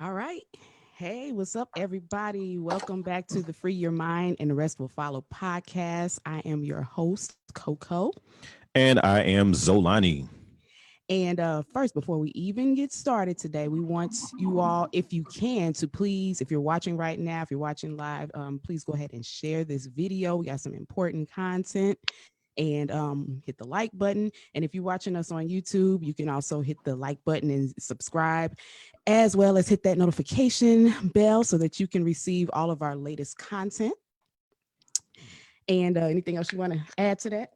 All right. Hey, what's up, everybody? Welcome back to the Free Your Mind and the Rest Will Follow podcast. I am your host, Coco. And I am Zolani. And first, before we even get started today, we want you all, if you can, to please, if you're watching right now, if you're watching live, please go ahead and share this video. We got some important content and hit the like button. And if you're watching us on YouTube, you can also hit the like button and subscribe, as well as hit that notification bell so that you can receive all of our latest content. And anything else you want to add to that?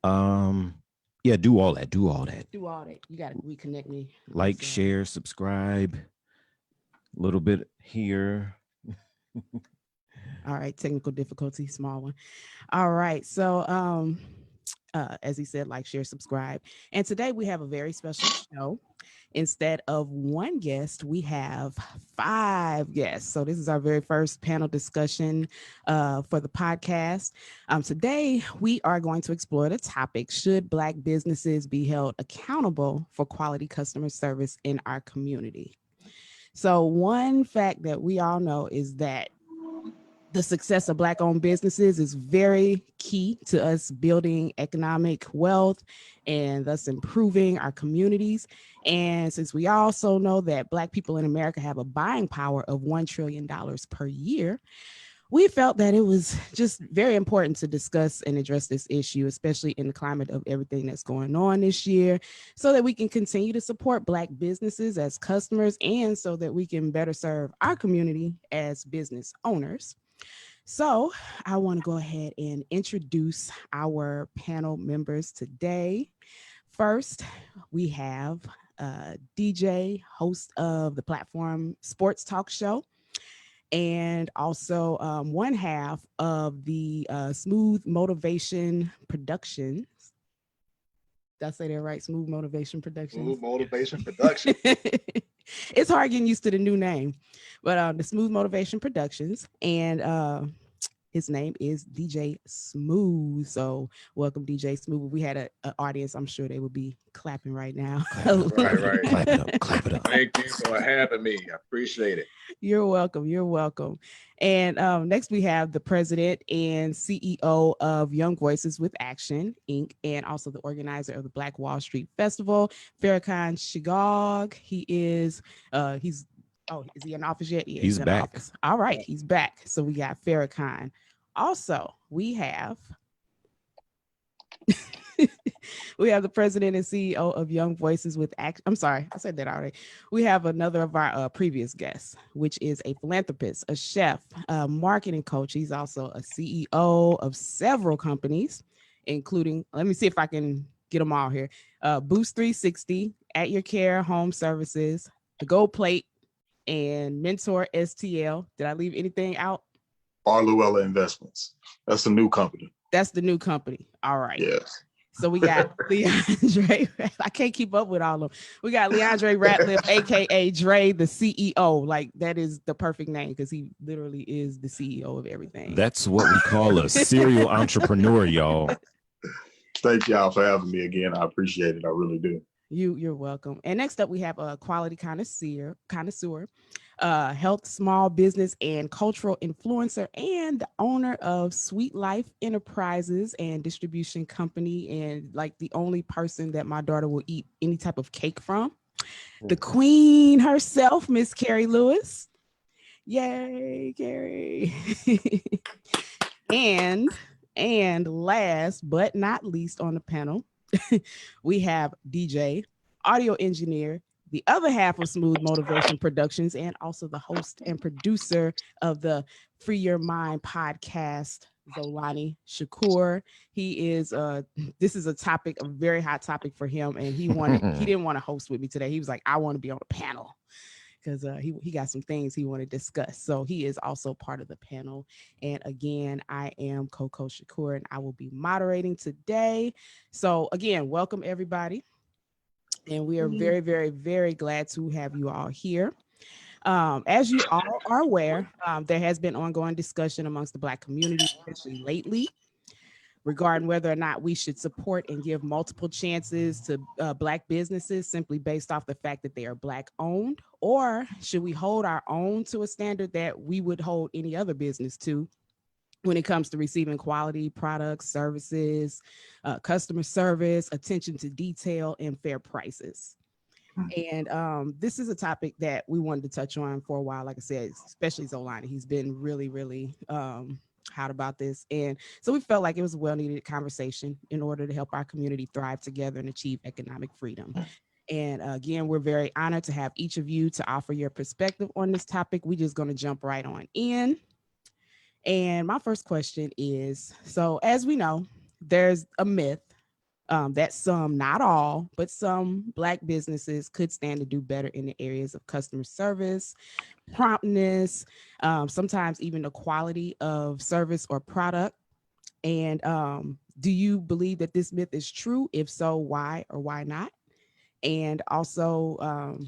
Um, yeah, do all that. Do all that. Do all that. You got to reconnect me. Like, share, subscribe. A little bit here. All right, technical difficulty, small one. All right, so as he said, like, share, subscribe. And today we have a very special show. Instead of one guest, we have five guests. So this is our very first panel discussion for the podcast. Today we are going to explore the topic: should Black businesses be held accountable for quality customer service in our community? So one fact that we all know is that the success of Black owned businesses is very key to us building economic wealth and thus improving our communities. And since we also know that Black people in America have a buying power of $1 trillion per year, we felt that it was just very important to discuss and address this issue, especially in the climate of everything that's going on this year, so that we can continue to support Black businesses as customers and so that we can better serve our community as business owners. So I want to go ahead and introduce our panel members today. First, we have DJ, host of the Platform Sports Talk Show, and also one half of the Smooth Motivation Productions. Did I say that right? Smooth Motivation Productions. Smooth Motivation Production. It's hard getting used to the new name, but the Smooth Motivation Productions, and his name is DJ Smooth. So welcome, DJ Smooth. If we had an audience, I'm sure they would be clapping right now. Right. Clap it up. Clap it up. Thank you for having me. I appreciate it. You're welcome. You're welcome. And next we have the president and CEO of Young Voices with Action, Inc., and also the organizer of the Black Wall Street Festival, Farrakhan Shigog. Is he in office yet? Yeah, He's in back. office. All right, he's back. So we got Farrakhan. Also, we have the president and CEO of Young Voices with Action. I'm sorry, I said that already. We have another of our previous guests, which is a philanthropist, a chef, a marketing coach. He's also a CEO of several companies, including, let me see if I can get them all here. Boost 360, At Your Care Home Services, The Gold Plate, and Mentor STL. Did I leave anything out? R. Llewellyn Investments. That's a new company. That's the new company. All right. Yes. So we got Leandre. I can't keep up with all of them. We got Leandre Ratliff, aka Dre, the CEO. Like, that is the perfect name because he literally is the CEO of everything. That's what we call a serial entrepreneur, y'all. Thank y'all for having me again. I appreciate it. I really do. You're welcome. And next up, we have a quality connoisseur, health, small business, and cultural influencer, and the owner of Sweet Life Enterprises and distribution company, and like the only person that my daughter will eat any type of cake from. The queen herself, Miss Carrie Lewis. Yay, Carrie. and last but not least on the panel, we have DJ, audio engineer, the other half of Smooth Motivation Productions, and also the host and producer of the Free Your Mind podcast, Zolani Shakur. He is this is a very hot topic for him, and he didn't want to host with me today. He was like, I want to be on the panel because he got some things he want to discuss. So he is also part of the panel. And again, I am Coco Shakur, and I will be moderating today. So again, welcome everybody. And we are very, very, very glad to have you all here. As you all are aware, there has been ongoing discussion amongst the Black community, especially lately, regarding whether or not we should support and give multiple chances to Black businesses simply based off the fact that they are Black owned, or should we hold our own to a standard that we would hold any other business to when it comes to receiving quality products, services, customer service, attention to detail, and fair prices. And this is a topic that we wanted to touch on for a while. Like I said, especially Zolani. He's been really, really hot about this. And so we felt like it was a well-needed conversation in order to help our community thrive together and achieve economic freedom. And again, we're very honored to have each of you to offer your perspective on this topic. We're just going to jump right on in. And my first question is, so as we know, there's a myth that some, not all, but some Black businesses could stand to do better in the areas of customer service, promptness, sometimes even the quality of service or product. And do you believe that this myth is true? If so, why or why not? And also,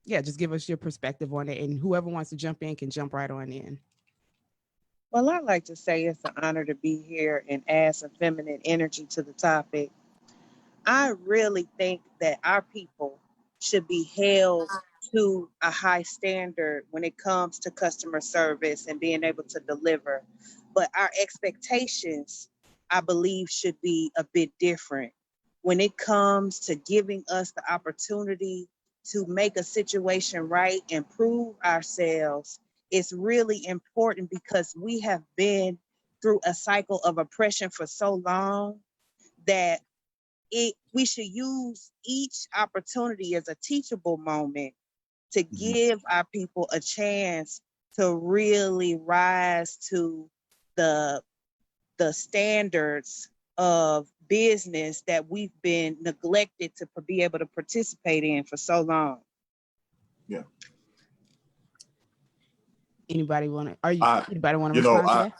yeah, just give us your perspective on it. And whoever wants to jump in can jump right on in. Well, I'd like to say it's an honor to be here and add some feminine energy to the topic. I really think that our people should be held to a high standard when it comes to customer service and being able to deliver. But our expectations, I believe, should be a bit different when it comes to giving us the opportunity to make a situation right and prove ourselves. It's really important because we have been through a cycle of oppression for so long that we should use each opportunity as a teachable moment to give our people a chance to really rise to the standards of business that we've been neglected to be able to participate in for so long. Yeah. Anybody want to respond to that?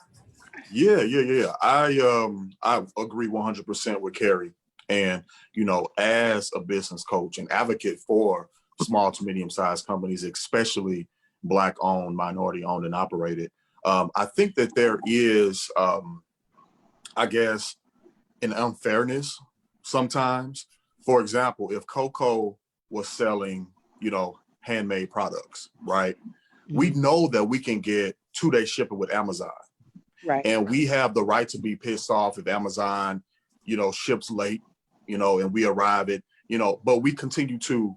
Yeah. I agree 100% with Carrie. And, as a business coach and advocate for small to medium-sized companies, especially Black owned, minority owned and operated, I think that there is, I guess, an unfairness sometimes. For example, if Coco was selling, handmade products, right? We know that we can get 2-day shipping with Amazon. Right. And we have the right to be pissed off if Amazon, ships late, and we arrive at, but we continue to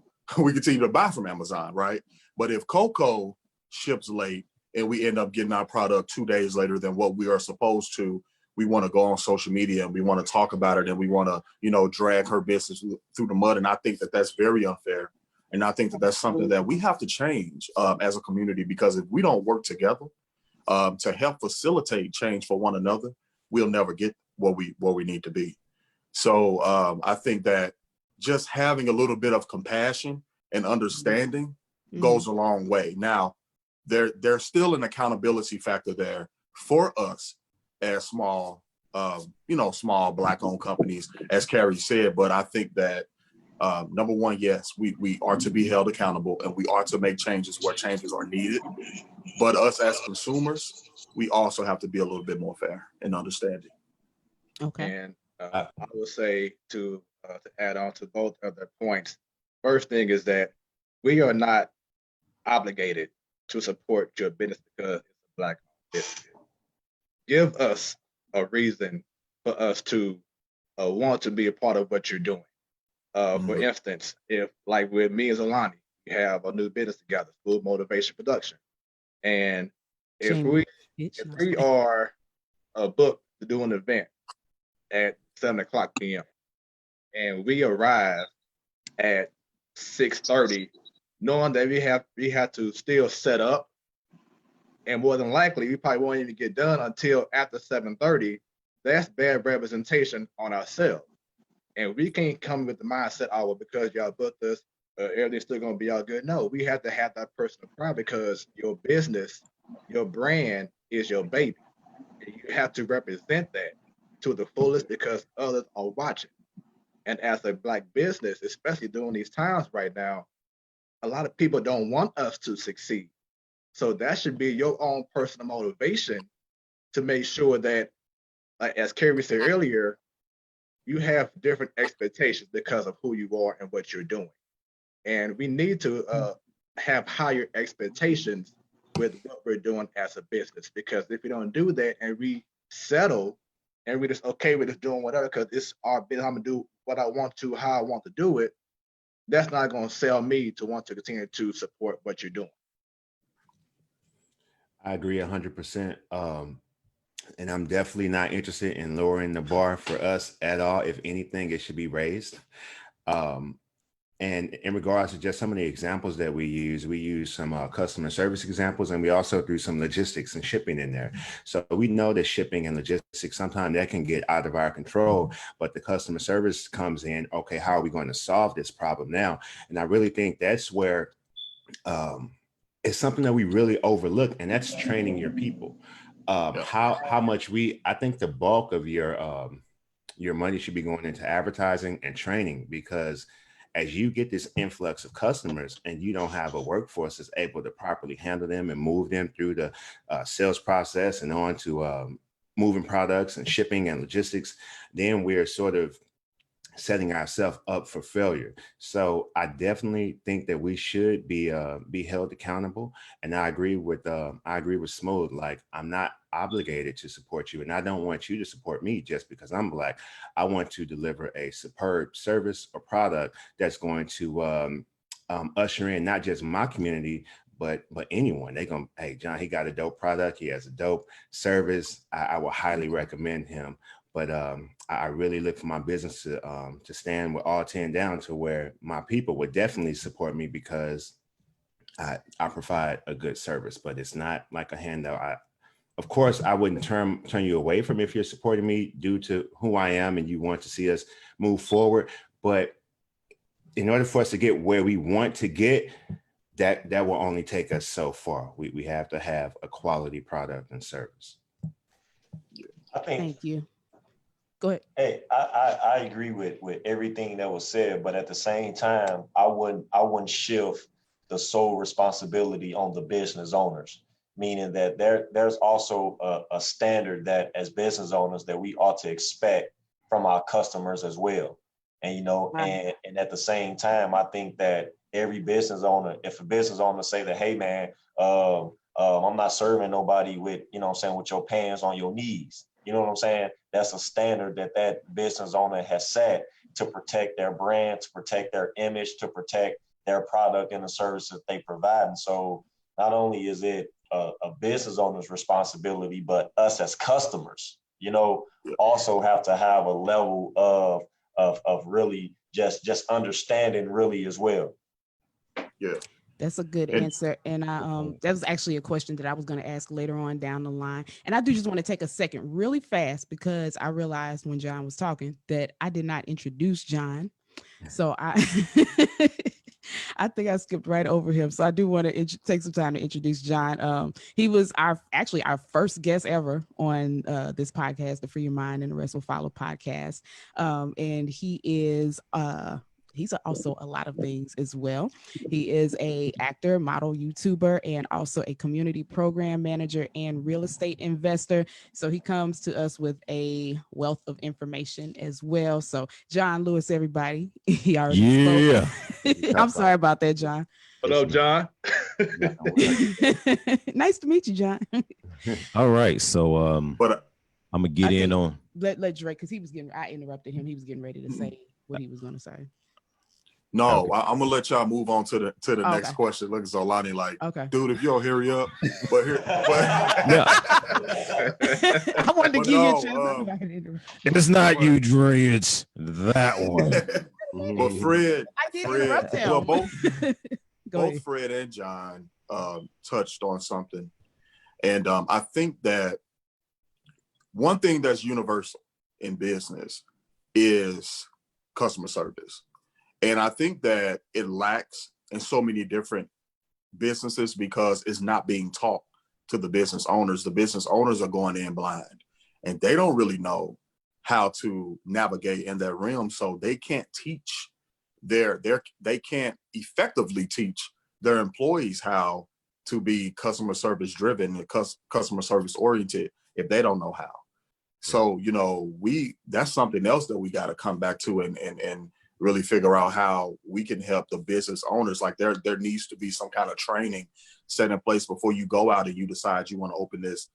buy from Amazon, right? But if Coco ships late and we end up getting our product 2 days later than what we are supposed to, we want to go on social media and we want to talk about it and we want to, drag her business through the mud. And I think that that's very unfair. And I think that that's something that we have to change as a community, because if we don't work together to help facilitate change for one another, we'll never get where we need to be. So I think that just having a little bit of compassion and understanding goes a long way. Now, there's still an accountability factor there for us as small Black-owned companies, as Carrie said. But I think that number one, yes, we are to be held accountable and we are to make changes where changes are needed. But us as consumers, we also have to be a little bit more fair and understanding. Okay. And I would say to add on to both of the points, first thing is that we are not obligated to support your business because it's a Black business. Give us a reason for us to want to be a part of what you're doing. For instance, if like with me and Zolani, we have a new business together, School Motivation Production. And if we are booked to do an event at 7:00 p.m. and we arrive at 6:30, knowing that we have to still set up, and more than likely we probably won't even get done until after 7:30, that's bad representation on ourselves. And we can't come with the mindset, oh, well, because y'all booked us, everything's still gonna be all good. No, we have to have that personal pride, because your business, your brand is your baby. And you have to represent that to the fullest because others are watching. And as a Black business, especially during these times right now, a lot of people don't want us to succeed. So that should be your own personal motivation to make sure that like as Kerry said earlier, you have different expectations because of who you are and what you're doing. And we need to have higher expectations with what we're doing as a business, because if we don't do that and we settle and we just okay with just doing whatever because it's our business, I'm gonna do what I want to, how I want to do it, that's not gonna sell me to want to continue to support what you're doing. I agree 100%. And I'm definitely not interested in lowering the bar for us at all. If anything, it should be raised. And in regards to just some of the examples that we use some customer service examples, and we also threw some logistics and shipping in there. So we know that shipping and logistics, sometimes that can get out of our control, but the customer service comes in, okay, how are we going to solve this problem now? And I really think that's where it's something that we really overlook, and that's training your people. How much I think the bulk of your money should be going into advertising and training, because as you get this influx of customers and you don't have a workforce that's able to properly handle them and move them through the sales process and on to moving products and shipping and logistics, then we're sort of setting ourselves up for failure. So I definitely think that we should be held accountable. And I agree with Smooth. Like, I'm not obligated to support you, and I don't want you to support me just because I'm Black. I want to deliver a superb service or product that's going to usher in not just my community, but anyone. They gonna, hey, John, he got a dope product. He has a dope service. I will highly recommend him. But I really look for my business to stand with all 10 down, to where my people would definitely support me because I provide a good service. But it's not like a handout. Of course, I wouldn't turn you away from if you're supporting me due to who I am and you want to see us move forward. But in order for us to get where we want to get, that will only take us so far. We have to have a quality product and service. I think. Thank you. Go ahead. Hey, I agree with everything that was said, but at the same time, I wouldn't shift the sole responsibility on the business owners, meaning that there's also a standard that as business owners that we ought to expect from our customers as well. And Right. and at the same time, I think that every business owner, if a business owner say that, hey man, I'm not serving nobody with, with your pants on your knees. You know what I'm saying? That's a standard that business owner has set to protect their brand, to protect their image, to protect their product and the services they provide. And so not only is it a business owner's responsibility, but us as customers, also have to have a level of really just understanding really as well. Yeah. That's a good answer. And that was actually a question that I was going to ask later on down the line. And I do just want to take a second really fast, because I realized when John was talking that I did not introduce John. So I think I skipped right over him. So I do want to take some time to introduce John. He was our first guest ever on this podcast, the Free Your Mind and the Rest Will Follow podcast. And he is he's also a lot of things as well. He is a actor, model, YouTuber, and also a community program manager and real estate investor. So he comes to us with a wealth of information as well. So John Lewis, everybody, he already spoke. I'm sorry about that, John. Hello, John. Nice to meet you, John. All right. So But I'm gonna get in on. Let Drake, because I interrupted him. He was getting ready to say what he was going to say. no, Okay. I'm gonna let y'all move on to the next Okay. question. Look at Zolani like, Okay. dude, if you'll hurry up. But Yeah. I wanted to But give you a no, chance. I didn't interrupt. It's not you, Dre. It's that one. but Fred, I did interrupt him. well, Go ahead. both Fred and John touched on something. And I think that one thing that's universal in business is customer service. And I think that it lacks in so many different businesses because it's not being taught to the business owners. The business owners are going in blind and they don't really know how to navigate in that realm. So they can't teach they can't effectively teach their employees how to be customer service driven and customer service oriented if they don't know how. So, you know, that's something else that we got to come back to and really figure out how we can help the business owners. Like there needs to be some kind of training set in place before you go out and you decide you want to open this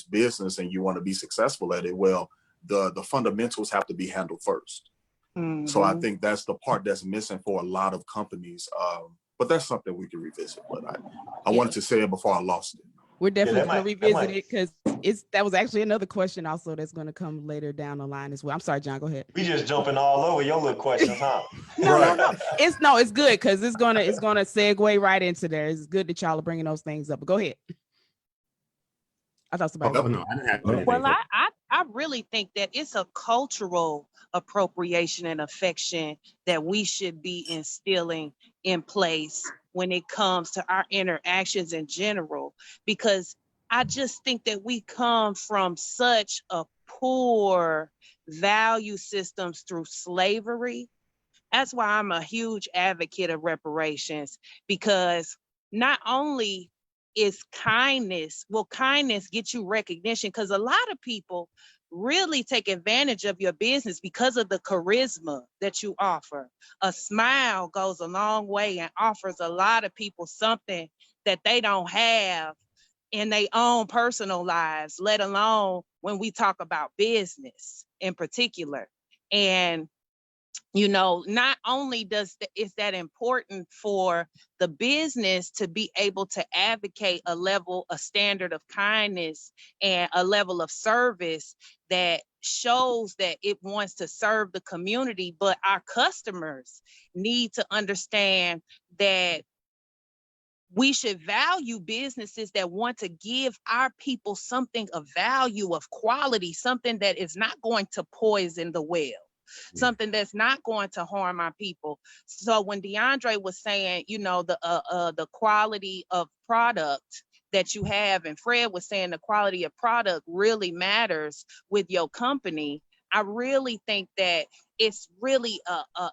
business and you want to be successful at it. Well, the fundamentals have to be handled first. So I think that's the part that's missing for a lot of companies. But that's something we can revisit. But I wanted to say it before I lost it. We're definitely going to that revisit might- it because that was actually another question also that's going to come later down the line as well. I'm sorry, John, go ahead. We just jumping all over your little questions, huh? No. It's good because it's gonna segue right into there. It's good that y'all are bringing those things up. But go ahead. I thought somebody. Oh, no, I didn't have anything. Well, I really think that it's a cultural appropriation and affection that we should be instilling in place when it comes to our interactions in general, because I just think that we come from such a poor value systems through slavery. That's why I'm a huge advocate of reparations, because not only is kindness get you recognition, because a lot of people really take advantage of your business because of the charisma that you offer. A smile goes a long way and offers a lot of people something that they don't have in their own personal lives, let alone when we talk about business in particular. And you know, not only is that important for the business to be able to advocate a standard of kindness and a level of service that shows that it wants to serve the community, but our customers need to understand that we should value businesses that want to give our people something of value, of quality, something that is not going to poison the well. Something that's not going to harm our people. So when DeAndre was saying, you know, the quality of product that you have, and Fred was saying the quality of product really matters with your company, I really think that it's really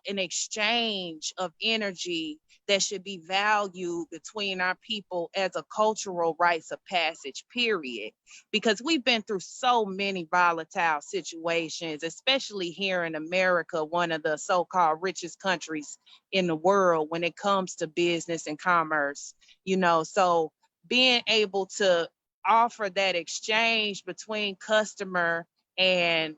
an exchange of energy that should be valued between our people as a cultural rites of passage, period. Because we've been through so many volatile situations, especially here in America, one of the so-called richest countries in the world when it comes to business and commerce, you know. So being able to offer that exchange between customer and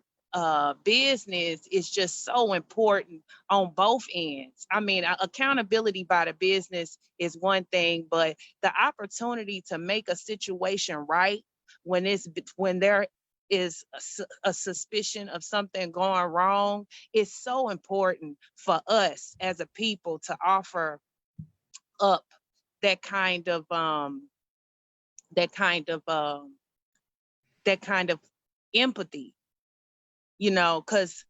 business is just so important on both ends. I mean, accountability by the business is one thing, but the opportunity to make a situation right when there is a suspicion of something going wrong is so important for us as a people to offer up that kind of empathy. You know, because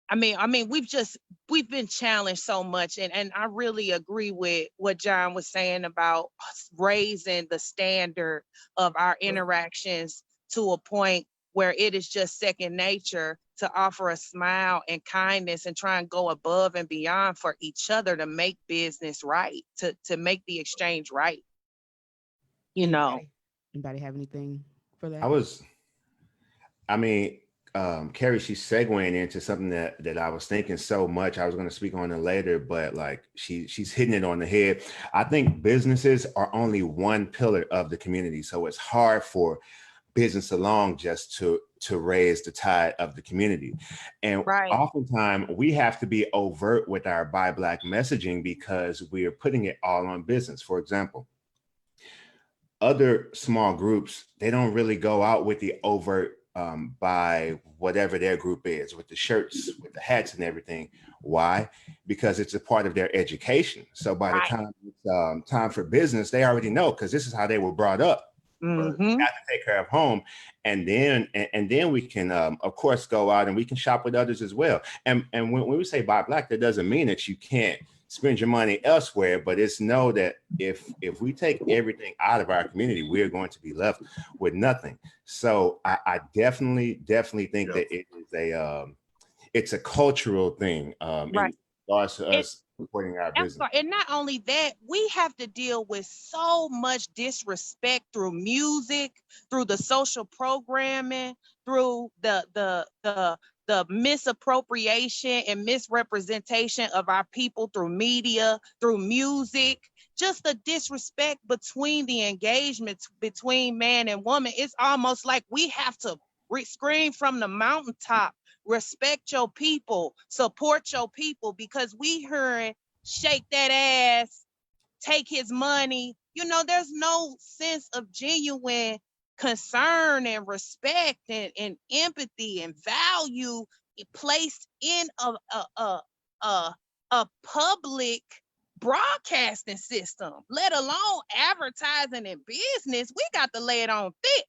I mean, we've been challenged so much, and I really agree with what John was saying about raising the standard of our interactions to a point where it is just second nature to offer a smile and kindness and try and go above and beyond for each other to make business right, to make the exchange right. You know. Anybody have anything for that? Carrie, she's segueing into something that I was thinking so much. I was going to speak on it later, but like she's hitting it on the head. I think businesses are only one pillar of the community. So it's hard for business alone just to raise the tide of the community. And oftentimes we have to be overt with our Buy Black messaging because we are putting it all on business. For example, other small groups, they don't really go out with the overt by whatever their group is, with the shirts, with the hats and everything. Why? Because it's a part of their education. So by the time it's time for business, they already know, because this is how they were brought up. Mm-hmm. We have to take care of home, and then we can of course go out and we can shop with others as well. And when we say Buy Black, that doesn't mean that you can't spend your money elsewhere, but it's know that if we take everything out of our community, we're going to be left with nothing. So I definitely think that it is it's a cultural thing. In regards to us supporting our I'm business. sorry. And not only that, we have to deal with so much disrespect through music, through the social programming, through the misappropriation and misrepresentation of our people through media, through music, just the disrespect between the engagements between man and woman. It's almost like we have to scream from the mountaintop, respect your people, support your people, because we heard shake that ass, take his money. You know, there's no sense of genuine concern and respect and empathy and value placed in a public broadcasting system, let alone advertising and business. We got to lay it on thick.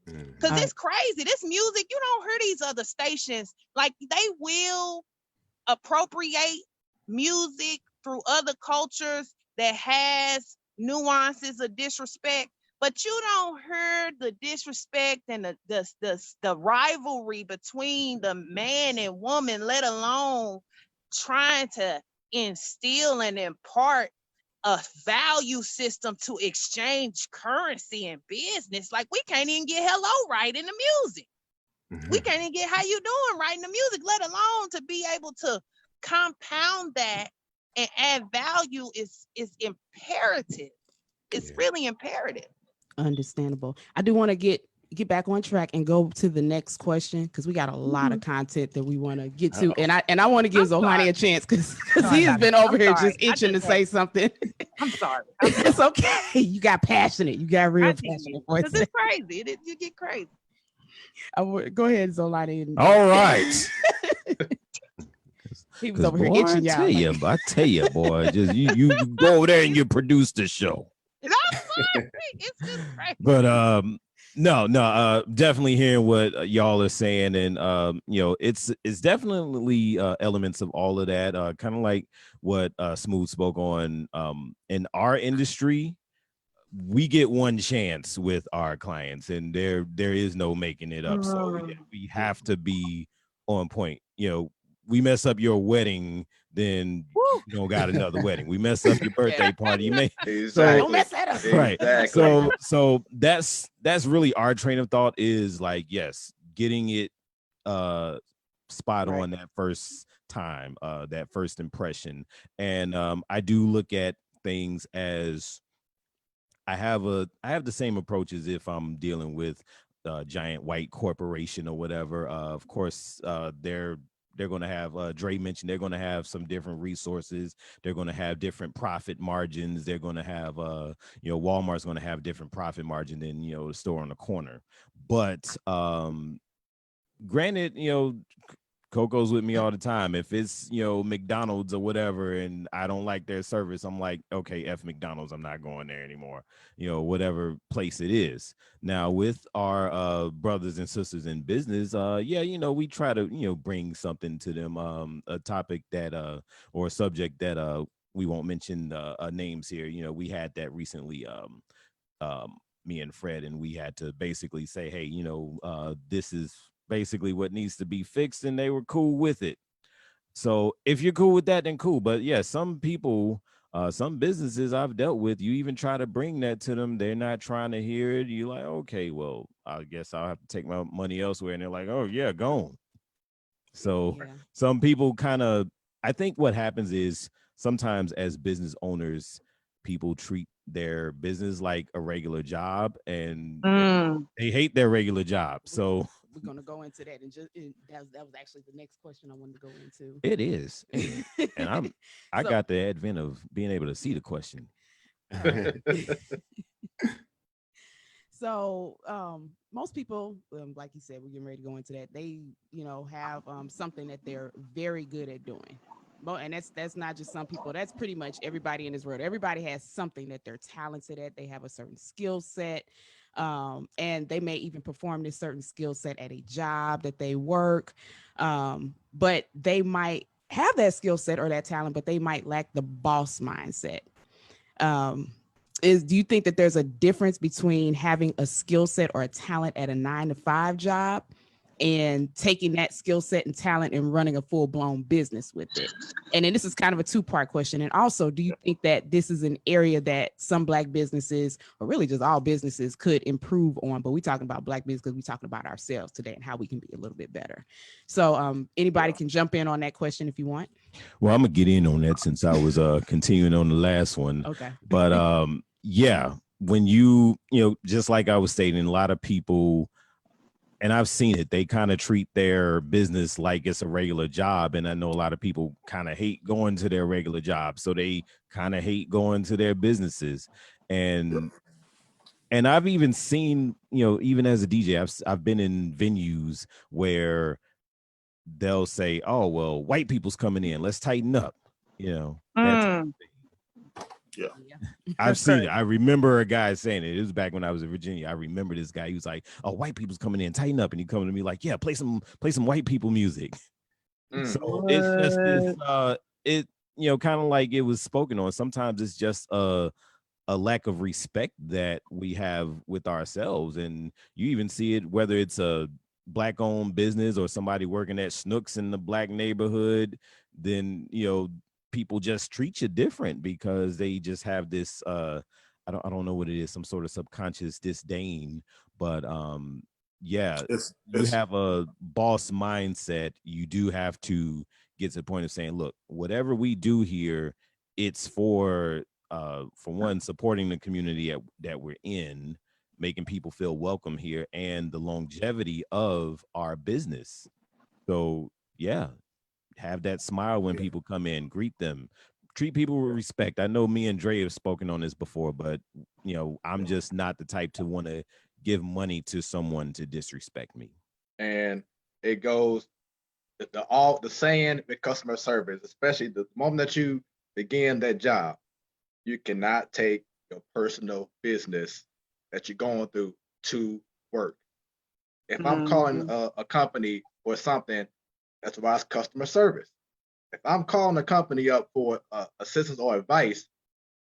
Because Mhm. it's crazy. This music, you don't hear these other stations. Like, they will appropriate music through other cultures that has nuances of disrespect, but you don't hear the disrespect and the rivalry between the man and woman, let alone trying to instill and impart a value system to exchange currency and business. Like, we can't even get hello right in the music. We can't even get how you doing right in the music, let alone to be able to compound that and add value is imperative. It's really imperative. Understandable. I do want to get back on track and go to the next question, because we got a lot of content that we want to get to. And I want to give I'm Zolani sorry. a chance, because No, he has been over I'm here sorry. just itching to say something. I'm sorry. It's okay. You got passionate. You got real I did, passionate because voice. it's crazy. You get crazy. Go ahead, Zolani. All right. He was 'Cause, over here boy, itching, y'all. I tell you, boy, just you go over there and you produce the show. And I'm sorry. It's just crazy. But no, definitely hearing what y'all are saying, and you know, it's definitely elements of all of that. Kind of like what Smooth spoke on. In our industry, we get one chance with our clients, and there is no making it up. So yeah, we have to be on point. You know, we mess up your wedding, then you don't got another wedding. We mess up your birthday party, you may Exactly. Don't mess that up. right. Exactly. So that's really our train of thought, is like, yes, getting it spot Right. on that first time, that first impression. And I do look at things as I have the same approach as if I'm dealing with a giant white corporation or whatever. Of course, they're going to have, Dre mentioned, they're going to have some different resources. They're going to have different profit margins. They're going to have, you know, Walmart's going to have different profit margin than, you know, the store on the corner. But granted, you know, Coco's with me all the time. If it's, you know, McDonald's or whatever, and I don't like their service, I'm like, okay, F McDonald's, I'm not going there anymore. You know, whatever place it is. Now, with our brothers and sisters in business, yeah, you know, we try to, you know, bring something to them, a topic that or a subject that we won't mention names here. You know, we had that recently, me and Fred, and we had to basically say, hey, you know, this is basically what needs to be fixed, and they were cool with it. So if you're cool with that, then cool. But yeah, some people, some businesses I've dealt with, you even try to bring that to them, they're not trying to hear it. You're like, okay, well, I guess I'll have to take my money elsewhere. And they're like, oh yeah, go on. So Yeah. some people kind of, I think what happens is sometimes as business owners, people treat their business like a regular job, and they hate their regular job. So We're gonna go into that, and that was actually the next question I wanted to go into. it is. And I So- got the advent of being able to see the question. So most people, like you said, we're getting ready to go into that. They, you know, have something that they're very good at doing. Well, and that's not just some people. That's pretty much everybody in this world. Everybody has something that they're talented at. They have a certain skill set, and they may even perform this certain skill set at a job that they work. But they might have that skill set or that talent, but they might lack the boss mindset. Do you think that there's a difference between having a skill set or a talent at a 9-to-5 job and taking that skill set and talent and running a full-blown business with it. And then this is kind of a two-part question. And also, do you think that this is an area that some Black businesses, or really just all businesses, could improve on? But we're talking about Black business because we're talking about ourselves today and how we can be a little bit better. So anybody can jump in on that question if you want. Well, I'm gonna get in on that since I was continuing on the last one. Okay. But yeah, when you know, just like I was stating, a lot of people, and I've seen it, they kind of treat their business like it's a regular job. And I know a lot of people kind of hate going to their regular job. So they kind of hate going to their businesses. And I've even seen, you know, even as a DJ, I've been in venues where they'll say, oh, well, white people's coming in, let's tighten up. You know, that's Yeah. I've seen it. I remember a guy saying it. It was back when I was in Virginia. I remember this guy. He was like, "Oh, white people's coming in, tighten up." And he coming to me like, "Yeah, play some white people music." So it's just this, it, you know, kind of like it was spoken on. Sometimes it's just a lack of respect that we have with ourselves, and you even see it whether it's a Black-owned business or somebody working at Schnucks in the Black neighborhood. Then, you know, people just treat you different because they just have this I don't know what it is, some sort of subconscious disdain. But yeah, you have a boss mindset. You do have to get to the point of saying, look, whatever we do here, it's for one, supporting the community that we're in, making people feel welcome here, and the longevity of our business. So yeah, have that smile when people come in, greet them, treat people with respect. I know me and Dre have spoken on this before, but you know, I'm just not the type to want to give money to someone to disrespect me. And it goes the saying with customer service, especially the moment that you begin that job, you cannot take your personal business that you're going through to work. If I'm calling a company or something, that's why it's customer service. If I'm calling a company up for assistance or advice,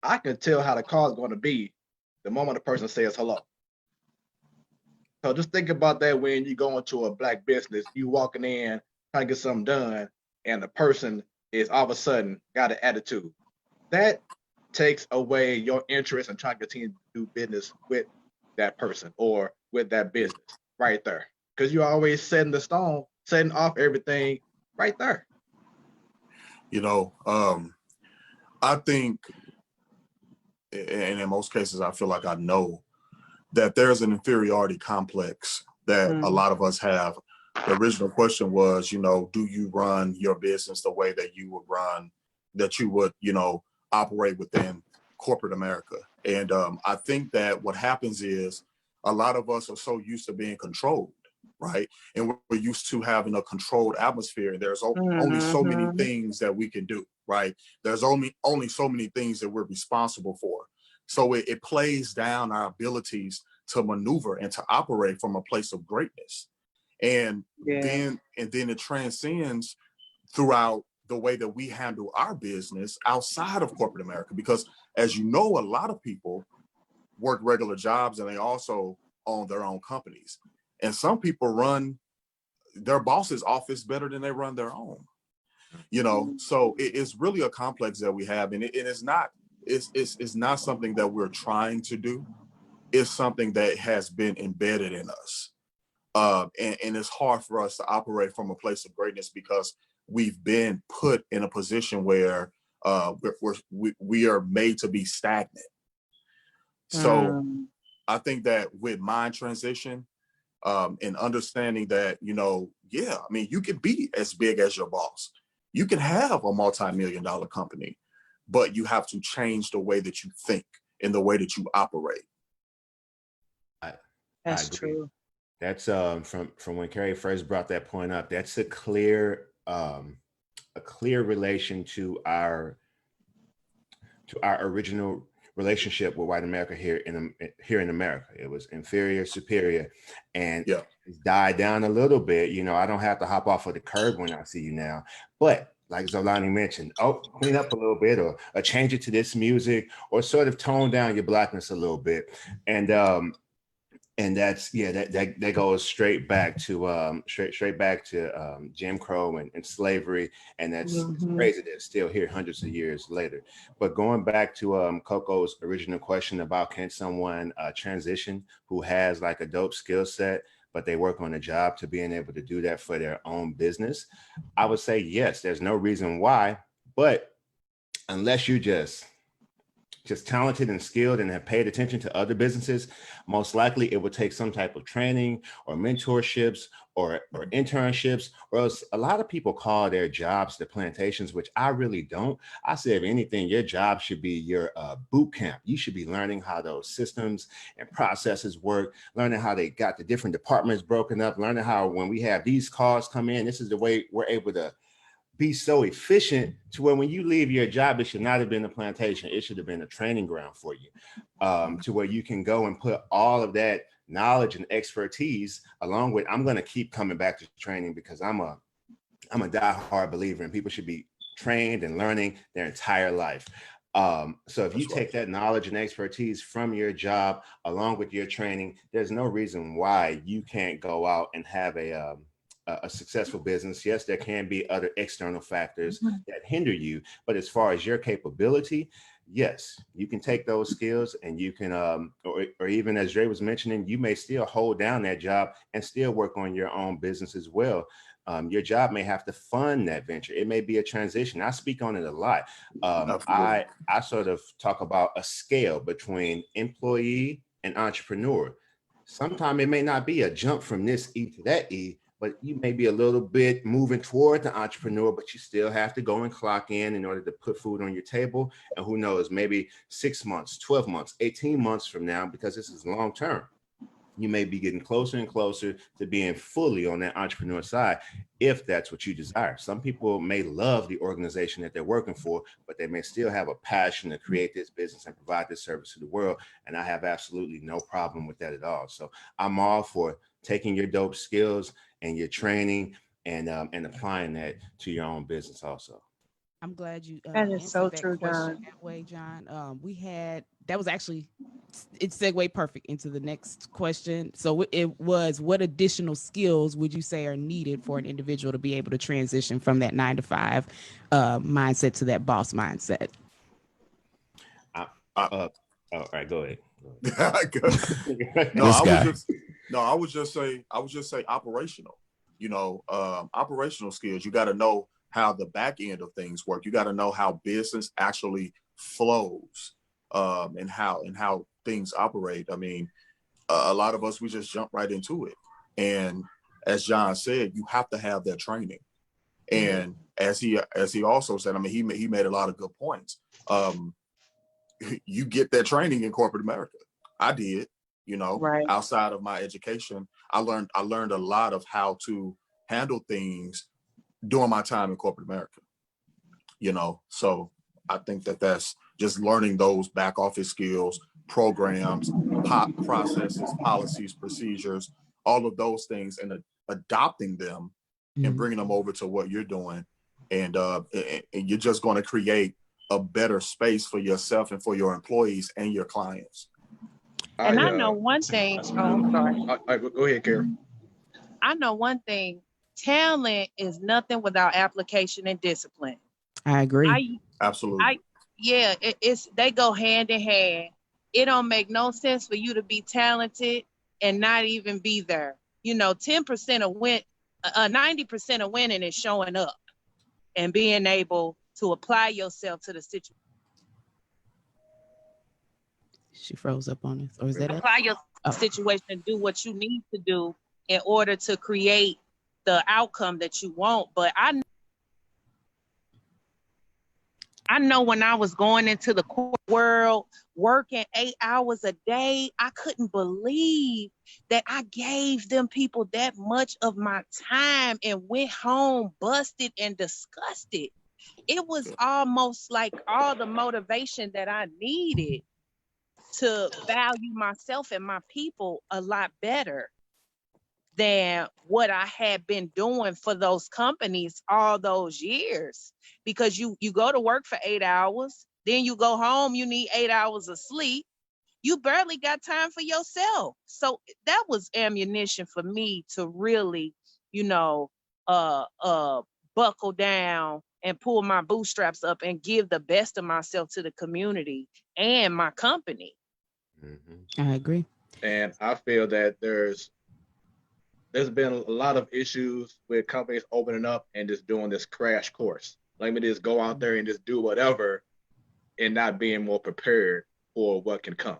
I can tell how the call is going to be the moment the person says hello. So just think about that when you go into a Black business, you walking in, trying to get something done, and the person is all of a sudden got an attitude. That takes away your interest in trying to continue to do business with that person or with that business right there. Because you're always setting off everything right there. You know, I think, and in most cases, I feel like I know that there's an inferiority complex that a lot of us have. The original question was, you know, do you run your business the way that you would, you know, operate within corporate America? And I think that what happens is a lot of us are so used to being controlled, right? And we're used to having a controlled atmosphere. There's only so many things that we can do, right? There's only so many things that we're responsible for. So it plays down our abilities to maneuver and to operate from a place of greatness. And then it transcends throughout the way that we handle our business outside of corporate America. Because as you know, a lot of people work regular jobs and they also own their own companies. And some people run their boss's office better than they run their own, you know? So it's really a complex that we have. And it's not something that we're trying to do. It's something that has been embedded in us. And it's hard for us to operate from a place of greatness because we've been put in a position where we are made to be stagnant. So I think that with mind transition and understanding that, you know, I mean, you can be as big as your boss. You can have a multi-million-dollar company, but you have to change the way that you think and the way that you operate. That's true. That's from when Carrie first brought that point up. That's a clear relation to our original relationship with white America here in America. It was inferior, superior, and it's died down a little bit. You know, I don't have to hop off of the curb when I see you now, but like Zolani mentioned, clean up a little bit or change it to this music or sort of tone down your Blackness a little bit. And And that's that goes straight back to straight back to Jim Crow and slavery, and that's it's crazy that it's still here hundreds of years later. But going back to Coco's original question about can someone transition who has like a dope skill set, but they work on a job to being able to do that for their own business, I would say yes. There's no reason why, but unless you just talented and skilled and have paid attention to other businesses, most likely it would take some type of training or mentorships or internships, or else a lot of people call their jobs the plantations, which I really don't. I say, if anything, your job should be your boot camp. You should be learning how those systems and processes work, learning how they got the different departments broken up, learning how when we have these calls come in, this is the way we're able to be so efficient to where when you leave your job, it should not have been a plantation. It should have been a training ground for you, to where you can go and put all of that knowledge and expertise along with, I'm going to keep coming back to training because I'm a diehard believer and people should be trained and learning their entire life. So if you take that knowledge and expertise from your job along with your training, there's no reason why you can't go out and have a successful business. Yes, there can be other external factors that hinder you, but as far as your capability, yes, you can take those skills and you can, or even as Dre was mentioning, you may still hold down that job and still work on your own business as well. Your job may have to fund that venture. It may be a transition. I speak on it a lot. I sort of talk about a scale between employee and entrepreneur. Sometimes it may not be a jump from this E to that E, but you may be a little bit moving toward the entrepreneur, but you still have to go and clock in order to put food on your table. And who knows, maybe 6 months, 12 months, 18 months from now, because this is long term, you may be getting closer and closer to being fully on that entrepreneur side, if that's what you desire. Some people may love the organization that they're working for, but they may still have a passion to create this business and provide this service to the world. And I have absolutely no problem with that at all. So I'm all for taking your dope skills and your training and applying that to your own business also. I'm glad you That is so answered true, question John. that way, John. That was actually, it segued perfect into the next question. So it was, what additional skills would you say are needed for an individual to be able to transition from that 9-to-5 mindset to that boss mindset? All right, go ahead. I would just say operational. Operational skills. You got to know how the back end of things work. You got to know how business actually flows, and how things operate. I mean, a lot of us, we just jump right into it. And as John said, you have to have that training. And as he also said, I mean, he made a lot of good points. You get that training in corporate America. I did, Right. outside of my education, I learned a lot of how to handle things during my time in corporate America, so I think that's just learning those back office skills, programs, processes, policies, procedures, all of those things, and adopting them and bringing them over to what you're doing. And you're just going to create a better space for yourself and for your employees and your clients. And I know one thing. Oh, I'm sorry. Go ahead, Karen. I know one thing. Talent is nothing without application and discipline. I agree. Absolutely. They go hand in hand. It don't make no sense for you to be talented and not even be there. 10% of 90% of winning is showing up and being able to apply yourself to the situation. She froze up on us, or is that apply your situation and do what you need to do in order to create the outcome that you want. But I know when I was going into the corporate world, working 8 hours a day, I couldn't believe that I gave them people that much of my time and went home busted and disgusted. It was almost like all the motivation that I needed to value myself and my people a lot better than what I had been doing for those companies all those years. Because you go to work for 8 hours, then you go home, you need 8 hours of sleep. you barely got time for yourself. So that was ammunition for me to really, you know, buckle down and pull my bootstraps up and give the best of myself to the community and my company. I agree. And I feel that there's been a lot of issues with companies opening up and just doing this crash course. Let me just go out there and just do whatever and not being more prepared for what can come.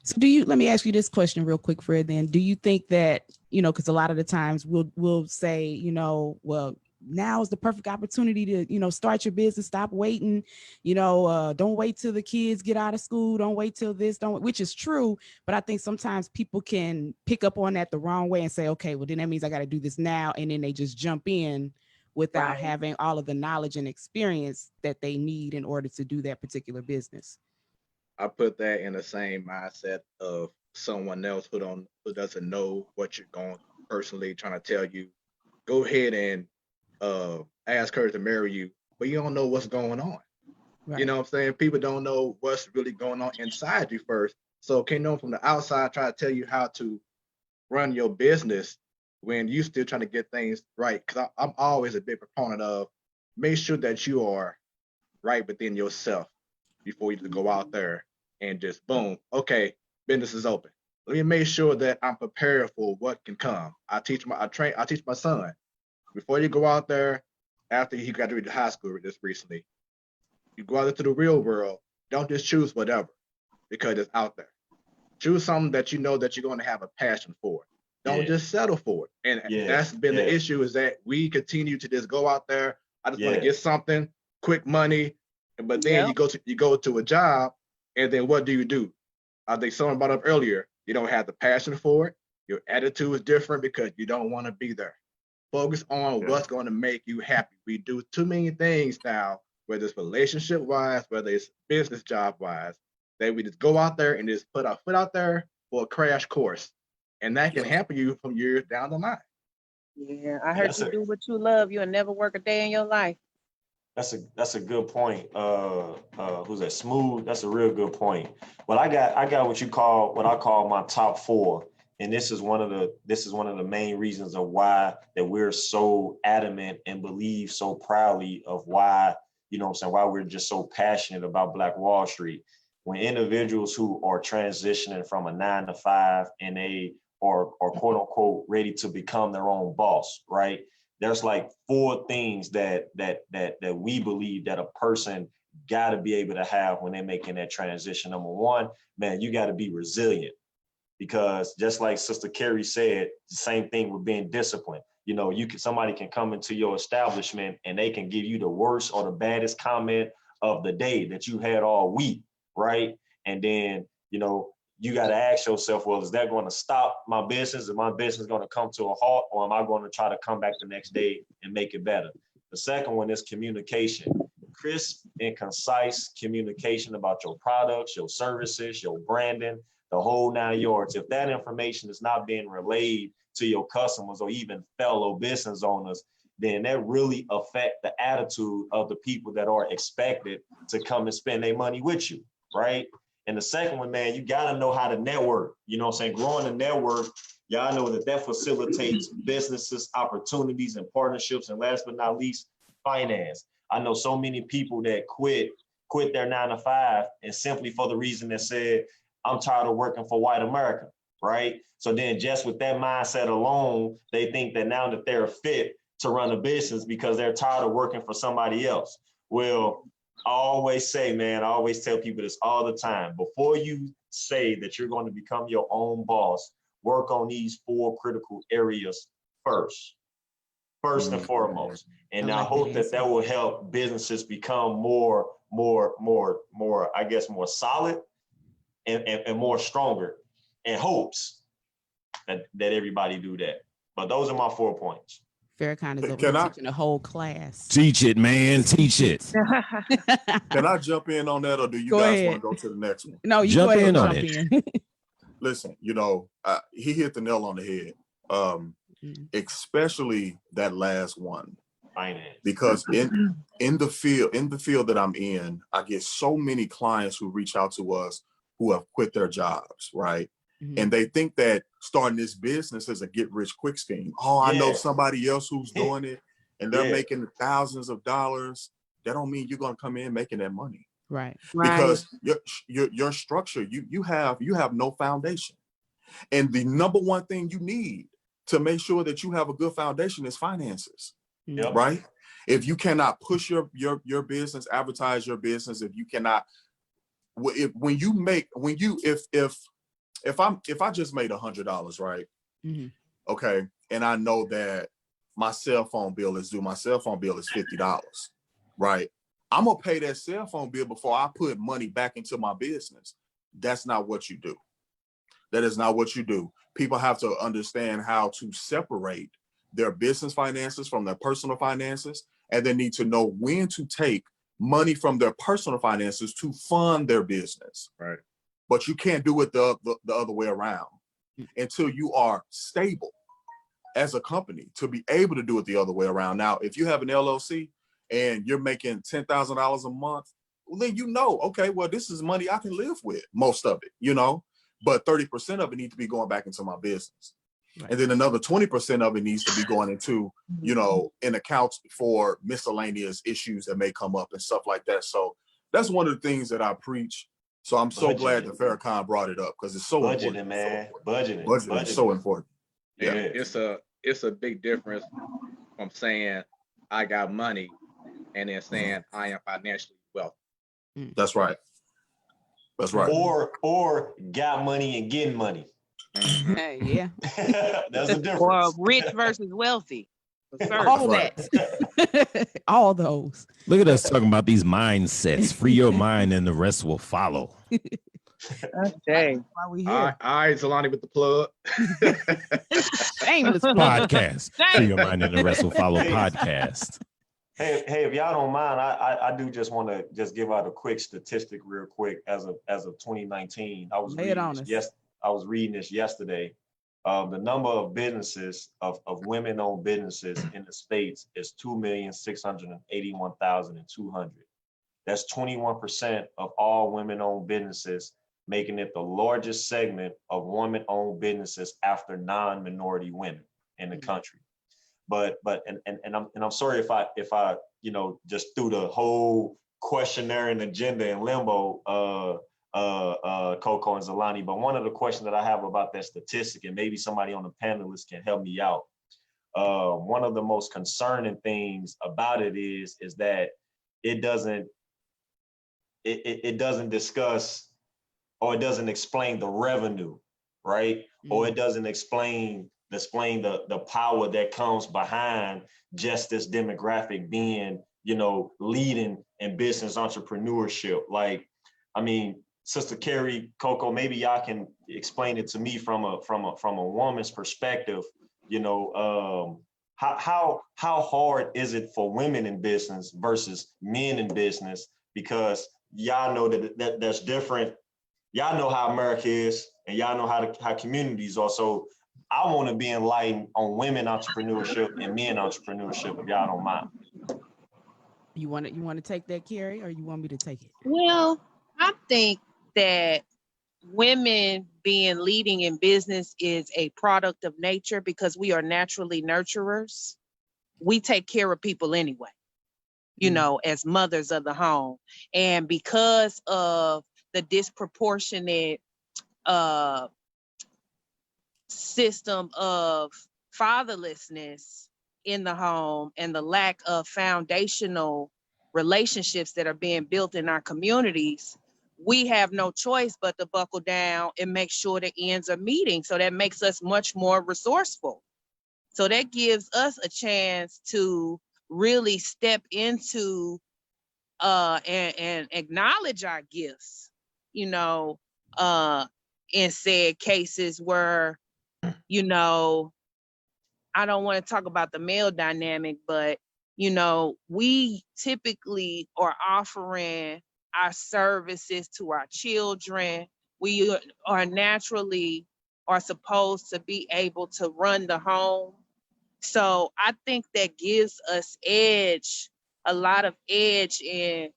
So let me ask you this question real quick, Fred, then. Do you think that, because a lot of the times we'll say, well, now is the perfect opportunity to, start your business, stop waiting, don't wait till the kids get out of school, don't wait till which is true. But I think sometimes people can pick up on that the wrong way and say, okay, well, then that means I got to do this now. And then they just jump in without having all of the knowledge and experience that they need in order to do that particular business. I put that in the same mindset of someone else who doesn't know what you're going personally trying to tell you, go ahead and ask her to marry you, but you don't know what's going on. Right. You know what I'm saying? People don't know what's really going on inside you first. So can't no one from the outside try to tell you how to run your business when you still trying to get things right. Because I'm always a big proponent of make sure that you are right within yourself before you just go out there and just boom, okay, business is open. Let me make sure that I'm prepared for what can come. I teach my son, before you go out there, after he graduated high school just recently, you go out into the real world, don't just choose whatever because it's out there. Choose something that you know that you're going to have a passion for. Don't just settle for it. And that's been the issue, is that we continue to just go out there. I just want to get something, quick money, but then you go to a job, and then what do? I think someone brought up earlier, you don't have the passion for it. Your attitude is different because you don't want to be there. Focus on what's going to make you happy. We do too many things now, whether it's relationship wise, whether it's business job wise, that we just go out there and just put our foot out there for a crash course. And that can hamper you from years down the line. Yeah, I heard you do what you love. You'll never work a day in your life. That's a good point. Who's that? Smooth. That's a real good point. Well, I got what I call my top 4, and this is one of the main reasons of why that we're so adamant and believe so proudly of why why we're just so passionate about Black Wall Street. When individuals who are transitioning from a 9-to-5 and they are quote unquote ready to become their own boss, right? There's like 4 things that we believe that a person got to be able to have when they're making that transition. Number 1, man, you got to be resilient, because just like Sister Carrie said, the same thing with being disciplined. Somebody can come into your establishment and they can give you the worst or the baddest comment of the day that you had all week, right? And then, you got to ask yourself, well, is that going to stop my business? Is my business going to come to a halt, or am I going to try to come back the next day and make it better? The second one is communication. Crisp and concise communication about your products, your services, your branding, the whole 9 yards. If that information is not being relayed to your customers or even fellow business owners, then that really affect the attitude of the people that are expected to come and spend their money with you, right? And the second one, man, you got to know how to network. You know what I'm saying? Growing the network, y'all know that facilitates businesses, opportunities, and partnerships. And last but not least, finance. I know so many people that quit their 9-to-5 and simply for the reason that said, I'm tired of working for white America, right? So then just with that mindset alone, they think that now that they're fit to run a business because they're tired of working for somebody else. Well, I always tell people this all the time. Before you say that you're going to become your own boss, work on these 4 critical areas first and foremost. And I hope that will help businesses become more, I guess, more solid and more stronger, and hopes that everybody do that. But those are my 4 points. Farrakhan is over here teaching a whole class. Teach it, man. Teach it. Can I jump in on that, or do you guys want to go to the next one? No, you jump go ahead in on it. Listen, he hit the nail on the head, especially that last one. Finance. Because in the field that I'm in, I get so many clients who reach out to us who have quit their jobs, right? Mhm. And they think that starting this business is a get rich quick scheme. Oh, I know Yeah. somebody else who's doing it and they're Yeah. making thousands of dollars. That don't mean you're gonna come in making that money, Right. Right. because your structure, you have no foundation. And the number one thing you need to make sure that you have a good foundation is finances, Yep. right? If you cannot push your business, advertise your business, if you cannot, if I just made $100, right? Mhm. Okay, and I know that my cell phone bill is due. My cell phone bill is $50, right? I'm gonna pay that cell phone bill before I put money back into my business. That's not what you do. That is not what you do. People have to understand how to separate their business finances from their personal finances, and they need to know when to take money from their personal finances to fund their business. Right. But you can't do it the other way around until you are stable as a company to be able to do it the other way around. Now, if you have an LLC and you're making $10,000 a month, well, then okay, well, this is money I can live with, most of it, but 30% of it needs to be going back into my business. Right. And then another 20% of it needs to be going into, in accounts for miscellaneous issues that may come up and stuff like that. So that's one of the things that I preach. So I'm so glad that Farrakhan brought it up, because it's so Budgeting, important. man. Budgeting is so important. Yeah. It's a big difference from saying I got money and then saying I am financially wealthy. That's right. That's right. Or got money and getting money. Yeah. That's the Or difference. rich versus wealthy. For certain. All Right. that. All those. Look at us talking about these mindsets. Free your mind and the rest will follow. Okay. Why we All here? right, Zalani with the plug. Shameless plug. Podcast. Free your mind and the rest will follow podcast. Hey, if y'all don't mind, I do just want to just give out a quick statistic real quick as of 2019. I was Lay it on us. I was reading this yesterday. The number of businesses of women-owned businesses in the States is 2,681,200. That's 21% of all women-owned businesses, making it the largest segment of women-owned businesses after non-minority women in the country. But I'm sorry if I just threw the whole questionnaire and agenda in limbo, Coco and Zalani. But one of the questions that I have about that statistic, and maybe somebody on the panelists can help me out. One of the most concerning things about it is that it doesn't discuss, or it doesn't explain the revenue, right? Or it doesn't explain the power that comes behind just this demographic being, leading in business entrepreneurship. Like, I mean, Sister Carrie, Coco, maybe y'all can explain it to me from a woman's perspective. How hard is it for women in business versus men in business? Because y'all know that that's different. Y'all know how America is, and y'all know how communities are. So I want to be enlightened on women entrepreneurship and men entrepreneurship, if y'all don't mind. You want to take that, Carrie, or you want me to take it? Well, I think that women being leading in business is a product of nature, because we are naturally nurturers. We take care of people anyway, as mothers of the home. And because of the disproportionate system of fatherlessness in the home and the lack of foundational relationships that are being built in our communities, we have no choice but to buckle down and make sure the ends are meeting. So that makes us much more resourceful. So that gives us a chance to really step into and acknowledge our gifts, in said cases where, I don't want to talk about the male dynamic, but, we typically are offering our services to our children. We are naturally supposed to be able to run the home. So I think that gives us a lot of edge in,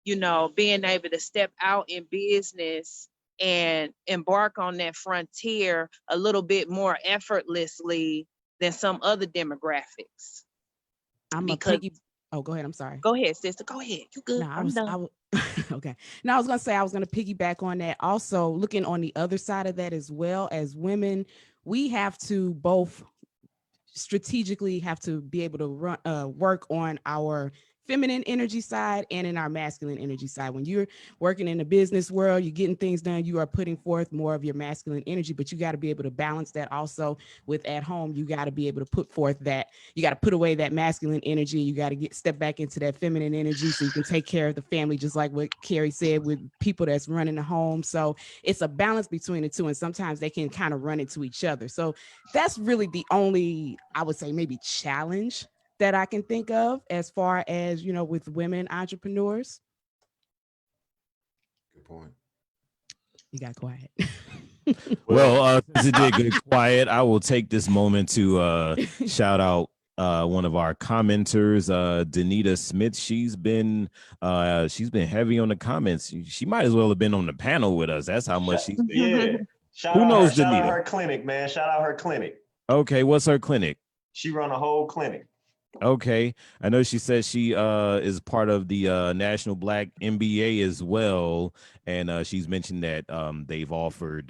being able to step out in business and embark on that frontier a little bit more effortlessly than some other demographics. I'm a Because piggy. Oh, go ahead. I'm sorry. go ahead, sister. Go ahead. You good? No, I I'm was, done. okay. No, I was gonna say I was gonna piggyback on that. Also, looking on the other side of that as well, as women, we have to both strategically have to be able to work on our feminine energy side and in our masculine energy side. When you're working in the business world, you're getting things done, you are putting forth more of your masculine energy, but you got to be able to balance that also with at home. You got to be able to put forth that, you got to put away that masculine energy. You got to step back into that feminine energy so you can take care of the family, just like what Carrie said, with people that's running the home. So it's a balance between the two. And sometimes they can kind of run into each other. So that's really the only, I would say, maybe challenge that I can think of as far as, you know, with women entrepreneurs. Good point. You got quiet. Well, since it did get quiet, I will take this moment to shout out one of our commenters, Danita Smith. She's been heavy on the comments. She might as well have been on the panel with us. That's how much she's been. Yeah. Shout Who out knows shout out Danita? her clinic, man. Shout out her clinic. Okay, what's her clinic? She run a whole clinic. Okay, I know she says she is part of the National Black MBA as well, and she's mentioned that they offered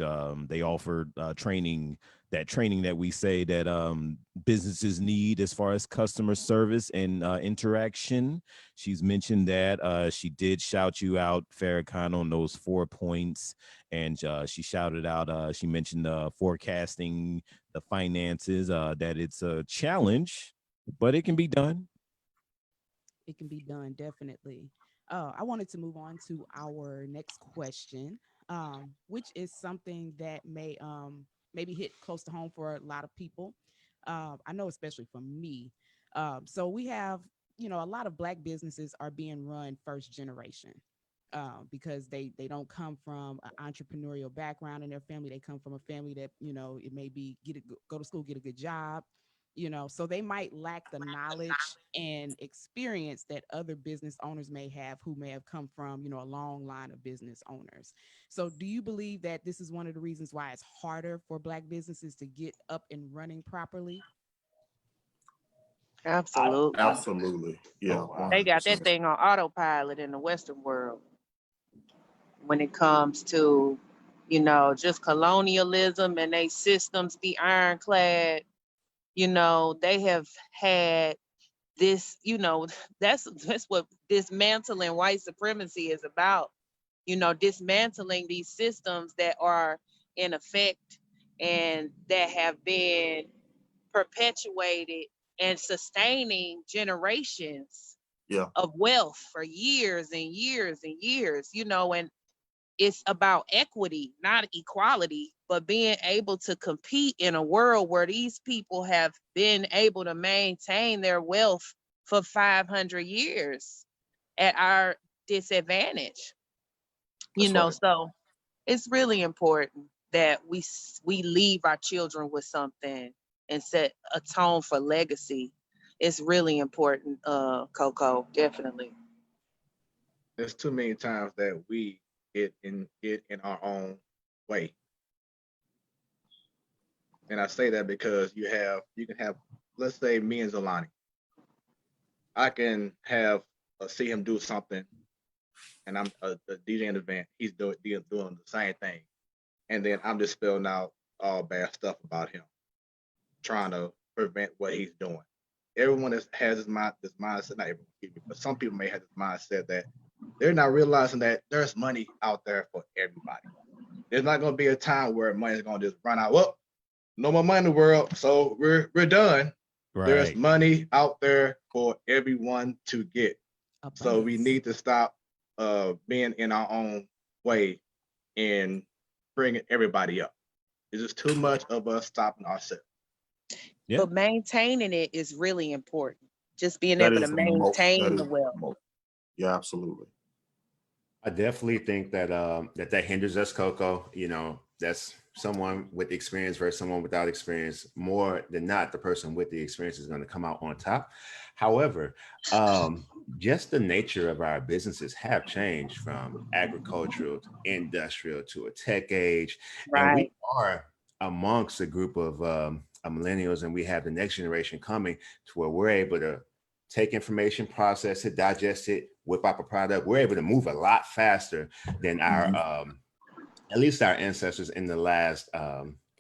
training, that we say that businesses need as far as customer service and interaction. She's mentioned that she did shout you out, Farrakhan, on those 4 points, and she shouted out, she mentioned forecasting the finances, that it's a challenge, but it can be done. It can be done, definitely. I wanted to move on to our next question, which is something that may maybe hit close to home for a lot of people. I know, especially for me. So we have, you know, a lot of Black businesses are being run first generation, because they don't come from an entrepreneurial background in their family. They come from a family that, you know, it may be go to school, get a good job, you know, so they might lack the knowledge and experience that other business owners may have, who may have come from, you know, a long line of business owners. So do you believe that this is one of the reasons why it's harder for Black businesses to get up and running properly? Absolutely. Absolutely. Yeah. They got 100%. that thing on autopilot in the Western world when it comes to, you know, just colonialism and they systems be ironclad. You know, they have had this, you know, that's what dismantling white supremacy is about. You know, dismantling these systems that are in effect and that have been perpetuated and sustaining generations Yeah. of wealth for years and years and years, you know, and it's about equity, not equality, but being able to compete in a world where these people have been able to maintain their wealth for 500 years at our disadvantage. You That's know, right. so it's really important that we leave our children with something and set a tone for legacy. It's really important, Coco, definitely. There's too many times that we get in our own way. And I say that because you can have, let's say me and Zolani. I can have see him do something, and I'm a DJ in the event. He's doing the same thing, and then I'm just spelling out all bad stuff about him, trying to prevent what he's doing. Everyone has this mindset, not everyone, but some people may have this mindset that they're not realizing that there's money out there for everybody. There's not going to be a time where money is going to just run out. Well, no more money in the world, so we're done. Right. There's money out there for everyone to get. So we Abundance. need to stop being in our own way and bringing everybody up. It's just too much of us stopping ourselves. Yeah. But maintaining it is really important. Just being That able to is the most. maintain That the is wealth. the most. Yeah, absolutely. I definitely think that that hinders us, Coco. You know, that's someone with experience versus someone without experience, more than not, the person with the experience is going to come out on top. However, just the nature of our businesses have changed from agricultural to industrial to a tech age. And we Right. are amongst a group of millennials, and we have the next generation coming to where we're able to take information, process it, digest it, whip up a product. We're able to move a lot faster than our at least our ancestors in the last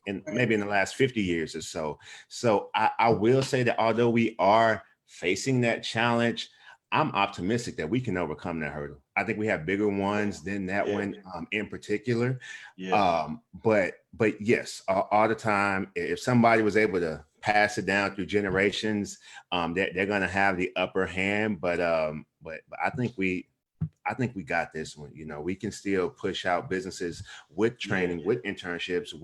maybe in the last 50 years or so. So I will say that although we are facing that challenge, I'm optimistic that we can overcome that hurdle. I think we have bigger ones than that Yeah. one in particular. Yeah. But yes, all the time, if somebody was able to pass it down through generations, they're going to have the upper hand. But I think we got this one. You know, we can still push out businesses with training, with internships,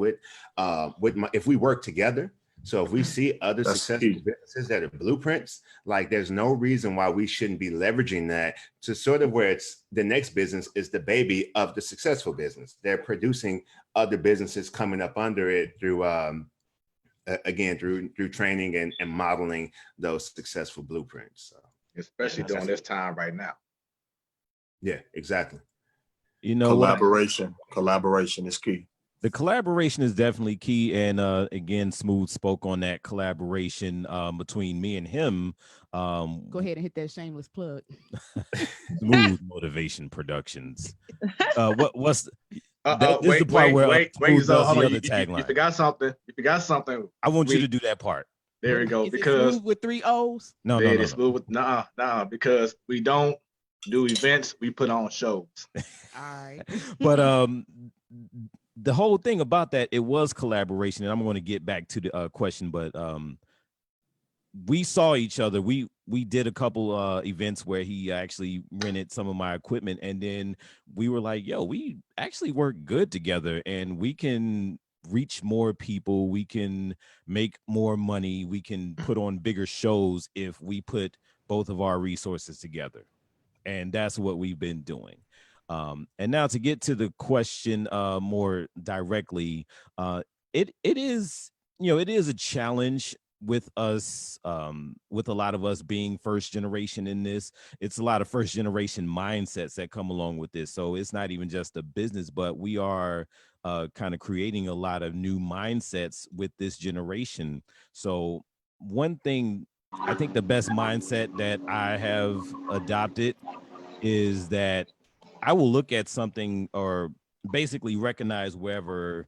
if we work together. So if we see other That's successful key. businesses that are blueprints, like there's no reason why we shouldn't be leveraging that to sort of where it's the next business is the baby of the successful business. They're producing other businesses coming up under it through again through training and modeling those successful blueprints. So, especially Yeah, during that's- this time right now. yeah, exactly. You know what? Collaboration is key. The collaboration is definitely key. And again, Smooth spoke on that collaboration between me and him. Go ahead and hit that shameless plug. Smooth Motivation Productions. What's this is Wait, the part where wait. Smooth So does hold the on. other You tagline. forgot something. You forgot something. I want you we- to do that part. There we go. Is it Because Smooth with 3 O's? No, it no. is smooth with nah, because we don't do events, we put on shows. All right. But the whole thing about that, it was collaboration, and I'm going to get back to the question, but we saw each other. We did a couple events where he actually rented some of my equipment, and then we were like, yo, we actually work good together, and we can reach more people, we can make more money, we can put on bigger shows if we put both of our resources together. And that's what we've been doing. And now to get to the question more directly, it is, you know, it is a challenge with us, with a lot of us being first generation in this. It's a lot of first generation mindsets that come along with this. So it's not even just a business, but we are kind of creating a lot of new mindsets with this generation. So one thing, I think the best mindset that I have adopted is that I will look at something or basically recognize wherever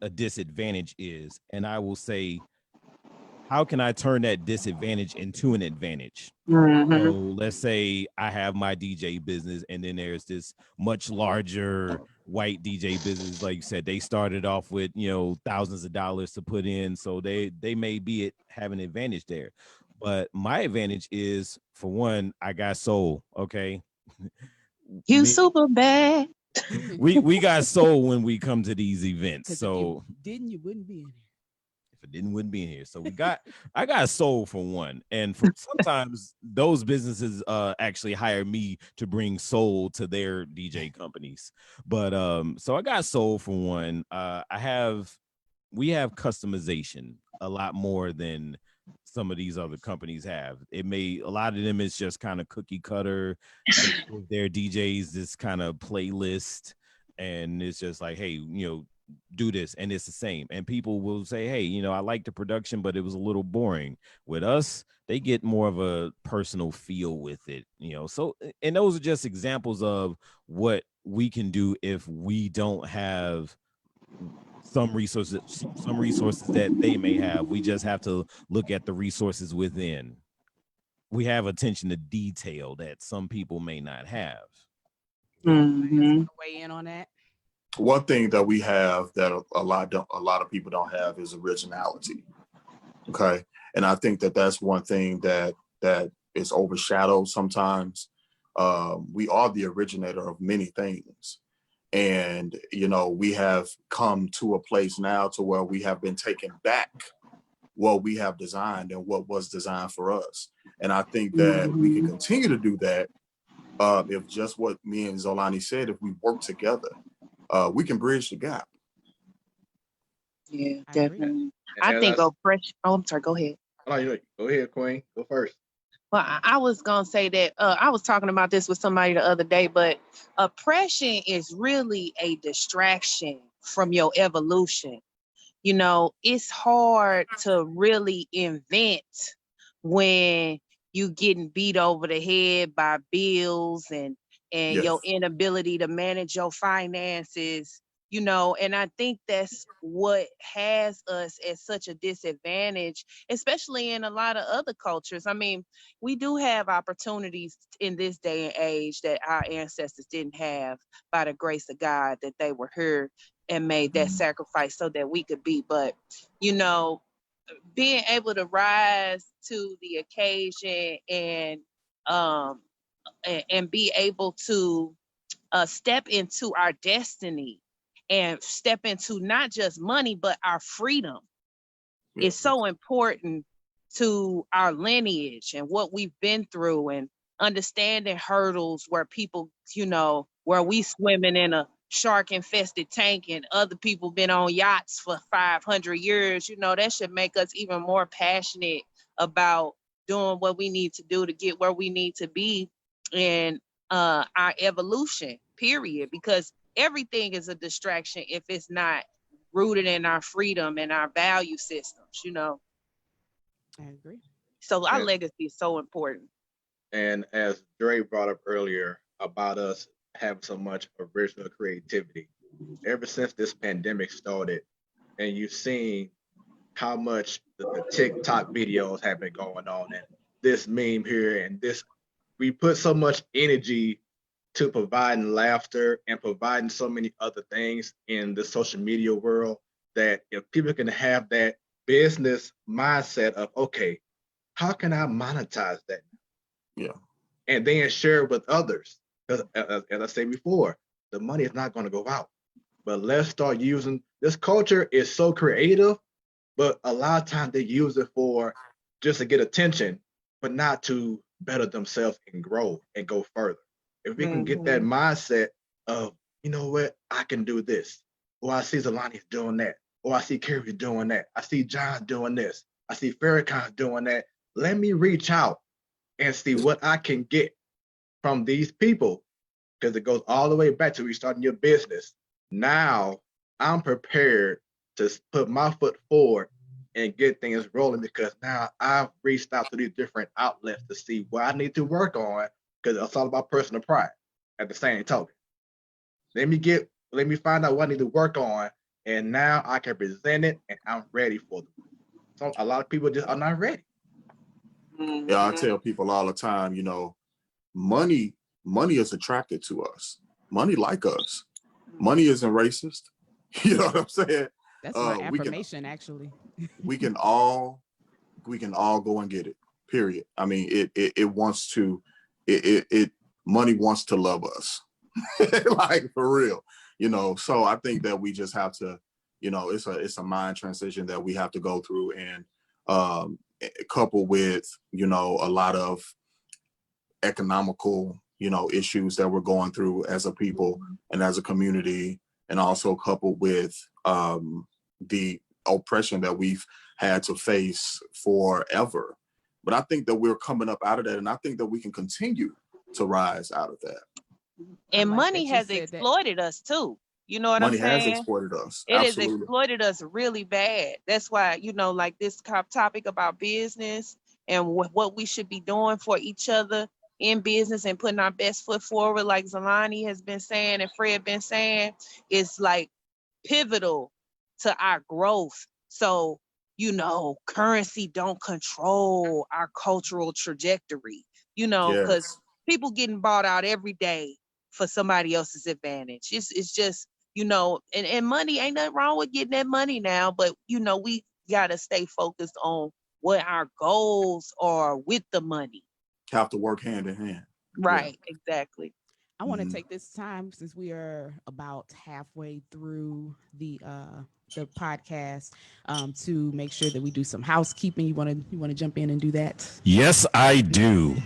a disadvantage is, and I will say, how can I turn that disadvantage into an advantage? So let's say I have my DJ business, and then there's this much larger white DJ business. Like you said, they started off with, you know, thousands of dollars to put in, so they may have an advantage there. But my advantage is, for one, I got soul. Okay, You super bad. we got soul when we come to these events. 'Cause if So you didn't, you wouldn't be in here. if it didn't, wouldn't be in here. So I got soul for one, and for sometimes those businesses actually hire me to bring soul to their DJ companies. But so I got soul for one. We have customization a lot more than some of these other companies have. A lot of them is just kind of cookie cutter. They give their DJs this kind of playlist, and it's just like, hey, you know, do this, and it's the same. And people will say, hey, you know, I like the production, but it was a little boring. With us, they get more of a personal feel with it, you know. So, and those are just examples of what we can do if we don't have some resources that they may have. We just have to look at the resources within. We have attention to detail that some people may not have. Weigh in on that. One thing that we have that a lot of people don't have is originality. Okay, and I think that that's one thing that is overshadowed sometimes. We are the originator of many things. And, you know, we have come to a place now to where we have been taking back what we have designed and what was designed for us. And I think that we can continue to do that if just what me and Zolani said, if we work together, we can bridge the gap. Yeah, I agree. definitely. And I as think I, oppression. Oh, I'm sorry. Go ahead. oh, go ahead, Queen. Go first. Well, I was gonna say that I was talking about this with somebody the other day, but oppression is really a distraction from your evolution. You know, it's hard to really invent when you getting beat over the head by bills and Yes. your inability to manage your finances, you know, and I think that's what has us at such a disadvantage, especially in a lot of other cultures. I mean, we do have opportunities in this day and age that our ancestors didn't have by the grace of God, that they were here and made that sacrifice so that we could be. But, you know, being able to rise to the occasion um and be able to step into our destiny and step into not just money but our freedom Yeah. is so important to our lineage and what we've been through, and understanding hurdles where people, you know, where we swimming in a shark infested tank and other people been on yachts for 500 years. You know, that should make us even more passionate about doing what we need to do to get where we need to be in our evolution, period, because everything is a distraction if it's not rooted in our freedom and our value systems, you know. I agree. So our And, legacy is so important. and as Dre brought up earlier about us having so much original creativity, ever since this pandemic started, and you've seen how much the TikTok videos have been going on, and this meme here, and this, we put so much energy to providing laughter and providing so many other things in the social media world, that if people can have that business mindset of, okay, how can I monetize that? Yeah. And then share it with others. Because as I said before, the money is not going to go out. But let's start using, this culture is so creative, but a lot of times they use it for just to get attention, but not to better themselves and grow and go further. If we can get that mindset of, you know what, I can do this, or I see Zalani's doing that, or I see Kerry doing that, I see John doing this, I see Farrakhan doing that. Let me reach out and see what I can get from these people, because it goes all the way back to restarting your business. Now I'm prepared to put my foot forward and get things rolling, because now I've reached out to these different outlets to see what I need to work on, because it's all about personal pride at the same token. Let me find out what I need to work on, and now I can present it and I'm ready for them. So a lot of people just are not ready. Yeah, I tell people all the time, you know, money is attracted to us. Money like us. Money isn't racist. You know what I'm saying? That's my we can affirmation, actually. we can all go and get it. Period. I mean, it wants to, it money wants to love us. Like, for real. You know, so I think that we just have to, you know, it's a mind transition that we have to go through, and coupled with, you know, a lot of economical, you know, issues that we're going through as a people and as a community, and also coupled with the oppression that we've had to face forever. But I think that we're coming up out of that, and I think that we can continue to rise out of that. And like money that you has said that. exploited us too. You know what Money I'm has saying? exploited us. It has Absolutely. exploited us really bad. That's why, you know, like this topic about business and what we should be doing for each other in business and putting our best foot forward, like Zalani has been saying and Fred been saying, is like pivotal to our growth. So, you know, currency don't control our cultural trajectory, you know, because Yes. people getting bought out every day for somebody else's advantage. It's just, you know, and money, ain't nothing wrong with getting that money now, but, you know, we got to stay focused on what our goals are with the money. Have to work hand in hand. Right, exactly. I want to take this time, since we are about halfway through the podcast, to make sure that we do some housekeeping. You want to jump in and do that? Yes, I do.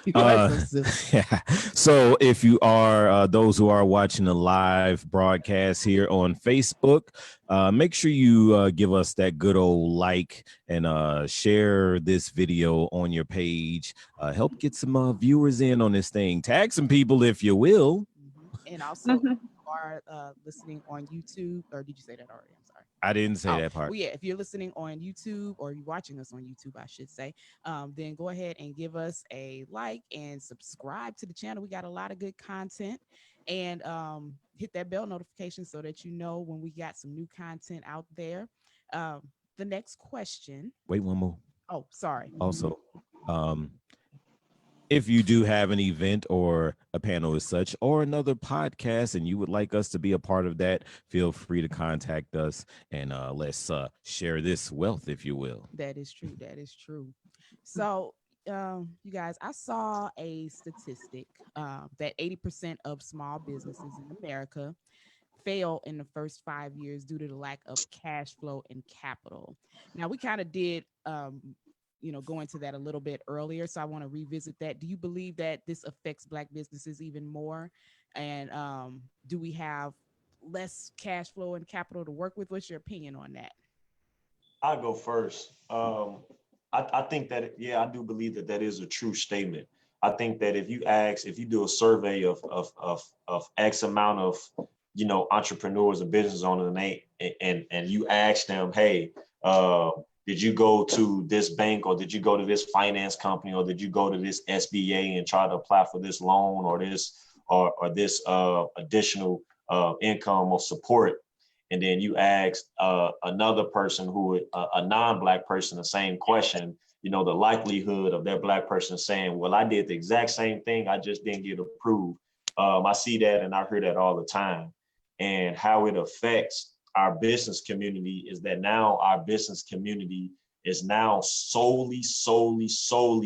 You are so silly. Yeah. So if you are those who are watching the live broadcast here on Facebook, make sure you give us that good old like and share this video on your page. Help get some viewers in on this thing. Tag some people if you will. And also, if you are listening on YouTube, or did you say that already? I'm sorry. I didn't say that part. Well, yeah, if you're listening on YouTube, or you're watching us on YouTube, I should say, then go ahead and give us a like and subscribe to the channel. We got a lot of good content, and hit that bell notification so that you know when we got some new content out there. The next question. Wait, one more. Oh, sorry. Also, if you do have an event or a panel as such, or another podcast, and you would like us to be a part of that, feel free to contact us, and let's share this wealth, if you will. That is true. That is true. So, you guys, I saw a statistic that 80% of small businesses in America fail in the first 5 years due to the lack of cash flow and capital. Now, we kind of did go into that a little bit earlier, so I want to revisit that. Do you believe that this affects Black businesses even more? And do we have less cash flow and capital to work with? What's your opinion on that? I'll go first. I think that, yeah, I do believe that that is a true statement. I think that if you do a survey of X amount of, entrepreneurs or business owners, and you ask them, hey, did you go to this bank, or did you go to this finance company, or did you go to this SBA and try to apply for this loan or this additional income or support? And then you ask another person a non-Black person, the same question, the likelihood of that Black person saying, well, I did the exact same thing, I just didn't get approved. I see that, and I hear that all the time. And how it affects our business community is that now our business community is now solely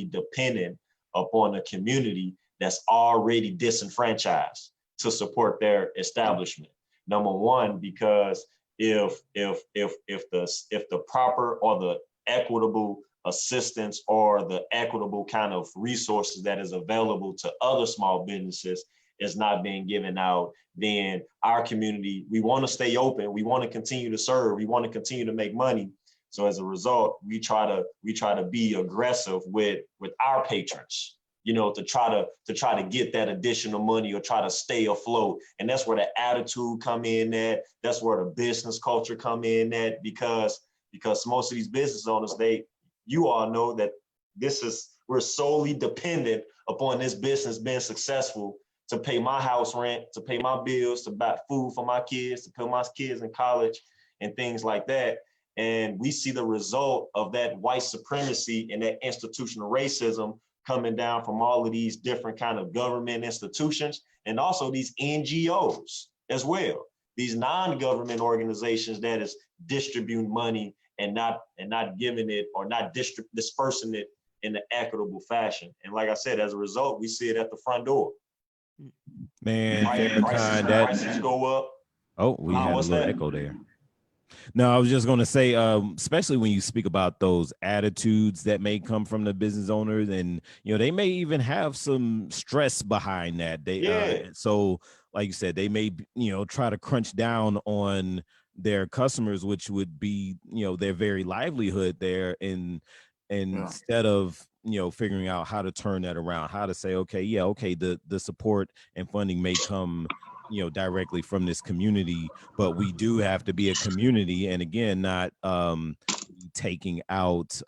dependent upon a community that's already disenfranchised to support their establishment. Number one, because if the proper or the equitable assistance or the equitable kind of resources that is available to other small businesses is not being given out, then our community, we want to stay open, we want to continue to serve, we want to continue to make money. So as a result, we try to be aggressive with our patrons, to try to get that additional money or try to stay afloat. And that's where the attitude come in at, that's where the business culture come in at, because most of these business owners, you all know that we're solely dependent upon this business being successful to pay my house rent, to pay my bills, to buy food for my kids, to put my kids in college and things like that. And we see the result of that white supremacy and that institutional racism coming down from all of these different kind of government institutions, and also these NGOs as well. These non-government organizations that is distributing money and not giving it, or not dispersing it in an equitable fashion. And like I said, as a result, we see it at the front door. Man, prices go up. Oh, we had a little echo there. No, I was just going to say, especially when you speak about those attitudes that may come from the business owners, and they may even have some stress behind that. So like you said, they may try to crunch down on their customers, which would be their very livelihood there, and instead of figuring out how to turn that around, how to say, the support and funding may come directly from this community, but we do have to be a community, and again, not taking out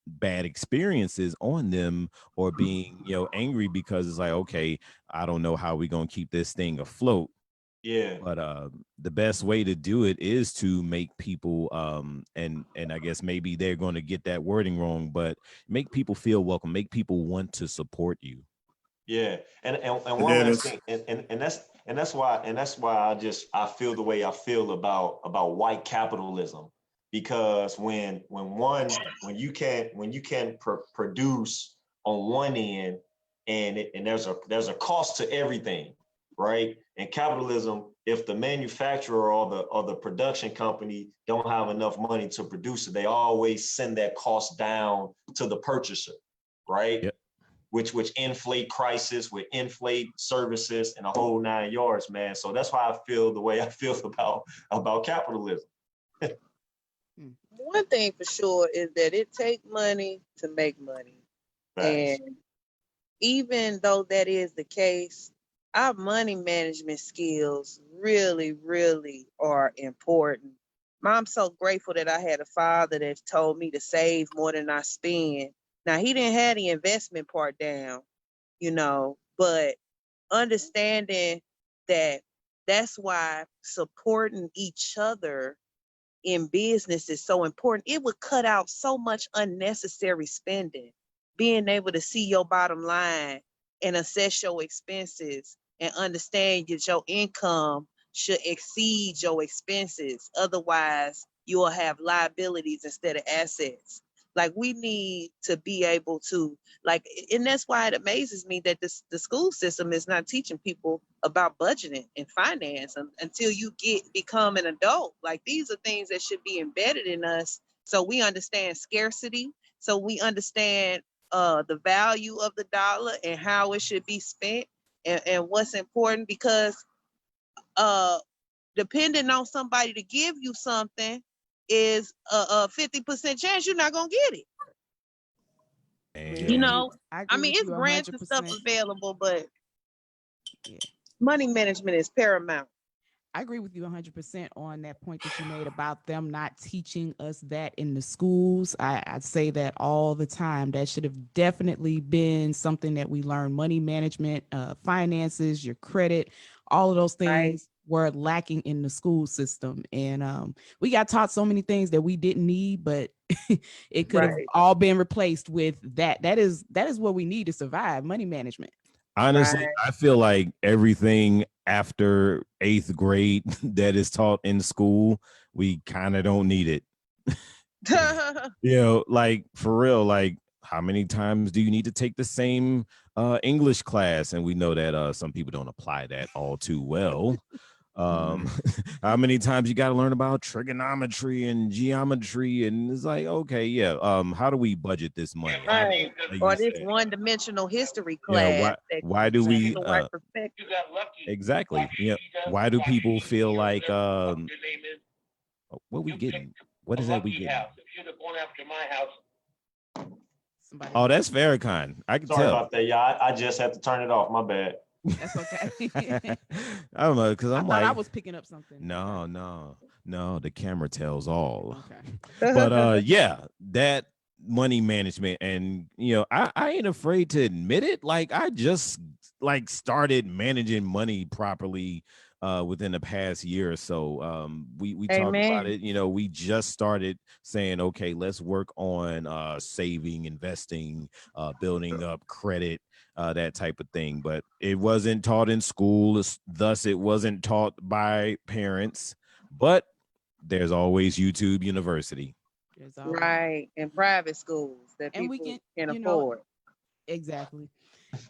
bad experiences on them, or being angry because it's like, okay, I don't know how we're gonna keep this thing afloat. Yeah. But the best way to do it is to make people and I guess maybe they're going to get that wording wrong, but make people feel welcome, make people want to support you. Yeah. And one last thing, and that's why I feel the way I feel about white capitalism, because when you can produce on one end, and there's a cost to everything, right? And capitalism, if the manufacturer or the production company don't have enough money to produce it, they always send that cost down to the purchaser, right? Yep. which inflate crisis, which inflate services and a whole 9 yards, man. So that's why I feel the way I feel about capitalism. One thing for sure is that it takes money to make money. Facts. And even though that is the case, our money management skills really, really are important. I'm so grateful that I had a father that told me to save more than I spend. Now, he didn't have the investment part down, you know, but understanding that that's why supporting each other in business is so important. It would cut out so much unnecessary spending. Being able to see your bottom line and assess your expenses and understand that your income should exceed your expenses. Otherwise, you will have liabilities instead of assets. Like, we need to be able to, like, and that's why it amazes me that the school system is not teaching people about budgeting and finance until you become an adult. Like, these are things that should be embedded in us so we understand scarcity, so we understand the value of the dollar and how it should be spent and what's important, because depending on somebody to give you something is a 50% chance you're not gonna get it. And You know, I I mean, with it's you grants and stuff 100%. available, but Yeah. money management is paramount. I agree with you 100% on that point that you made about them not teaching us that in the schools. I'd say that all the time. That should have definitely been something that we learn. Money management, finances, your credit, all of those things were lacking in the school system. And we got taught so many things that we didn't need, but it could have Right. all been replaced with that. That is what we need to survive, money management. honestly, Right. I feel like everything after 8th grade that is taught in school, we kind of don't need it. You know, like for real, like how many times do you need to take the same English class? And we know that some people don't apply that all too well. How many times you got to learn about trigonometry and geometry? And it's like, okay, yeah. How do we budget this money? Right. Like Or you this said, one-dimensional history yeah, class. why do teaches we you the right perspective. exactly, yeah, why do people feel like what we getting, what is that we getting? Somebody Oh, that's Farrakhan. I can Sorry tell. about that, y'all. I just had to turn it off. My bad. That's okay. I don't know, because I I'm thought I like, was picking up something. no, the camera tells all. Okay. But yeah, that money management, and I ain't afraid to admit it. Like I just like started managing money properly within the past year or so. We talked about Amen. it. We just started saying, okay, let's work on saving, investing, building up credit, that type of thing. But it wasn't taught in school, thus it wasn't taught by parents. But there's always YouTube University. There's always- Right. In private schools that And we people can, can afford. Exactly.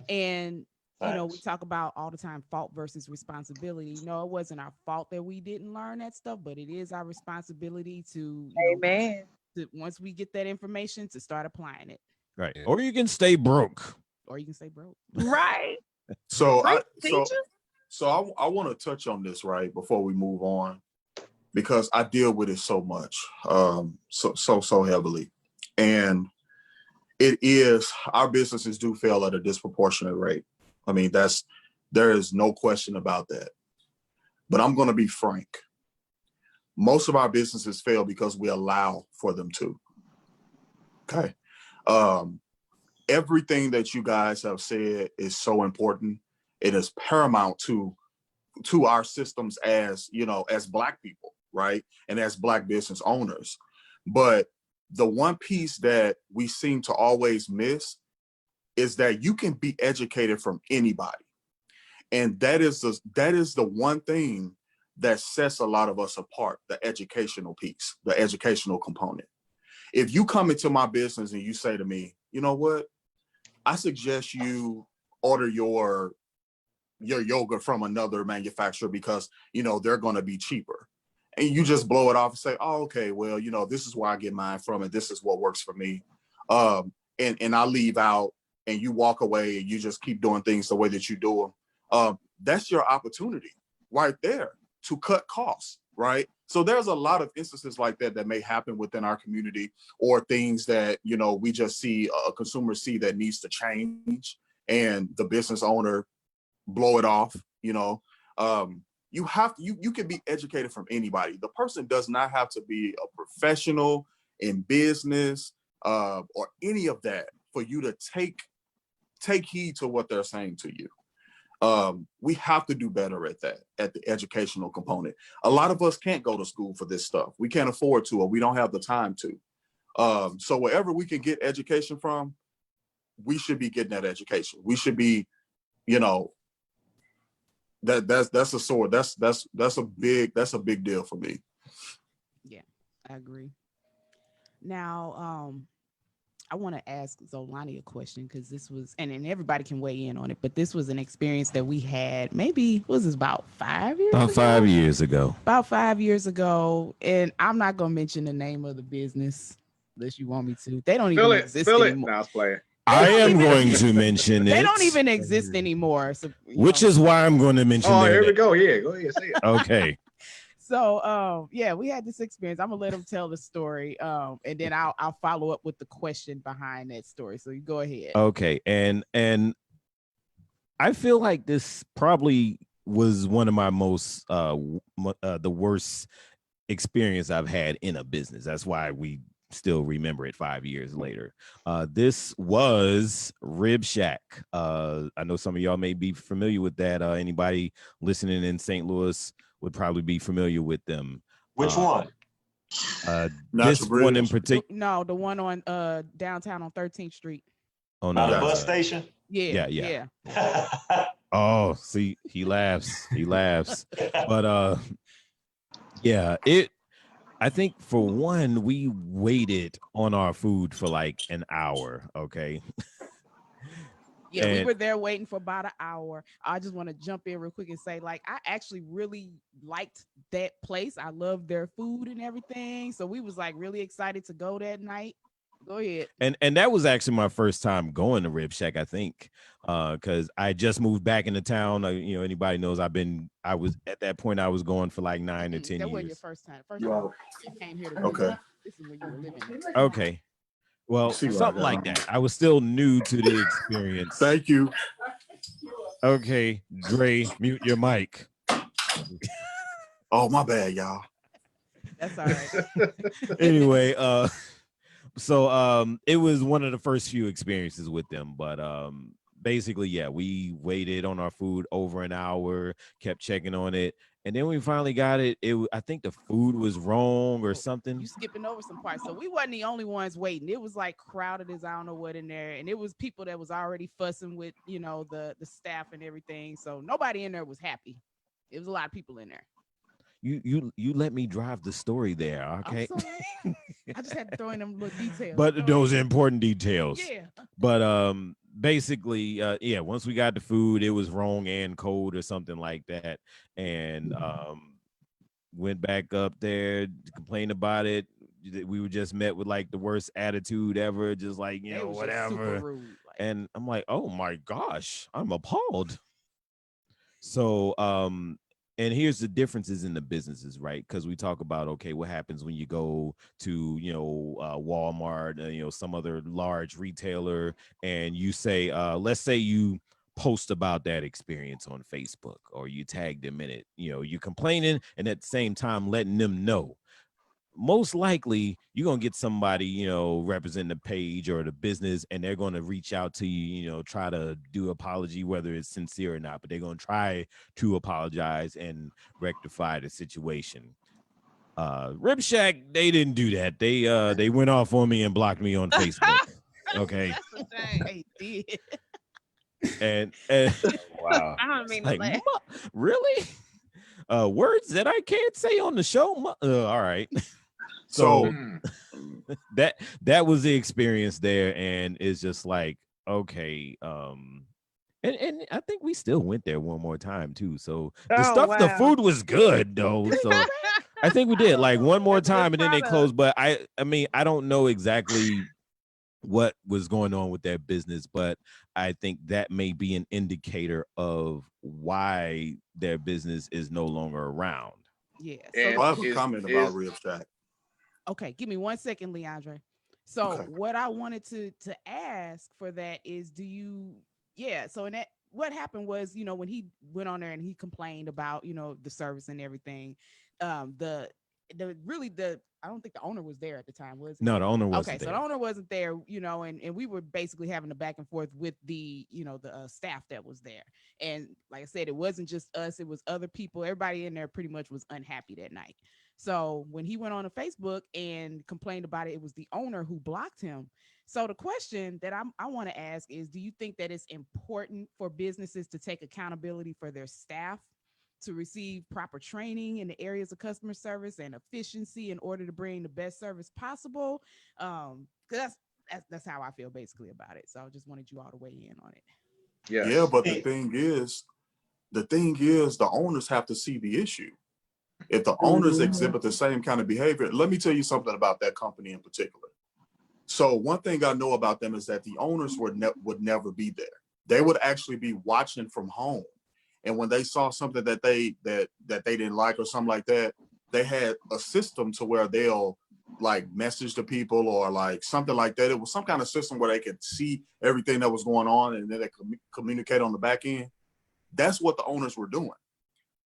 And we Facts. talk about all the time fault versus responsibility. No, it wasn't our fault that we didn't learn that stuff, but it is our responsibility to, Amen. once we get that information, to start applying it. Right. Yeah. Or you can stay broke. Or you can say broke. Right. So Right, I teacher? want to touch on this right before we move on, because I deal with it so much, so heavily, and it is, our businesses do fail at a disproportionate rate. I mean, there is no question about that. But I'm going to be frank. Most of our businesses fail because we allow for them to. Okay. Everything that you guys have said is so important. It is paramount to our systems as Black people, right? And as Black business owners. But the one piece that we seem to always miss is that you can be educated from anybody. And that is the one thing that sets a lot of us apart, the educational piece, the educational component. If you come into my business and you say to me, you know what, I suggest you order your yogurt from another manufacturer because, they're going to be cheaper. And you just blow it off and say, oh, okay, well, this is where I get mine from and this is what works for me. And I leave out and you walk away and you just keep doing things the way that you do them, that's your opportunity right there to cut costs, right? So there's a lot of instances like that that may happen within our community, or things that, you know, we just see a consumer see that needs to change, and the business owner blow it off. You know, you have to, you can be educated from anybody. The person does not have to be a professional in business or any of that for you to take heed to what they're saying to you. We have to do better at that, at the educational component. A lot of us can't go to school for this stuff. We can't afford to, or we don't have the time to. So wherever we can get education from, we should be getting that education. We should be, you know, that's a sword. That's a big deal for me. Yeah, I agree. Now, I want to ask Zolani a question, because this was, and everybody can weigh in on it, but this was an experience that we had maybe, what was this, about 5 years About ago? 5 years ago. About 5 years ago. And I'm not going to mention the name of the business unless you want me to. They don't even exist anymore. Now I was playing. I am going to mention it. They don't even exist anymore. So, which is why I'm going to mention Oh, their here we name. go. Yeah, go ahead. Say it. Okay. So yeah, we had this experience. I'm gonna let them tell the story, and then I'll follow up with the question behind that story. So you go ahead. Okay. And I feel like this probably was one of my most the worst experience I've had in a business. That's why we still remember it 5 years later. This was Rib Shack. I know some of y'all may be familiar with that. Anybody listening in St. Louis would probably be familiar with them. Which one? This one in particular. No, the one on downtown on 13th Street. Oh By no, the bus station? Yeah. Oh, see, he laughs. But yeah, I think for one, we waited on our food for like an hour. Okay. Yeah, we And- were there waiting for about an hour. I just want to jump in real quick and say, like, I actually really liked that place. I loved their food and everything. So we was like really excited to go that night. Go ahead. And that was actually my first time going to Rib Shack, I think, because I just moved back into town. You know, anybody knows I was at that point, I was going for like 9 or 10 That wasn't your years. first time. First time you came here to Okay. visit. This is where you were living. Okay. Well, See where I something got like on. that. I was still new to the experience. Thank you. Okay, Dre, mute your mic. Oh, my bad, y'all. That's all right. Anyway, so it was one of the first few experiences with them, but basically, yeah, we waited on our food over an hour, kept checking on it, and then we finally got it. I think the food was wrong or something. You skipping over some parts. So we wasn't the only ones waiting. It was like crowded as I don't know what in there. And it was people that was already fussing with, you know, the staff and everything. So nobody in there was happy. It was a lot of people in there. You let me drive the story there, okay? I'm sorry. I just had to throw in them little details. But those are important details. Yeah. But basically, yeah, once we got the food, it was wrong and cold or something like that. And went back up there, complained about it. We were just met with like the worst attitude ever, just like, you They know, was just super whatever. rude, like- And I'm like, oh my gosh, I'm appalled. So and here's the differences in the businesses, right? Because we talk about, okay, what happens when you go to, you know, Walmart, you know, some other large retailer, and you say, let's say you post about that experience on Facebook, or you tag them in it, you know, you're complaining and at the same time letting them know. Most likely you're going to get somebody, you know, representing the page or the business, and they're going to reach out to you, you know, try to do apology, whether it's sincere or not, but they're going to try to apologize and rectify the situation. Rib Shack, they didn't do that. They went off on me and blocked me on Facebook. Okay. They did. And Wow. I don't mean to like, laugh. really? Words that I can't say on the show. All right. So, Mm. that was the experience there, and it's just like, okay, and I think we still went there one more time too. So the the wow. food was good though. So I think we did like one more That's a good time, and then they product. closed. But I mean, I don't know exactly what was going on with their business, but I think that may be an indicator of why their business is no longer around. Yeah. And So I have a is comment is about Rib Shack. okay, give me 1 second, Leandre. So Okay. what I wanted to ask for that is, so in that, what happened was, when he went on there and he complained about, the service and everything, the I don't think the owner was there at the time, was he? No, the owner Okay, wasn't so there. the owner wasn't there, and we were basically having a back and forth with the, the staff that was there. And like I said, it wasn't just us, it was other people. Everybody in there pretty much was unhappy that night. So when he went on to Facebook and complained about it, it was the owner who blocked him. So the question that I want to ask is, do you think that it's important for businesses to take accountability for their staff, to receive proper training in the areas of customer service and efficiency in order to bring the best service possible? Because that's how I feel basically about it. So I just wanted you all to weigh in on it. yes. Yeah, but the thing is, the owners have to see the issue. If the owners exhibit the same kind of behavior, let me tell you something about that company in particular. So one thing I know about them is that the owners would never be there. They would actually be watching from home. And when they saw something that they didn't like or something like that, they had a system to where they'll like message the people or like something like that. It was some kind of system where they could see everything that was going on and then they could communicate on the back end. That's what the owners were doing.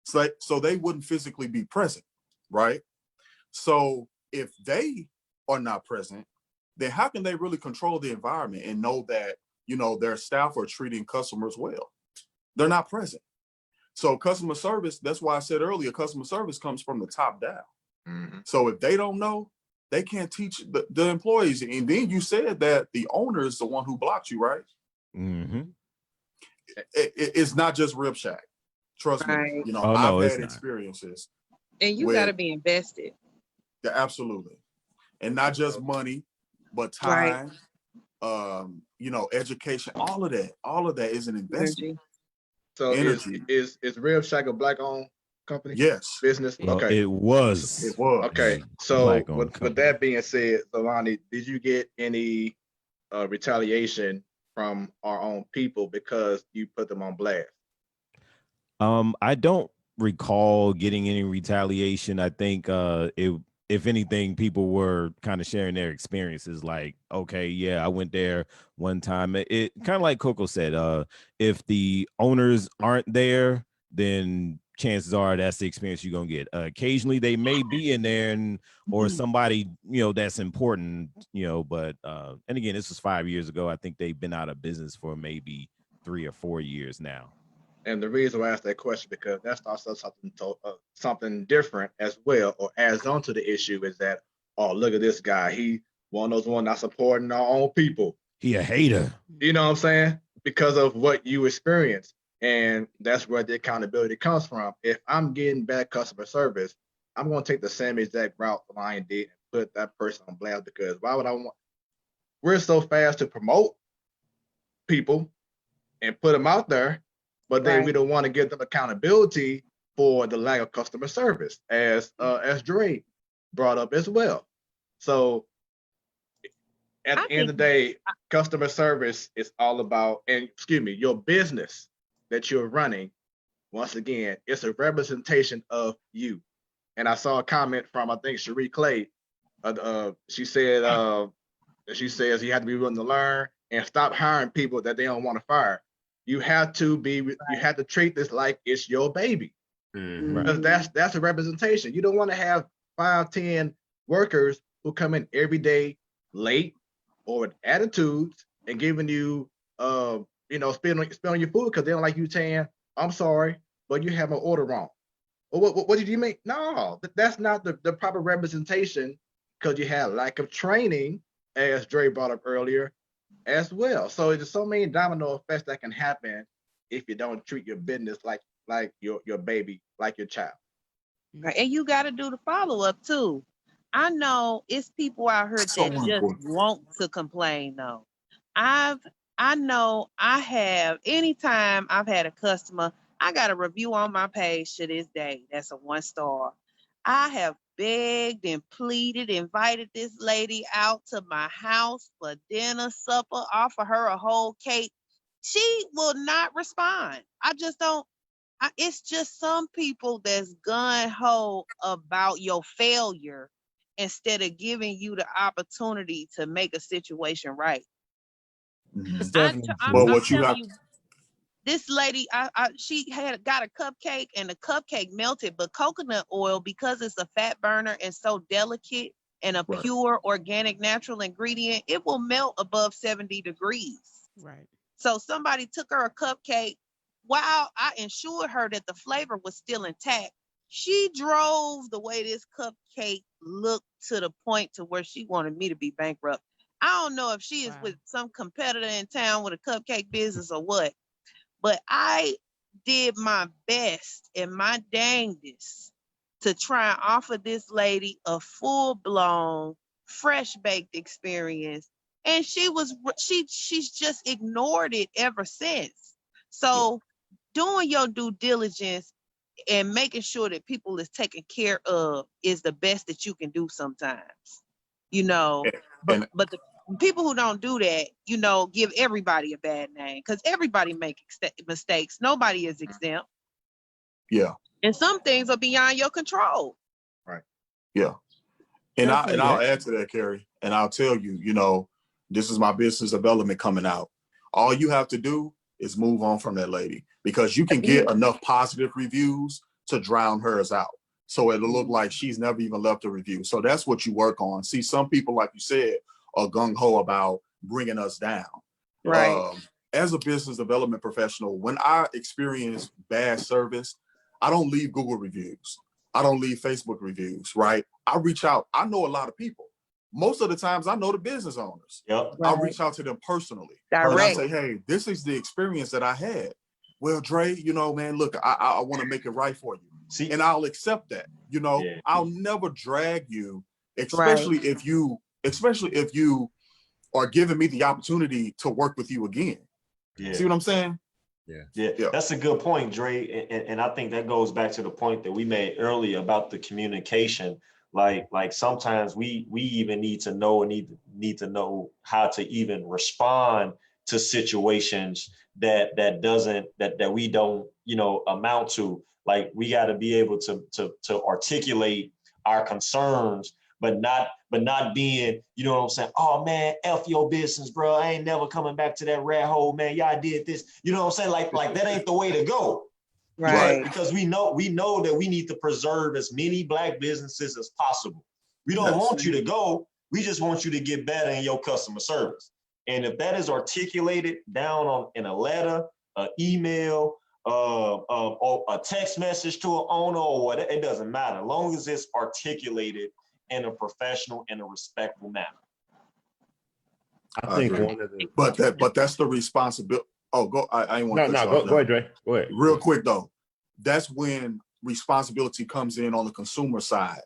So they wouldn't physically be present, right? So if they are not present, then how can they really control the environment and know that, their staff are treating customers well? They're not present. So customer service, that's why I said earlier, customer service comes from the top down. Mm-hmm. So if they don't know, they can't teach the employees. And then you said that the owner is the one who blocked you, right? Mm-hmm. It's not just Rib Shack. Trust Right. me. Oh, no, I've it's had not. experiences. And you With- got to be invested. Yeah, absolutely. And not just money, but Right. time, education, all of that is an investment. Energy. So Energy. is Rib Shack a black-owned company? Yes, Business? Well, Okay. it was. it was. Okay. So Black-owned with company. that being said, Solani, did you get any retaliation from our own people because you put them on blast? I don't recall getting any retaliation. I think if anything, people were kind of sharing their experiences. Like, okay, yeah, I went there one time. It kind of like Coco said. If the owners aren't there, then chances are that's the experience you're gonna get. Occasionally, they may be in there, or somebody that's important. But and again, this was 5 years ago. I think they've been out of business for maybe 3 or 4 years now. And the reason why I asked that question, because that's also something different as well, or adds on to the issue, is that, oh, look at this guy. He one of those one not supporting our own people. He a hater. You know what I'm saying? Because of what you experienced. And that's where the accountability comes from. If I'm getting bad customer service, I'm going to take the same exact route the Lion did and put that person on blast, because why would I want? We're so fast to promote people and put them out there, but then we don't want to give them accountability for the lack of customer service, as Dre brought up as well. So at the end of the day, customer service is all about, and your business that you're running, once again, it's a representation of you. And I saw a comment from, I think, Cherie Clay. She says you have to be willing to learn and stop hiring people that they don't want to fire. You have to treat this like it's your baby. Because that's a representation. You don't want to have 5-10 workers who come in every day late or with attitudes and giving you spit on your food because they don't like you saying, I'm sorry, but you have my order wrong. Well, what did you mean? No, that's not the proper representation, because you have lack of training, as Dre brought up earlier, as well. So there's so many domino effects that can happen if you don't treat your business like your baby, like your child. Right. And you got to do the follow-up too. I know it's people out here that just want to complain though. Anytime I've had a customer, I got a review on my page to this day that's a 1 star. I have begged and pleaded, invited this lady out to my house for dinner, supper, offer her a whole cake. She will not respond. I just don't. It's just some people that's gun ho about your failure instead of giving you the opportunity to make a situation right. Mhm. It's I, definitely I'm, But true. I'm what you telling have, you, this lady, she had got a cupcake and the cupcake melted, but coconut oil, because it's a fat burner and so delicate and a right. pure organic natural ingredient, it will melt above 70 degrees. Right. So somebody took her a cupcake while I ensured her that the flavor was still intact. She drove the way this cupcake looked to the point to where she wanted me to be bankrupt. I don't know if she is Wow. with some competitor in town with a cupcake business or what, but I did my best and my dangest to try and offer this lady a full-blown, fresh baked experience. And she's just ignored it ever since. So doing your due diligence and making sure that people is taken care of is the best that you can do sometimes. You know, And but the people who don't do that, you know, give everybody a bad name because everybody makes mistakes. Nobody is exempt. yeah, And some things are beyond your control. yeah. And Definitely. I'll add to that, Carrie, and I'll tell you, you know, this is my business development coming out. All you have to do is move on from that lady because you can get enough positive reviews to drown hers out. So it'll look like she's never even left a review. So that's what you work on. See, some people, like you said, are gung-ho about bringing us down. Right. As a business development professional, when I experience bad service, I don't leave Google reviews. I don't leave Facebook reviews, right? I reach out. I know a lot of people. Most of the times I know the business owners. Yep. I'll reach out to them personally. Direct. And I say, hey, this is the experience that I had. Well, Dre, you know, man, look, I want to make it right for you. See, And I'll accept that. You know, Yeah. I'll never drag you, especially if you are giving me the opportunity to work with you again. yeah. See what I'm saying? Yeah, Yeah. that's a good point, Dre. And I think that goes back to the point that we made earlier about the communication. Like sometimes we even need to know how to even respond to situations that we don't, you know, amount to. Like we got to be able to articulate our concerns, but not being, you know what I'm saying? Oh man, F your business, bro. I ain't never coming back to that rat hole, man. Y'all did this. You know what I'm saying? Like that ain't the way to go. Right. Because we know that we need to preserve as many Black businesses as possible. We don't Yes. want you to go. We just want you to get better in your customer service. And if that is articulated down in a letter, an email, or a text message to an owner or whatever, it doesn't matter. As long as it's articulated in a professional and a respectful manner. I think agree. one of the But that's the responsibility. Oh, go. I ain't want to cut you off go ahead, now. Dre. Go ahead. Real quick though, that's when responsibility comes in on the consumer side.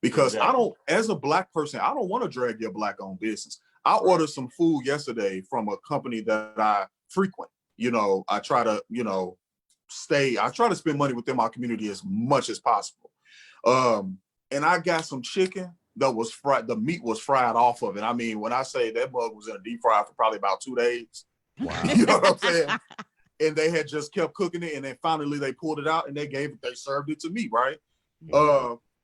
Because Exactly. as a Black person, I don't want to drag your Black-owned business. I ordered some food yesterday from a company that I frequent. You know, I try to spend money within my community as much as possible. And I got some chicken that was fried. The meat was fried off of it. I mean, when I say that mug was in a deep fry for probably about 2 days, Wow. you know what I'm saying? And they had just kept cooking it, and then finally they pulled it out and they served it to me, right?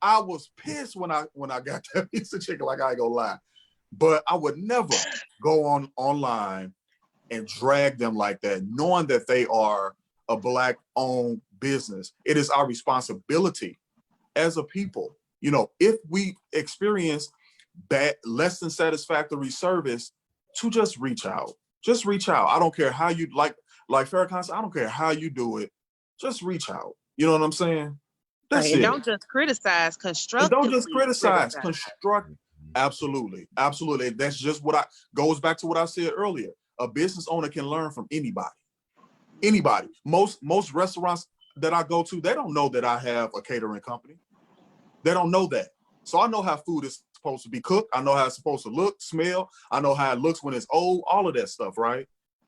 I was pissed when I got that piece of chicken, like I ain't gonna lie. But I would never go online and drag them like that, knowing that they are a Black-owned business. It is our responsibility as a people. You know, if we experience less than satisfactory service, to just reach out. Just reach out. I don't care how you like Farrakhan said, I don't care how you do it. Just reach out. You know what I'm saying? That's Right. And it. don't just criticize, And constructively. don't just criticize. Construct. Absolutely. Absolutely. That's just goes back to what I said earlier. A business owner can learn from anybody. Anybody. Most restaurants that I go to, they don't know that I have a catering company. They don't know that. So I know how food is supposed to be cooked. I know how it's supposed to look, smell. I know how it looks when it's old, all of that stuff, right?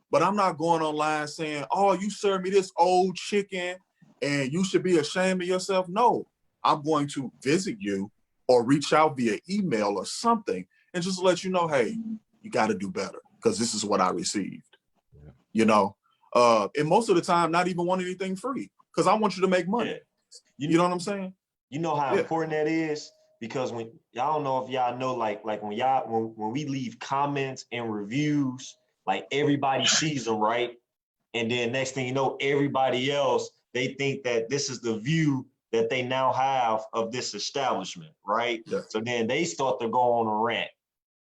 But I'm not going online saying, oh, you served me this old chicken and you should be ashamed of yourself. No, I'm going to visit you or reach out via email or something and just let you know, hey, you got to do better because this is what I received. Yeah. You know, and most of the time, not even want anything free because I want you to make money. Yeah. You know what I'm saying? You know how Yeah. important that is, because when y'all don't know if y'all know, like when we leave comments and reviews, like everybody sees them, right? And then next thing you know, everybody else, they think that this is the view that they now have of this establishment, right? Yeah. So then they start to go on a rant.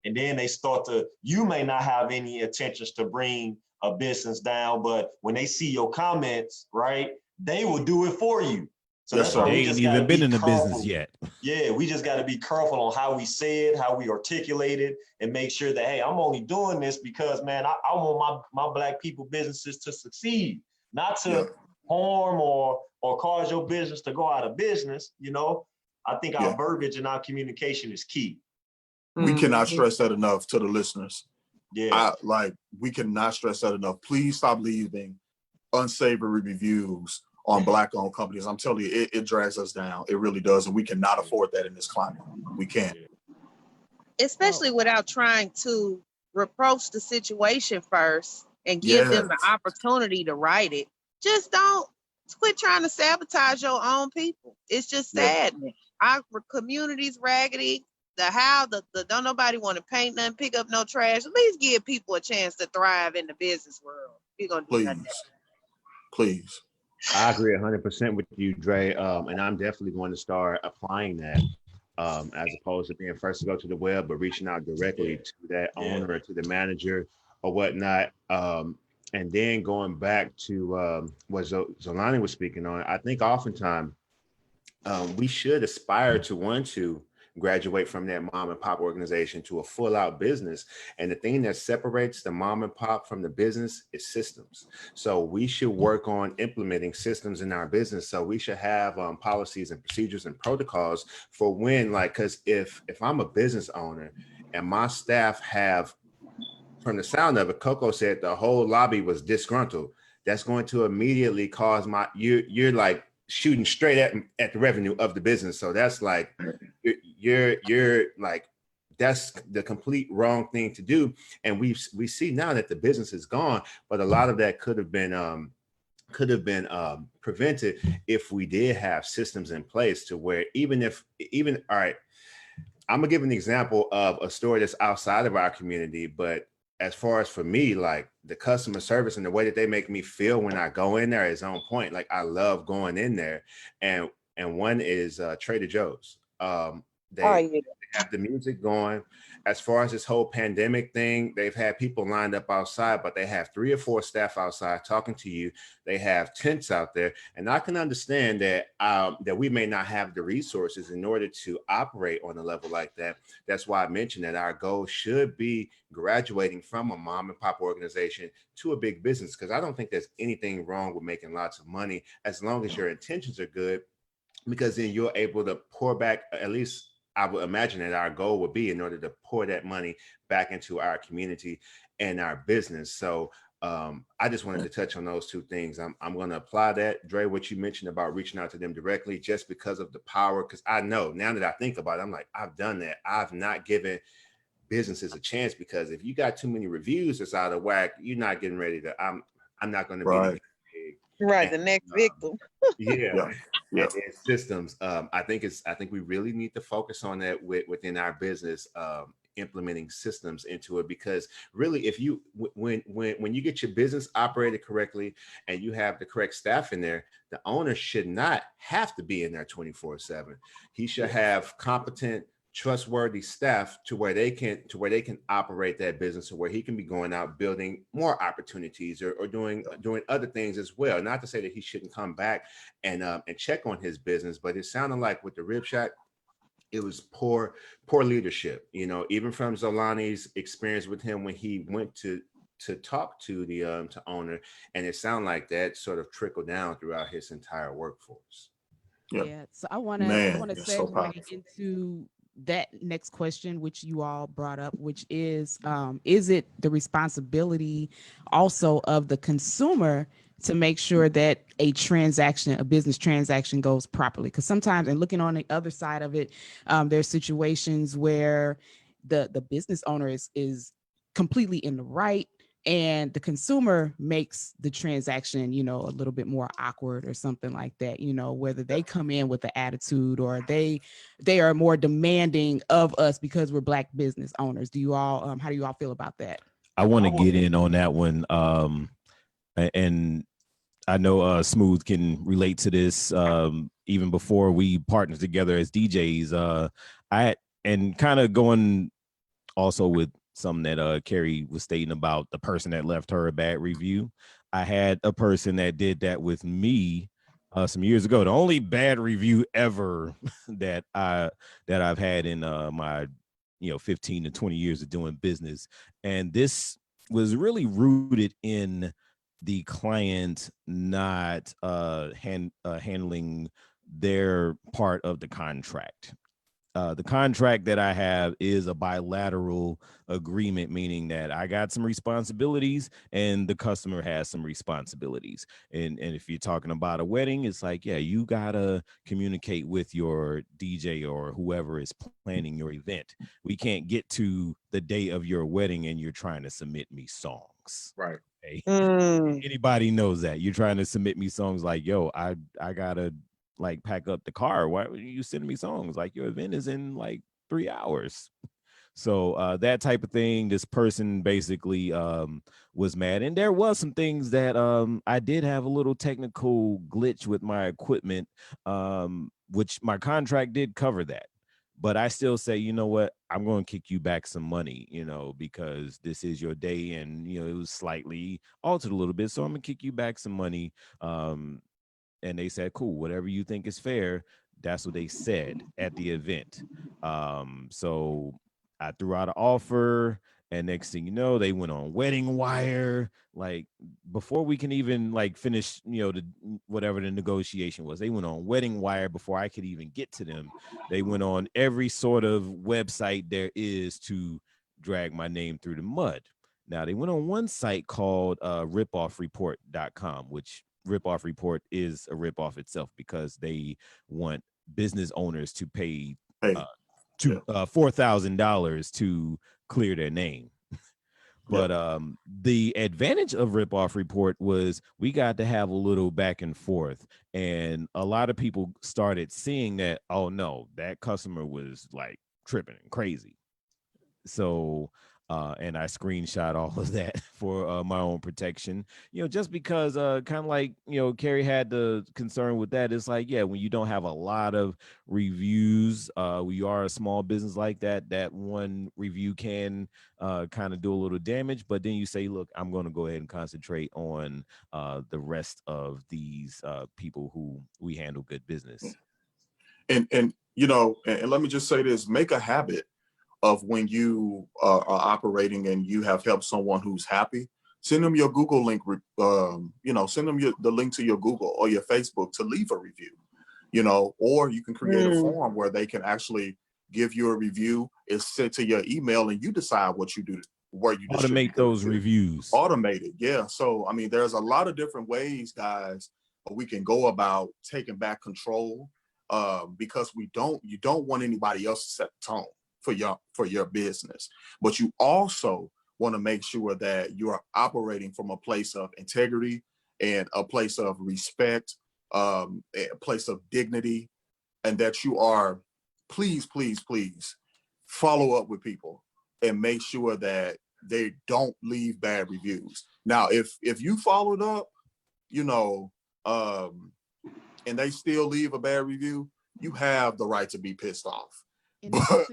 And then they start to, you may not have any intentions to bring a business down, but when they see your comments, right, they will do it for you. So Yes, that's sir. why They we ain't just even gotta been be in the business careful. yet. Yeah, we just got to be careful on how we say it, how we articulate it, and make sure that, hey, I'm only doing this because, man, I want my Black people businesses to succeed, not to Yeah. harm or cause your business to go out of business. You know, I think our Yeah. verbiage and our communication is key. We cannot Mhm. stress that enough to the listeners. Yeah, We cannot stress that enough. Please stop leaving unsavory reviews on Black-owned companies. I'm telling you, it drags us down. It really does, and we cannot afford that in this climate. We can't. Especially without trying to reproach the situation first and give them the Yes. opportunity to write it. Just don't quit trying to sabotage your own people. It's just Yeah. saddening. Our community's raggedy. The don't nobody want to paint nothing, pick up no trash. At least give people a chance to thrive in the business world. You're gonna do nothing. Please. I agree 100% with you, Dre. And I'm definitely going to start applying that as opposed to being first to go to the web, but reaching out directly to that owner or to the manager or whatnot. And then going back to what Zolani was speaking on, I think oftentimes we should aspire to want to graduate from that mom and pop organization to a full out business. And the thing that separates the mom and pop from the business is systems. So we should work on implementing systems in our business. So we should have policies and procedures and protocols for when, like, because if I'm a business owner and my staff have, from the sound of it, Coco said the whole lobby was disgruntled, that's going to immediately cause you're like shooting straight at the revenue of the business. So that's like you're like, that's the complete wrong thing to do. And we see now that the business is gone, but a lot of that could have been prevented if we did have systems in place to where even all right, I'm gonna give an example of a store that's outside of our community, but as far as for me, like the customer service and the way that they make me feel when I go in there is on point. Like I love going in there, and one is Trader Joe's. They have the music going. As far as this whole pandemic thing, they've had people lined up outside, but they have 3 or 4 staff outside talking to you. They have tents out there, and I can understand that that we may not have the resources in order to operate on a level like that. That's why I mentioned that our goal should be graduating from a mom and pop organization to a big business, because I don't think there's anything wrong with making lots of money as long as your intentions are good, because then you're able to pour back, at least I would imagine that our goal would be in order to pour that money back into our community and our business. So I just wanted to touch on those 2 things. I'm going to apply that, Dre, what you mentioned about reaching out to them directly, just because of the power. Because I know now that I think about it, I'm like, I've done that. I've not given businesses a chance, because if you got too many reviews that's out of whack, you're not getting ready to. I'm not going to Right. be Right, the next victim. yeah. Yeah. And systems. I think we really need to focus on that within our business, implementing systems into it, because really, if you when you get your business operated correctly and you have the correct staff in there, the owner should not have to be in there 24/7. He should have competent, trustworthy staff to where they can operate that business, to where he can be going out building more opportunities or doing other things as well. Not to say that he shouldn't come back and check on his business, but it sounded like with the Rib Shack, it was poor leadership. You know, even from Zolani's experience with him when he went to talk to the to owner, and it sounded like that sort of trickled down throughout his entire workforce. Yeah. Yeah. So I want Man, to it's so segue powerful. into that next question, which you all brought up, which is it the responsibility also of the consumer to make sure that a business transaction goes properly? Because sometimes, and looking on the other side of it, there's situations where the business owner is completely in the right, and the consumer makes the transaction, a little bit more awkward or something like that, whether they come in with the attitude or they are more demanding of us because we're Black business owners. Do you all, how do you all feel about that? I want to get in on that one. And I know Smooth can relate to this. Even before we partnered together as DJs, and kind of going also with something that Carrie was stating about the person that left her a bad review. I had a person that did that with me some years ago. The only bad review ever that I've had in my 15 to 20 years of doing business, and this was really rooted in the client not handling their part of the contract. The contract that I have is a bilateral agreement, meaning that I got some responsibilities and the customer has some responsibilities. And if you're talking about a wedding, it's like, yeah, you gotta communicate with your DJ or whoever is planning your event. We can't get to the day of your wedding and you're trying to submit me songs. Right. Okay? Mm. Anybody knows that. You're trying to submit me songs like, yo, I gotta like pack up the car. Why are you sending me songs? Like, your event is in like 3 hours. So that type of thing, this person basically was mad. And there was some things that I did have a little technical glitch with my equipment, which my contract did cover that. But I still say, you know what, I'm going to kick you back some money, because this is your day and, it was slightly altered a little bit. So I'm going to kick you back some money. And they said, cool, whatever you think is fair. That's what they said at the event. So I threw out an offer, and next thing you know, they went on Wedding Wire. Like, before we can even like finish, whatever the negotiation was, they went on Wedding Wire before I could even get to them. They went on every sort of website there is to drag my name through the mud. Now, they went on one site called ripoffreport.com, which Ripoff Report is a ripoff itself because they want business owners to pay Hey, $4,000 to clear their name. But the advantage of Ripoff Report was we got to have a little back and forth, and a lot of people started seeing that, oh no, that customer was like tripping and crazy. So and I screenshot all of that for my own protection, just because kind of like, Carrie had the concern with that. It's like, yeah, when you don't have a lot of reviews, we are a small business like that, that one review can kind of do a little damage. But then you say, look, I'm going to go ahead and concentrate on the rest of these people who we handle good business. And and let me just say this: make a habit of when you are operating and you have helped someone who's happy, send them your Google link, send them the link to your Google or your Facebook to leave a review, or you can create a form where they can actually give you a review. It's sent to your email and you decide what you do, where you automate those reviews. Automated. Yeah. So, I mean, there's a lot of different ways, guys, we can go about taking back control because you don't want anybody else to set the tone for your business, but you also want to make sure that you are operating from a place of integrity and a place of respect, a place of dignity, and that you are, please follow up with people and make sure that they don't leave bad reviews. Now, if you followed up, and they still leave a bad review, you have the right to be pissed off. But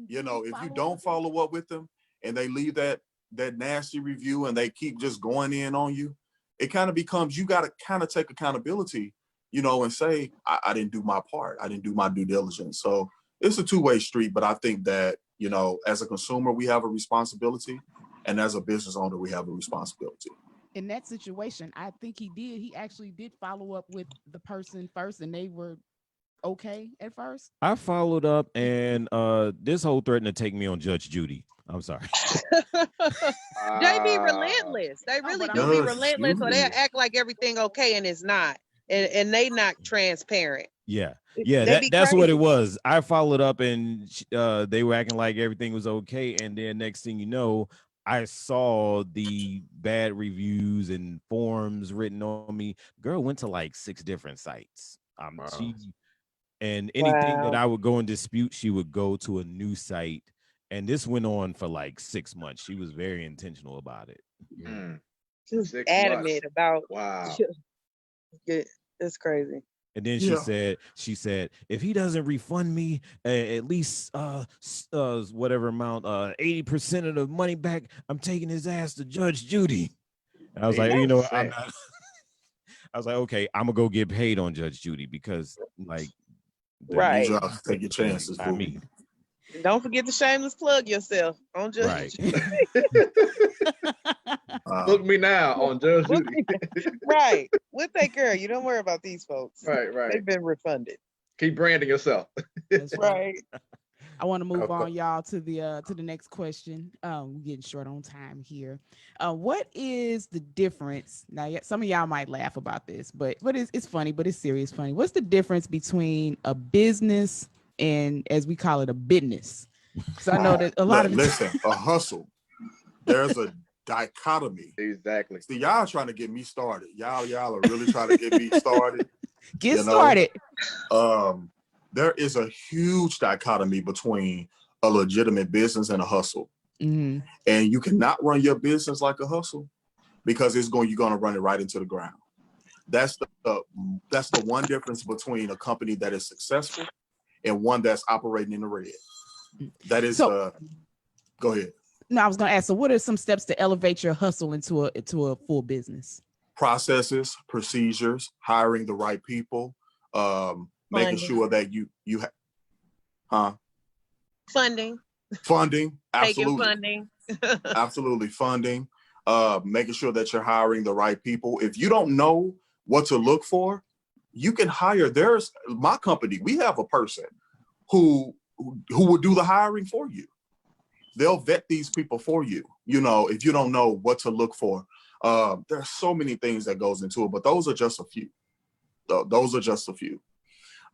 if you don't follow up with them and they leave that nasty review and they keep just going in on you, it kind of becomes, you got to kind of take accountability, and say, I didn't do my part. I didn't do my due diligence. So it's a two-way street, but I think that, as a consumer, we have a responsibility, and as a business owner, we have a responsibility. In that situation, I think he actually did follow up with the person first, and they were okay at first? I followed up, and this whole threatened to take me on Judge Judy. I'm sorry. They be relentless. They No, really but do I'm- be Judge relentless, or they Judy. act like everything okay and it's not, and they not transparent. Yeah, They be that's what it crazy. was. I followed up, and they were acting like everything was okay, and then next thing you know, I saw the bad reviews and forums written on me. Girl went to like 6 different sites. Wow. And anything that Wow. I would go and dispute, she would go to a new site, and this went on for like 6 months. She was very intentional about it. Mm, Just 6 adamant months. about. Wow. It's crazy. And then Yeah. she said, if he doesn't refund me at least whatever amount, 80% of the money back, I'm taking his ass to Judge Judy. And I was like, you know what, I'm 80%. not. I was like, okay, I'm gonna go get paid on Judge Judy, because like Right. You just take your chances, not boo. me. Don't forget to shameless plug yourself on Judge. Right. Book me now on Judge Book Judy. Right. We'll take care of you. Don't worry about these folks. Right, right. They've been refunded. Keep branding yourself. That's right. Right. I want to move Okay. on, y'all, to the next question. We're getting short on time here. What is the difference? Now, some of y'all might laugh about this, but it's funny, but it's serious funny. What's the difference between a business and, as we call it, a business? So I know that a lot of Listen, a hustle. There's a dichotomy. Exactly. See, y'all trying to get me started. Y'all are really trying to get me started. get you know, started. There is a huge dichotomy between a legitimate business and a hustle. Mhm. And you cannot run your business like a hustle, because you're going to run it right into the ground. That's the one difference between a company that is successful and one that's operating in the red. That is So- go ahead. No, I was going to ask. So, what are some steps to elevate your hustle into a full business? Processes, procedures, hiring the right people, making Funding. sure that you Funding. funding, Taking absolutely. funding. Absolutely, funding, making sure that you're hiring the right people. If you don't know what to look for, you can hire. There's my company. We have a person who will do the hiring for you. They'll vet these people for you. You know, if you don't know what to look for, there's so many things that goes into it, but those are just a few. Those are just a few.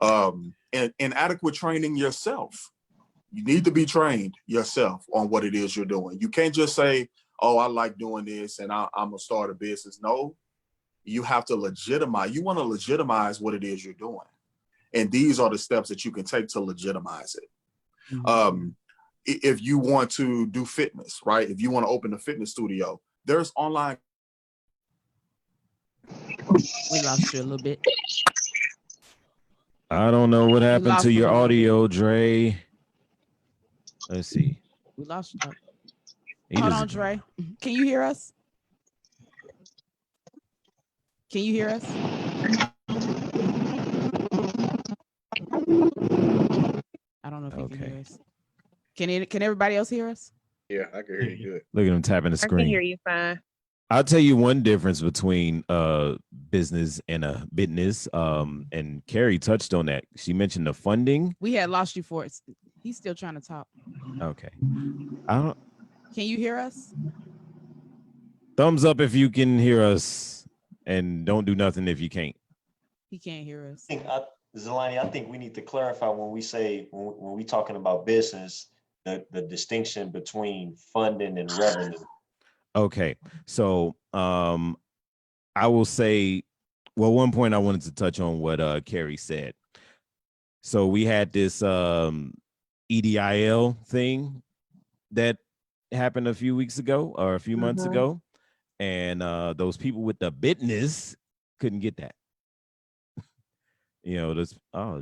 And inadequate training yourself. You need to be trained yourself on what it is you're doing. You can't just say, oh, I like doing this and I'm gonna start a business. No, you have to legitimize. You want to legitimize what it is you're doing. And these are the steps that you can take to legitimize it. Mhm. If you want to do fitness, right? If you want to open a fitness studio, there's online. We lost you a little bit. I don't know what happened lost to him your a little bit. audio, Dre. Let's see. We lost you. He Hold just- on, Dre. Can you hear us? Can you hear us? I don't know if you can Okay. hear us. Can everybody else hear us? Yeah, I can hear you good. Look at him tapping the I can hear screen. you fine. I'll tell you one difference between business and a business. And Carrie touched on that. She mentioned the funding. We had lost you for it. He's still trying to talk. Okay. I don't Can you hear us? thumbs up if you can hear us, and don't do nothing if you can't. He can't hear us. Zelani, I think we need to clarify when we say, when we talking about business, the distinction between funding and revenue. Okay. So I will say, well, one point I wanted to touch on what Carrie said. So we had this EDIL thing that happened a few weeks ago or a few months Mhm. ago. And those people with the business couldn't get that. You know, this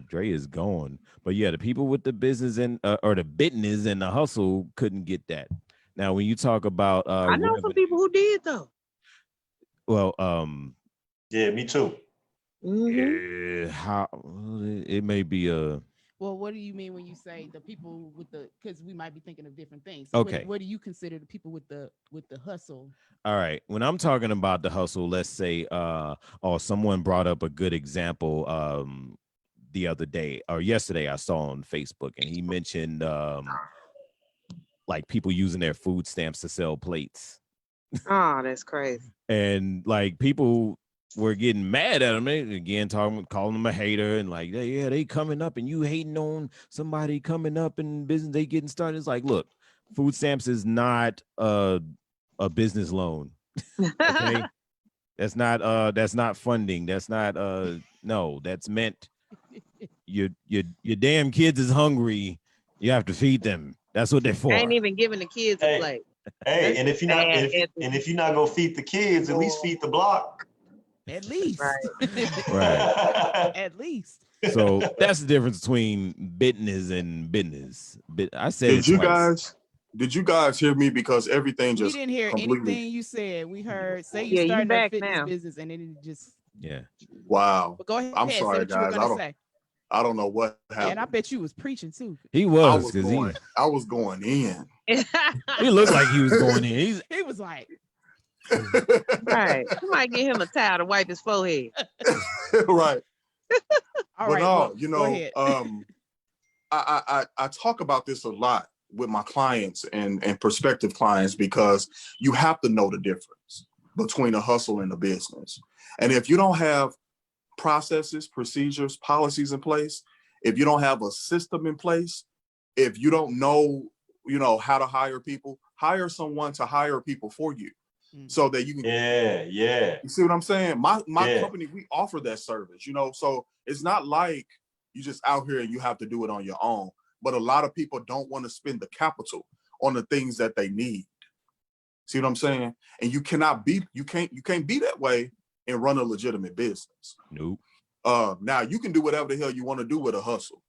Dre is gone. But yeah, the people with the business and or the business and the hustle couldn't get that. Now, when you talk about I know some people who did though. well, Yeah, me too. Mhm. how it may be a Well, what do you mean when you say the people with the? Because we might be thinking of different things. So Okay. What do you consider the people with the hustle? all right. When I'm talking about the hustle, let's say someone brought up a good example. the other day or yesterday I saw on Facebook, and he mentioned like people using their food stamps to sell plates. Oh, that's crazy. And like people were getting mad at him again, calling him a hater, and like, yeah, they coming up and you hating on somebody coming up in business, they getting started. It's like, look, food stamps is not a business loan. Okay. That's not funding. That's not no, that's meant your damn kids is hungry. You have to feed them. That's what they're for. Ain't even giving the kids a Hey. plate. Hey, That's and if you're not bad and if you're not gonna feed the kids, at least feed the block. At least. Right. Right. At least. So that's the difference between business and business. I said Did it you twice. guys hear me? Because everything We just didn't hear completely. anything you said. We heard say you Yeah, you starting a back fitness now. business, and then it just. Yeah. Wow. But go ahead. I'm say sorry, what you were guys. gonna say. I don't know what And happened. I bet you was preaching too. He I was was because I was going in. he looked like he was going in. He was like, Right. You might get him a towel to wipe his forehead. Right. all But right. no, Well, you go know, ahead. I talk about this a lot with my clients and prospective clients, because you have to know the difference between a hustle and a business. And if you don't have processes, procedures, policies in place, if you don't have a system in place, if you don't know, how to hire people, hire someone to hire people for you so that you can. Yeah. You see what I'm saying? My Yeah. company, we offer that service, so it's not like you just out here and you have to do it on your own. But a lot of people don't want to spend the capital on the things that they need. See what I'm saying? And you can't be that way and run a legitimate business. Nope. Now you can do whatever the hell you want to do with a hustle.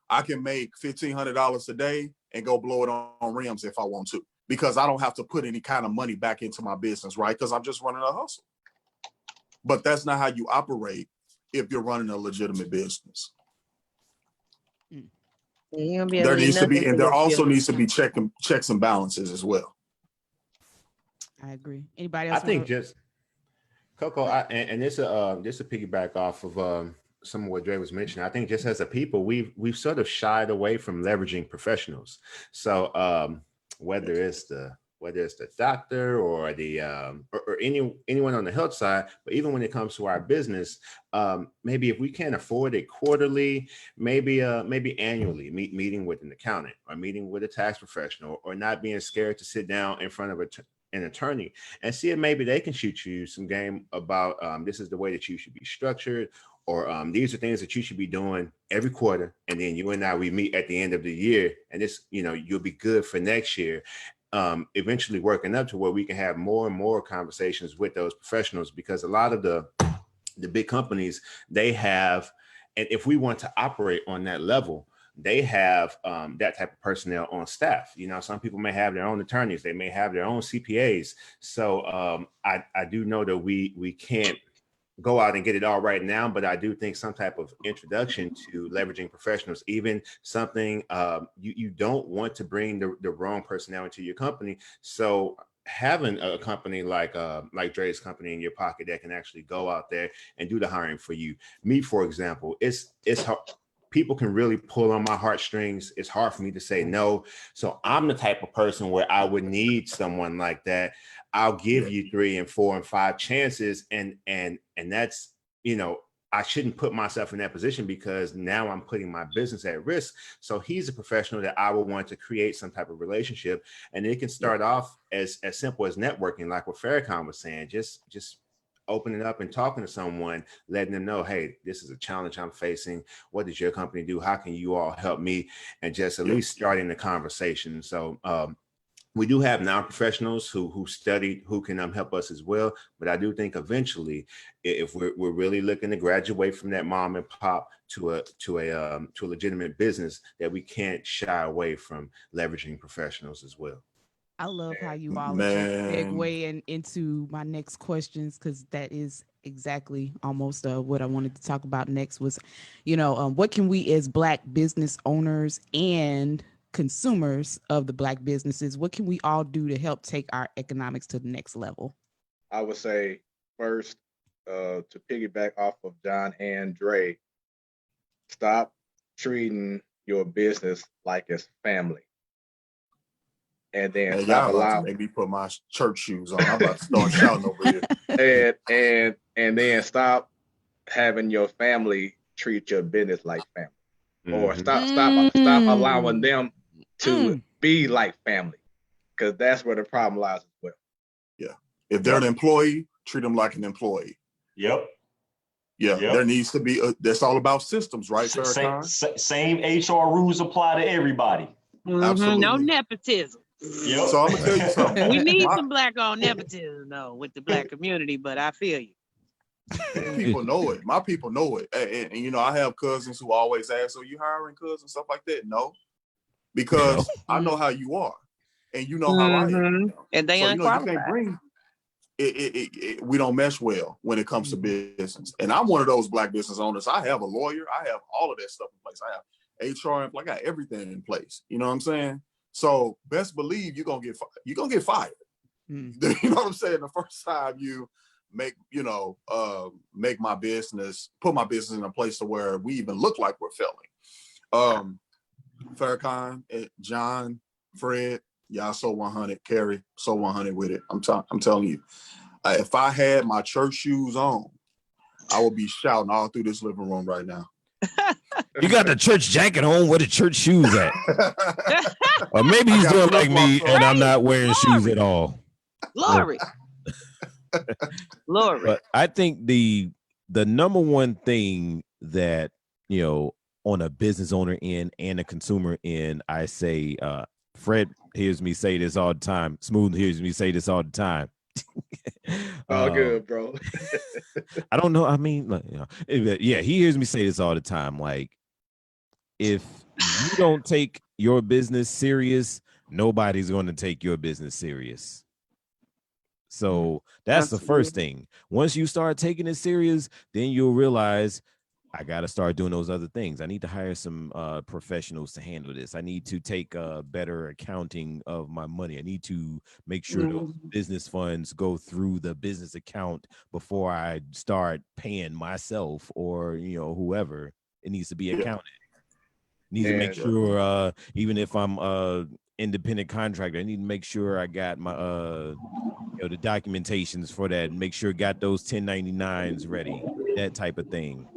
I can make $1,500 a day and go blow it on rims if I want to, because I don't have to put any kind of money back into my business, right? Because I'm just running a hustle. But that's not how you operate if you're running a legitimate business. You gonna be There able to needs to be, nothing and for there your also children. needs to be checks and balances as well. I agree. Anybody else? I think just Coco, and this to piggyback off of some of what Dre was mentioning. I think just as a people, we've sort of shied away from leveraging professionals. So whether it's the doctor or the or anyone on the health side, but even when it comes to our business, maybe if we can't afford it quarterly, maybe annually, meeting with an accountant or meeting with a tax professional, or not being scared to sit down in front of an attorney and see if maybe they can shoot you some game about this is the way that you should be structured, or these are things that you should be doing every quarter, and then you and I, we meet at the end of the year, and this, you'll be good for next year. Eventually working up to where we can have more and more conversations with those professionals, because a lot of the big companies, they have, and if we want to operate on that level, they have that type of personnel on staff. Some people may have their own attorneys, they may have their own CPAs. So I do know that we can't go out and get it all right now, but I do think some type of introduction to leveraging professionals, even something you don't want to bring the wrong personnel into your company. So having a company like Dre's company in your pocket that can actually go out there and do the hiring for you. Me, for example, it's hard. People can really pull on my heartstrings. It's hard for me to say no. So I'm the type of person where I would need someone like that. I'll give you 3 and 4 and 5 chances. And that's, I shouldn't put myself in that position, because now I'm putting my business at risk. So he's a professional that I would want to create some type of relationship. And it can start off as simple as networking, like what Farrakhan was saying, just opening up and talking to someone, letting them know, hey, this is a challenge I'm facing. What does your company do? How can you all help me? And just at least starting the conversation. So we do have non-professionals who studied, who can help us as well. But I do think eventually, if we're really looking to graduate from that mom and pop to a legitimate business, that we can't shy away from leveraging professionals as well. I love how you all are just Man. segueing into my next questions, because that is exactly almost what I wanted to talk about next was, what can we as Black business owners and consumers of the Black businesses, what can we all do to help take our economics to the next level? I would say first, to piggyback off of John and Dre, stop treating your business like it's family. And then Man, stop y'all about to allowing make me put my church shoes on. I'm about to start shouting over here. and then stop having your family treat your business like family. Or Mhm. stop allowing them to Mm. be like family. Because that's where the problem lies as well. If they're an employee, treat them like an employee. Yep. Yeah, Yep. there needs to be. That's all about systems, right, Same, Farrakhan? same HR rules apply to everybody. No Absolutely. nepotism. Yep. So I'm gonna tell you something. We need My- some black-owned nepotism though with the black community, but I feel you. people know it. My people know it. And, you know, I have cousins who always ask, "So you hiring cousins, stuff like that?" No, because I know how you are, and you know how I am. And they So you know you unqualified. can't bring. We don't mesh well when it comes to business. And I'm one of those black business owners. I have a lawyer. I have all of that stuff in place. I have HR. I got everything in place. You know what I'm saying? So best believe you're gonna get fired. Mm. You know what I'm saying? The first time you make my business, put my business in a place to where we even look like we're failing. Farrakhan, John, Fred, y'all so 100, Carrie, so 100 with it. I'm telling you, if I had my church shoes on, I would be shouting all through this living room right now. You got the church jacket on, where the church shoes at? Or maybe he's I got doing like me flip-flops on. and I'm not wearing shoes Glory. at all. Glory. Glory. But I think the number one thing that, you know, on a business owner end and a consumer end, I say, Fred hears me say this all the time. Smooth hears me say this all the time. All good, bro. I don't know. I mean, like, you know, yeah, he hears me say this all the time. Like, if you don't take your business serious, nobody's going to take your business serious. So that's the first thing. Once you start taking it serious, then you'll realize I got to start doing those other things. I need to hire some professionals to handle this. I need to take better accounting of my money. I need to make sure those business funds go through the business account before I start paying myself or, you know, whoever. It needs to be accounted. Need to make sure, even if I'm independent contractor, I need to make sure I got my you know, the documentations for that, and make sure I got those 1099s ready, that type of thing.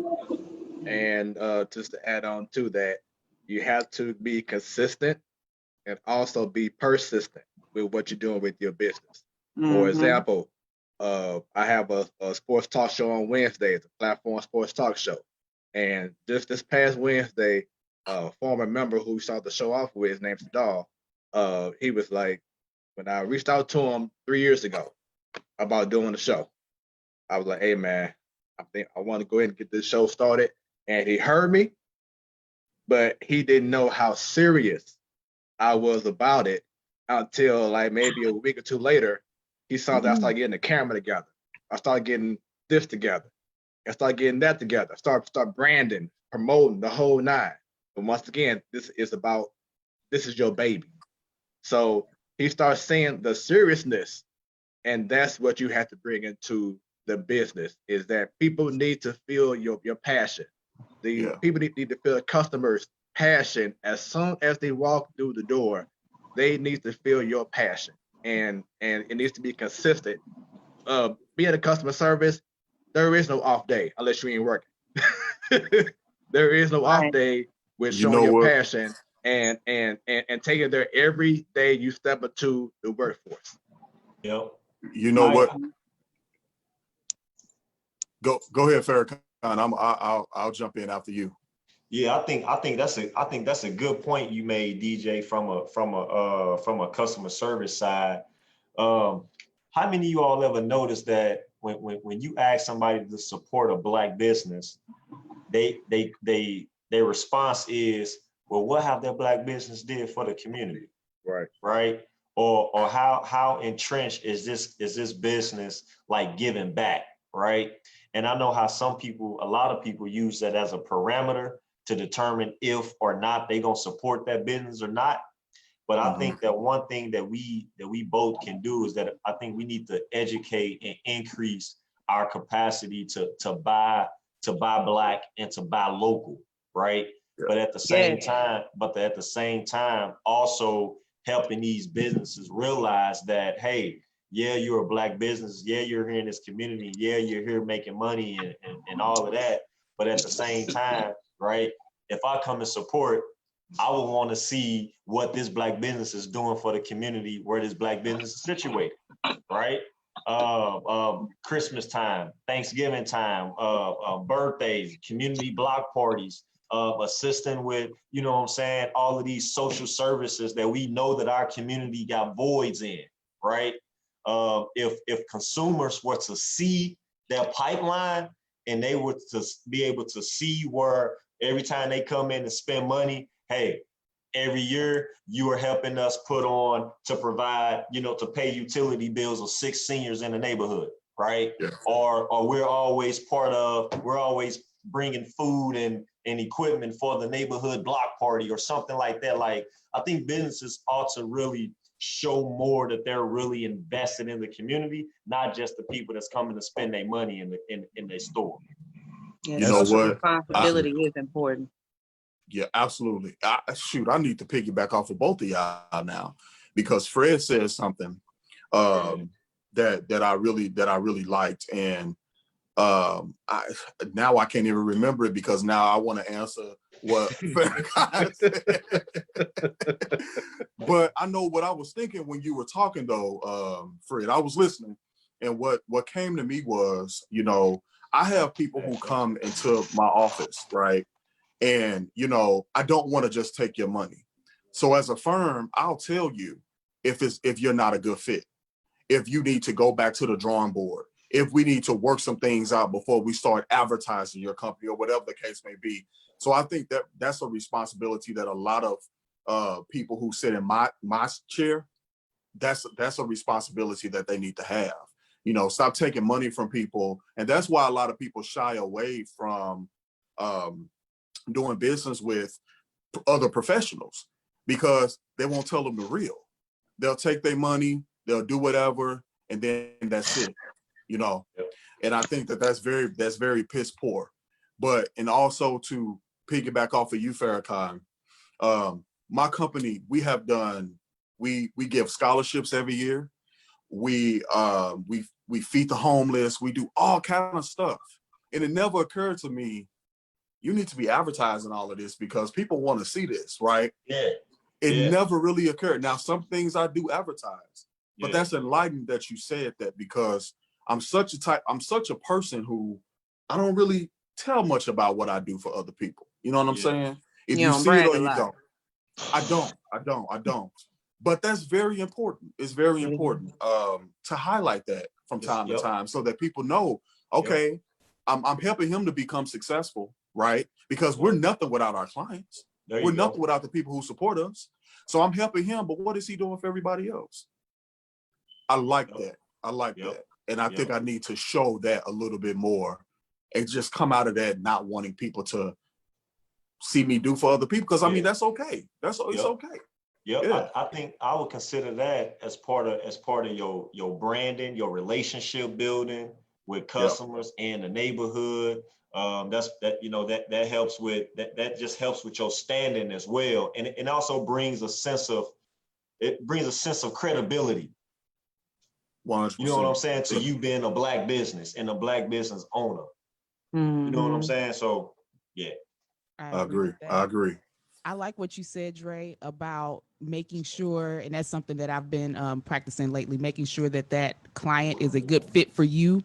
And just to add on to that, you have to be consistent and also be persistent with what you're doing with your business. For example, I have a sports talk show on Wednesdays, a platform sports talk show. And just this past Wednesday, a former member who we started the show off with, his name's Sadal, he was like, when I reached out to him 3 years ago about doing the show, I was like, hey man, I think I want to go ahead and get this show started. And he heard me, but he didn't know how serious I was about it until like maybe a week or two later. He saw that I started getting the camera together. I started getting this together. I started getting that together. Start branding, promoting the whole nine. But once again, this is your baby. So he starts seeing the seriousness, and that's what you have to bring into the business, is that people need to feel your passion. People need to feel customers' passion. As soon as they walk through the door, they need to feel your passion, and it needs to be consistent. Being a customer service, there is no off day unless you ain't working. There is no off day with showing your passion and taking it there every day you step into the workforce. Yep. You know what? Go ahead, Farrakhan. I'll jump in after you. Yeah, I think that's a good point you made, DJ, from a customer service side. How many of you all ever noticed that when you ask somebody to support a Black business, their response is, well, what have that Black business did for the community? Right? Or how entrenched is this business like giving back, right? And I know how a lot of people use that as a parameter to determine if or not they gonna support that business or not. But I think that one thing that we both can do is that I think we need to educate and increase our capacity to buy Black and to buy local. right? Yeah. But at the same Yes. time, also helping these businesses realize that, hey, yeah, you're a Black business. Yeah, you're here in this community. Yeah, you're here making money and all of that. But at the same time, right, if I come and support, I would want to see what this Black business is doing for the community where this Black business is situated, right? Christmas time, Thanksgiving time, birthdays, community block parties, assisting with, you know what I'm saying, all of these social services that we know that our community got voids in, right? If consumers were to see their pipeline and they were to be able to see where every time they come in and spend money, hey, every year you are helping us put on to provide, you know, to pay utility bills of 6 seniors in the neighborhood, right? Yeah. Or we're always bringing food and equipment for the neighborhood block party or something like that. Like, I think businesses ought to really show more that they're really invested in the community, not just the people that's coming to spend their money in their store. Yeah, You know social what? responsibility is important. Yeah, absolutely. I need to piggyback off of both of y'all now, because Fred said something that I really liked, and I can't even remember it because now I want to answer what Farrakhan said. But I know what I was thinking when you were talking though, Fred. I was listening, and what came to me was, you know, I have people who come into my office, right? And, you know, I don't want to just take your money. So as a firm, I'll tell you if you're not a good fit, if you need to go back to the drawing board, if we need to work some things out before we start advertising your company or whatever the case may be. So I think that that's a responsibility that a lot of people who sit in my chair, that's a responsibility that they need to have. You know, stop taking money from people. And that's why a lot of people shy away from doing business with other professionals, because they won't tell them the real. They'll take their money, they'll do whatever, and then that's it, you know. Yep. And I think that's very piss poor. But, and also to piggyback off of you, Farrakhan, my company, we give scholarships every year. We feed the homeless. We do all kind of stuff. And it never occurred to me, you need to be advertising all of this because people want to see this, right? Yeah. It never really occurred. Now, some things I do advertise, but Yeah. that's enlightening that you said that, because I'm such a person who I don't really tell much about what I do for other people. You know what I'm saying? If You you don't see it brag or a you lot. don't. I don't. But that's very important. It's very important to highlight that from time to time so that people know, okay, I'm helping him to become successful, right? Because we're nothing without our clients. We're nothing without the people who support us. So I'm helping him, but what is he doing for everybody else? I like that. I like that. And I think I need to show that a little bit more and just come out of that not wanting people to see me do for other people. Because I mean, that's okay. It's okay. Yep. Yeah. I think I would consider that as part of your branding, your relationship building with customers and the neighborhood. That helps with that just helps with your standing as well. And it also brings a sense of credibility. 100%. You know what I'm saying? To you being a Black business and a Black business owner. You know what I'm saying? So yeah. I agree. I like what you said, Dre, about making sure, and that's something that I've been practicing lately, making sure that client is a good fit for you,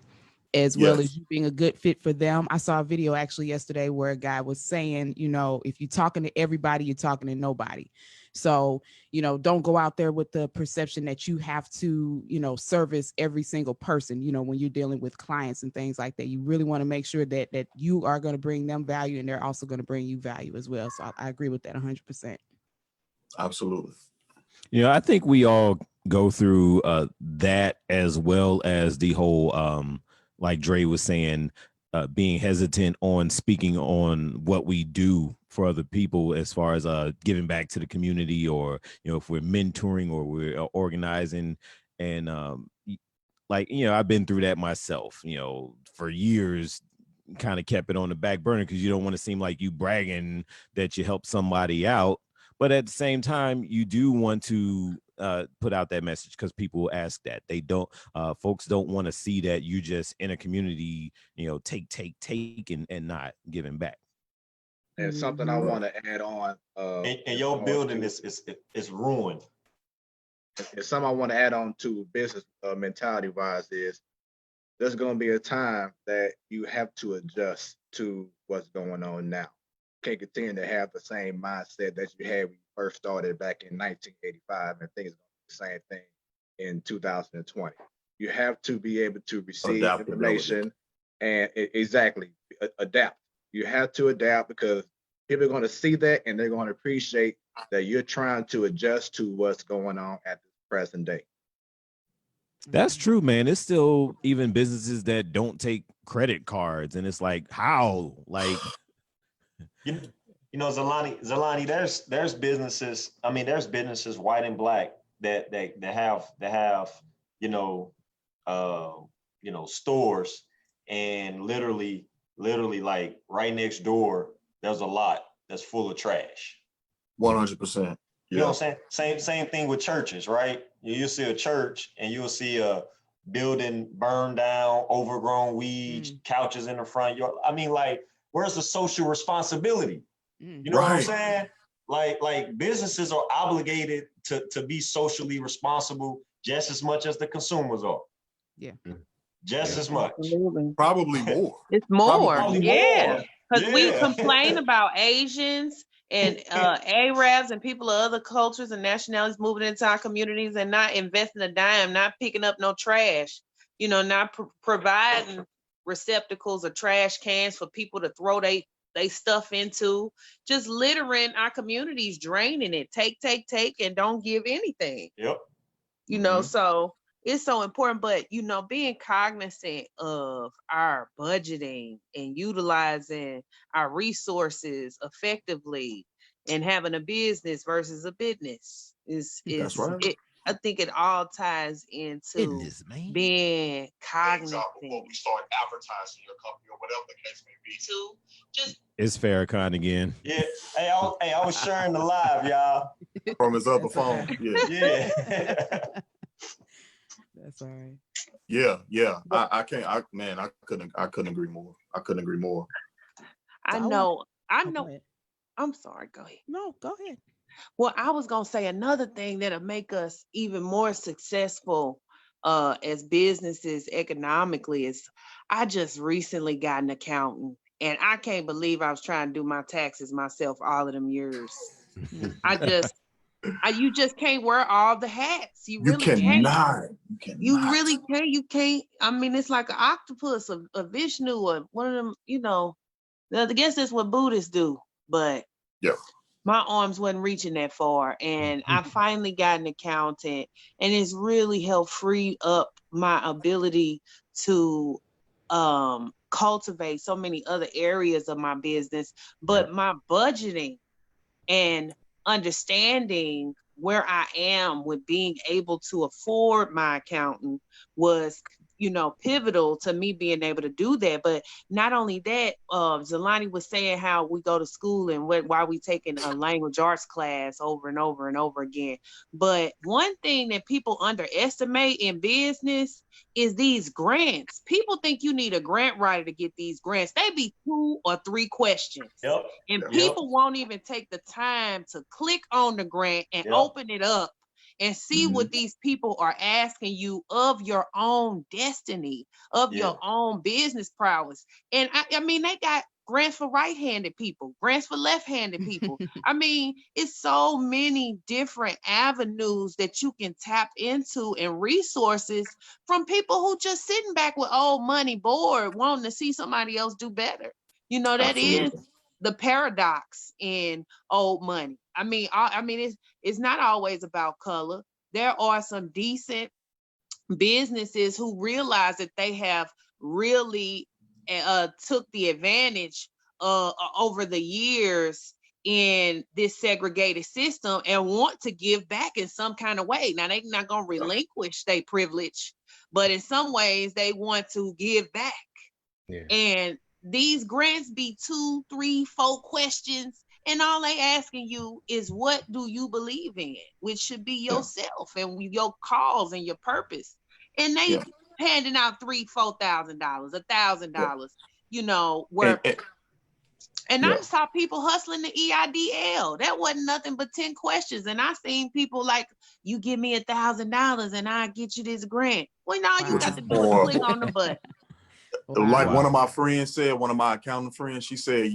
as well as you being a good fit for them. I saw a video actually yesterday where a guy was saying, you know, if you're talking to everybody, you're talking to nobody. So, you know, don't go out there with the perception that you have to, you know, service every single person, you know, when you're dealing with clients and things like that. You really want to make sure that you are going to bring them value and they're also going to bring you value as well. So I agree with that 100%. Absolutely. You know, I think we all go through that, as well as the whole, like Dre was saying, being hesitant on speaking on what we do for other people, as far as giving back to the community, or, you know, if we're mentoring or we're organizing. And like, you know, I've been through that myself, you know, for years, kind of kept it on the back burner because you don't want to seem like you bragging that you helped somebody out. But at the same time, you do want to put out that message because people will ask that. They don't, folks don't want to see that you just in a community, take and not giving back. And something I want to add on. And your building is ruined. And something I want to add on to business mentality wise is there's going to be a time that you have to adjust to what's going on now. Can't continue to have the same mindset that you had when you first started back in 1985 and things are going to be the same thing in 2020. You have to be able to receive information and adapt. You have to adapt because people are going to see that and they're going to appreciate that you're trying to adjust to what's going on at the present day. That's true, man. It's still even businesses that don't take credit cards, and it's like, how? Like, Zalani, there's businesses. I mean, there's businesses white and black that have stores, and literally like right next door, there's a lot that's full of trash. 100%. You know what I'm saying? Same thing with churches, right? You'll see a church and you'll see a building burned down, overgrown weeds, couches in the front yard. I mean, like, where's the social responsibility? You know what I'm saying? Like businesses are obligated to be socially responsible just as much as the consumers are. Yeah. Just as much. Absolutely. Probably more. It's more. Probably Yeah. more. Because we Yeah. complain about Asians and Arabs and people of other cultures and nationalities moving into our communities and not investing a dime, not picking up no trash, not providing receptacles or trash cans for people to throw they stuff into, just littering our communities, draining it, take, and don't give anything. Yep. So it's so important, but being cognizant of our budgeting and utilizing our resources effectively and having a business versus a business is That's right. I think it all ties into being cognizant. Before we start advertising your company or whatever the case may be. To just it's Farrakhan again. Yeah. Hey, I was sharing the live, y'all. From his other phone. Yeah. Yeah. That's all right. Yeah. I couldn't agree more. I So know. go ahead. I'm sorry. Go ahead. No, go ahead. Well, I was gonna say another thing that'll make us even more successful as businesses economically is I just recently got an accountant, and I can't believe I was trying to do my taxes myself all of them years. You just can't wear all the hats. You really cannot. You really can't. You can't. I mean, it's like an octopus, a Vishnu, or one of them. I guess that's what Buddhists do, but yeah. My arms wasn't reaching that far, and I finally got an accountant, and it's really helped free up my ability to cultivate so many other areas of my business. But my budgeting and understanding where I am with being able to afford my accountant was pivotal to me being able to do that. But not only that, Zalani was saying how we go to school and why we taking a language arts class over and over and over again. But one thing that people underestimate in business is these grants. People think you need a grant writer to get these grants. They be 2 or 3 questions. Yep. And people won't even take the time to click on the grant and open it up and see what these people are asking you of your own destiny, of your own business prowess. And I mean, they got grants for right-handed people, grants for left-handed people. I mean, it's so many different avenues that you can tap into and resources from people who just sitting back with old money, bored, wanting to see somebody else do better. That Absolutely. is the paradox in old money. I mean, it's not always about color. There are some decent businesses who realize that they have really took the advantage over the years in this segregated system and want to give back in some kind of way. Now, they're not going to relinquish their privilege, but in some ways they want to give back. Yeah. And these grants be 2, 3, 4 questions, and all they asking you is what do you believe in, which should be yourself and your cause and your purpose. And they handing out $3,000, $4,000, $1,000, you know, worth. And I saw people hustling the EIDL. That wasn't nothing but 10 questions. And I seen people like, you give me $1,000 and I get you this grant. Well, now you got to do is click on the button. Like one of my friends said, one of my accounting friends, she said,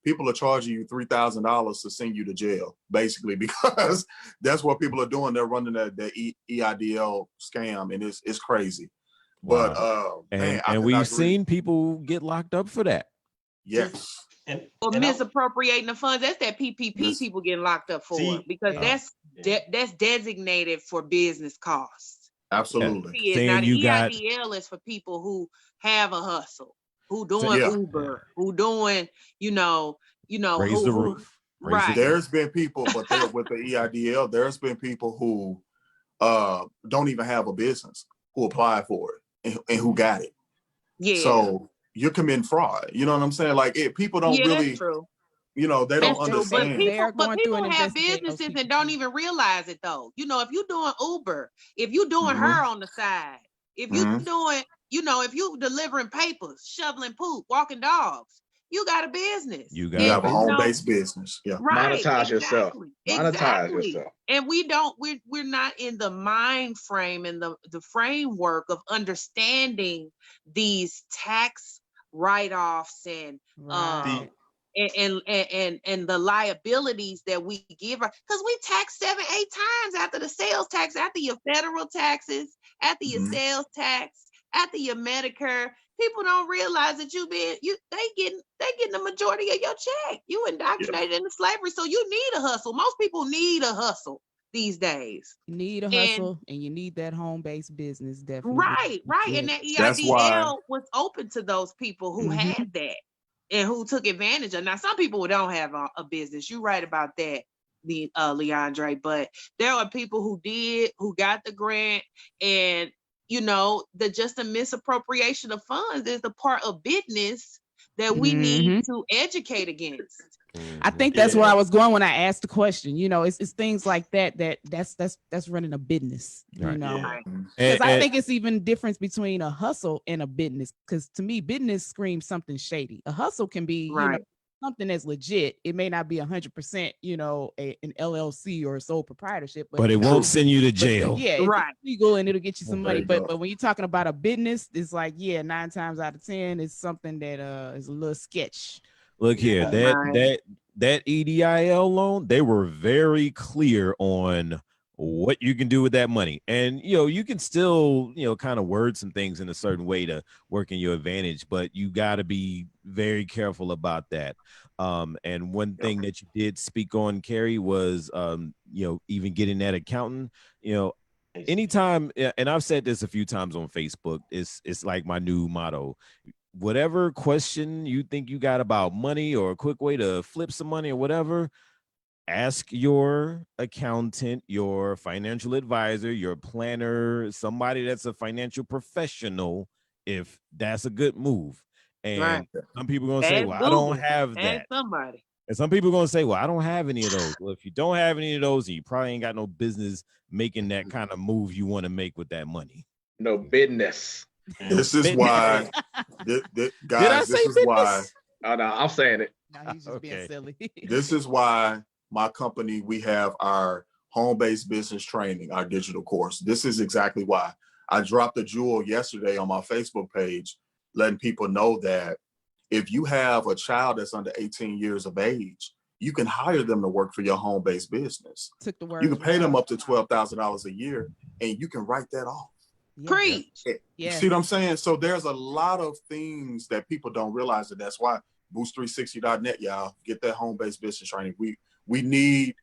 people are charging you $3,000 to send you to jail, basically, because that's what people are doing. They're running that EIDL scam, and it's crazy. But and we've seen people get locked up for that. Yes. Or misappropriating the funds. That's that PPP people getting locked up for, because that's designated for business costs. Absolutely. Now the EIDL is for people who have a hustle, who doing Uber, who doing, you know, raise the roof. Right. There's been people, but with the EIDL, there's been people who don't even have a business who apply for it and who got it. Yeah. So you're committing fraud. You know what I'm saying? Like people don't really, that's true. You know, they don't understand. But people have businesses and don't even realize it though. You know, if you're doing Uber, if you're doing her on the side, if you're doing, you know, if you delivering papers, shoveling poop, walking dogs, you got a business. You have a home-based business. Yeah. Right. Monetize yourself. Monetize yourself. And we're not in the mind frame and the framework of understanding these tax write-offs and and the liabilities that we give her, because we tax 7-8 times after the sales tax, after your federal taxes, after your sales tax, after your Medicare. People don't realize that they getting the majority of your check. You indoctrinated into slavery, so you need a hustle. Most people need a hustle these days. You need a hustle, and you need that home-based business, definitely. Right. And that EIDL was open to those people who had that and who took advantage of. Now, some people don't have a business. You're right about that, Leandre. But there are people who got the grant, and you know, just a misappropriation of funds is the part of business that we need to educate against. I think that's where I was going when I asked the question. You know, it's things like that's running a business. Right. You know, because I think it's even difference between a hustle and a business. Because to me, business screams something shady. A hustle can be you know, something that's legit. It may not be 100%, you know, an LLC or a sole proprietorship, but it won't send you to jail. It's legal and it'll get you some money. But when you're talking about a business, it's like 9 times out of 10, it's something that is a little sketch. Look here, that EIDL loan, they were very clear on what you can do with that money. And, you know, you can still, you know, kind of word some things in a certain way to work in your advantage, but you got to be very careful about that. And one thing that you did speak on, Carrie, was, you know, even getting that accountant, you know, anytime, and I've said this a few times on Facebook, it's like my new motto. Whatever question you think you got about money or a quick way to flip some money or whatever, ask your accountant, your financial advisor, your planner, somebody that's a financial professional, if that's a good move. And some people are going to say, well, I don't have that. And some people are going to say, well, I don't have any of those. Well, if you don't have any of those, you probably ain't got no business making that kind of move you want to make with that money. No business. This is why, guys. Did I say this is why. Oh, no, I'm saying it. No, he's just being silly. This is why my company, we have our home-based business training, our digital course. This is exactly why. I dropped a jewel yesterday on my Facebook page, letting people know that if you have a child that's under 18 years of age, you can hire them to work for your home-based business. Took the word. You can pay them up to $12,000 a year, and you can write that off. Preach. You see what I'm saying? So there's a lot of things that people don't realize, and that's why boost360.net, y'all, get that home-based business training. We need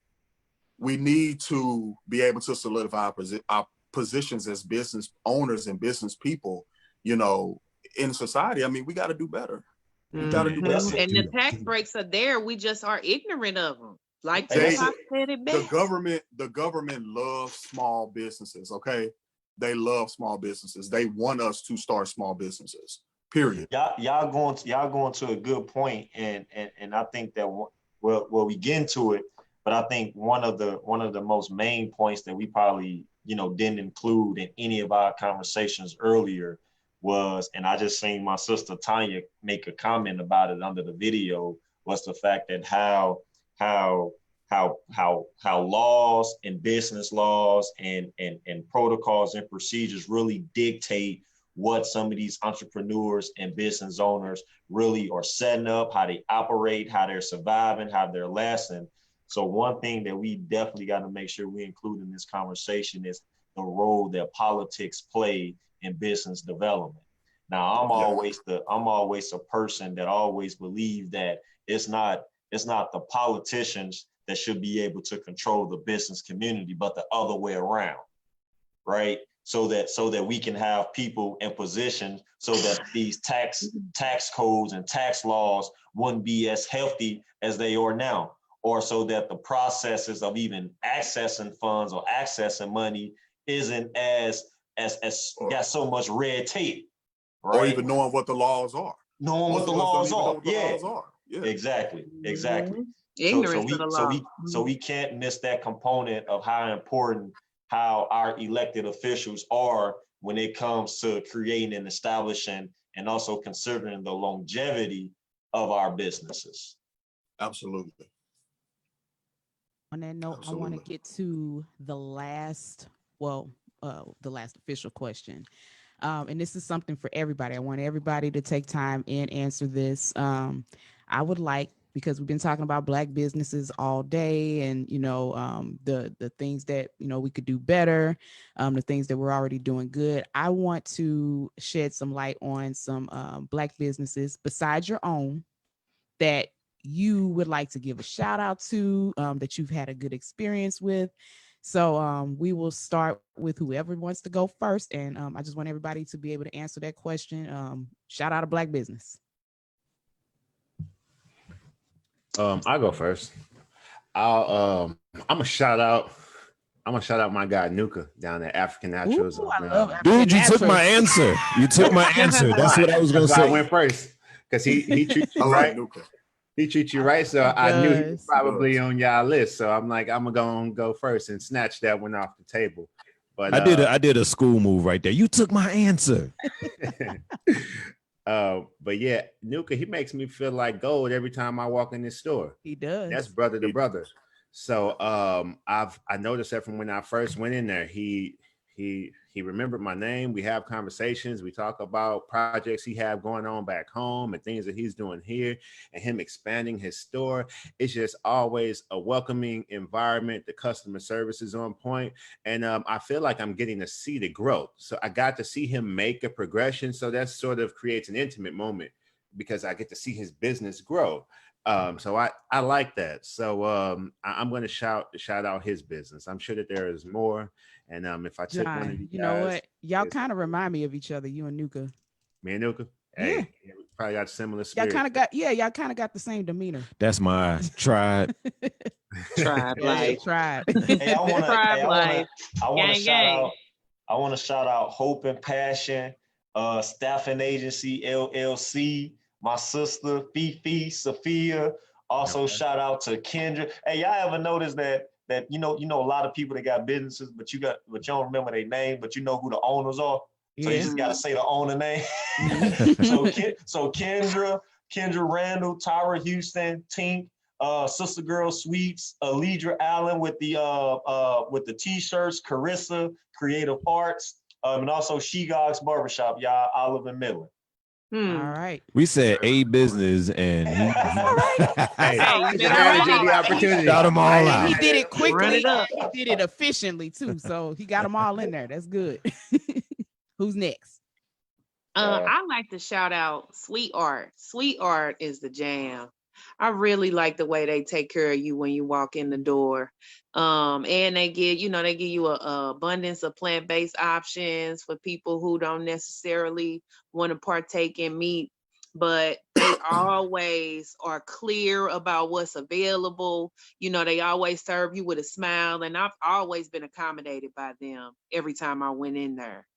to be able to solidify our positions as business owners and business people, you know, in society. I mean, we got to do better. We got to do better. And the tax breaks are there. We just are ignorant of them. Like said it best. The government loves small businesses. Okay. They love small businesses. They want us to start small businesses. Period. Y'all going to a good point, and I think that well we get into it, but I think one of the most main points that we probably didn't include in any of our conversations earlier was, and I just seen my sister Tanya make a comment about it under the video, was the fact that how laws and business laws and protocols and procedures really dictate what some of these entrepreneurs and business owners really are setting up, how they operate, how they're surviving, how they're lasting. So one thing that we definitely got to make sure we include in this conversation is the role that politics play in business development. Now, I'm always a person that always believe that it's not the politicians that should be able to control the business community, but the other way around, right? So that we can have people in position so that these tax codes and tax laws wouldn't be as healthy as they are now, or so that the processes of even accessing funds or accessing money isn't as got so much red tape, right? Or even knowing what the laws are. Knowing what the laws are. Yeah. Yeah. Exactly. Ignorance of the law. So we can't miss that component of how important how our elected officials are when it comes to creating and establishing and also considering the longevity of our businesses. Absolutely. On that note, I want to get to the last official question. And this is something for everybody. I want everybody to take time and answer this. I would like, because we've been talking about Black businesses all day, and the things that we could do better, the things that we're already doing good. I want to shed some light on some Black businesses besides your own that you would like to give a shout out to, that you've had a good experience with. So we will start with whoever wants to go first, and I just want everybody to be able to answer that question. Shout out a Black business. I'll go first. I'm gonna shout out my guy Nuka down at African Naturals. Ooh, I love African Dude, you Naturals. took my answer. You took my answer. That's what I was gonna That's why I say. went first because he treats you I right. like Nuka. He treats you right, so I knew he was does. probably on y'all list. So I'm like, I'm gonna go first and snatch that one off the table. But I did a school move right there. You took my answer. But yeah, Nuka, he makes me feel like gold every time I walk in this store. He does. That's brother to brother. So I noticed that from when I first went in there, he remembered my name. We have conversations. We talk about projects he have going on back home and things that he's doing here, and him expanding his store. It's just always a welcoming environment. The customer service is on point, and I feel like I'm getting to see the growth. So I got to see him make a progression. So that sort of creates an intimate moment because I get to see his business grow. So I like that. So I'm going to shout out his business. I'm sure that there is more. And if I took one of you you know guys, what? Y'all kind of remind me of each other, you and Nuka. me and Nuka, hey, we probably got similar Y'all spirit. y'all kind of got the same demeanor. That's my tribe. Tribe life. Tribe. Hey, I Tribe life. want to Gang, gang. shout out Hope and Passion, Staffing Agency LLC, my sister Fifi, Sophia. Also shout out to Kendra. Hey, y'all ever notice that you know a lot of people that got businesses, but you don't remember their name, but you know who the owners are. So you just gotta say the owner name. so Kendra Randall, Tyra Houston, Tink, Sister Girl Sweets, Alidra Allen with the t-shirts, Carissa Creative Arts, and also She-Gogs Barbershop, y'all, Olive and Midland. All right. We said a business, and Hey, Hey, you it's did a all man right. get the opportunity. Shout 'em all out. He did it Run quickly. it up. He did it efficiently too. So he got them all in there. That's good. Who's next? I like to shout out Sweet Art. Sweet Art is the jam. I really like the way they take care of you when you walk in the door. And they give you a abundance of plant-based options for people who don't necessarily want to partake in meat, but they always are clear about what's available. They always serve you with a smile, and I've always been accommodated by them every time I went in there.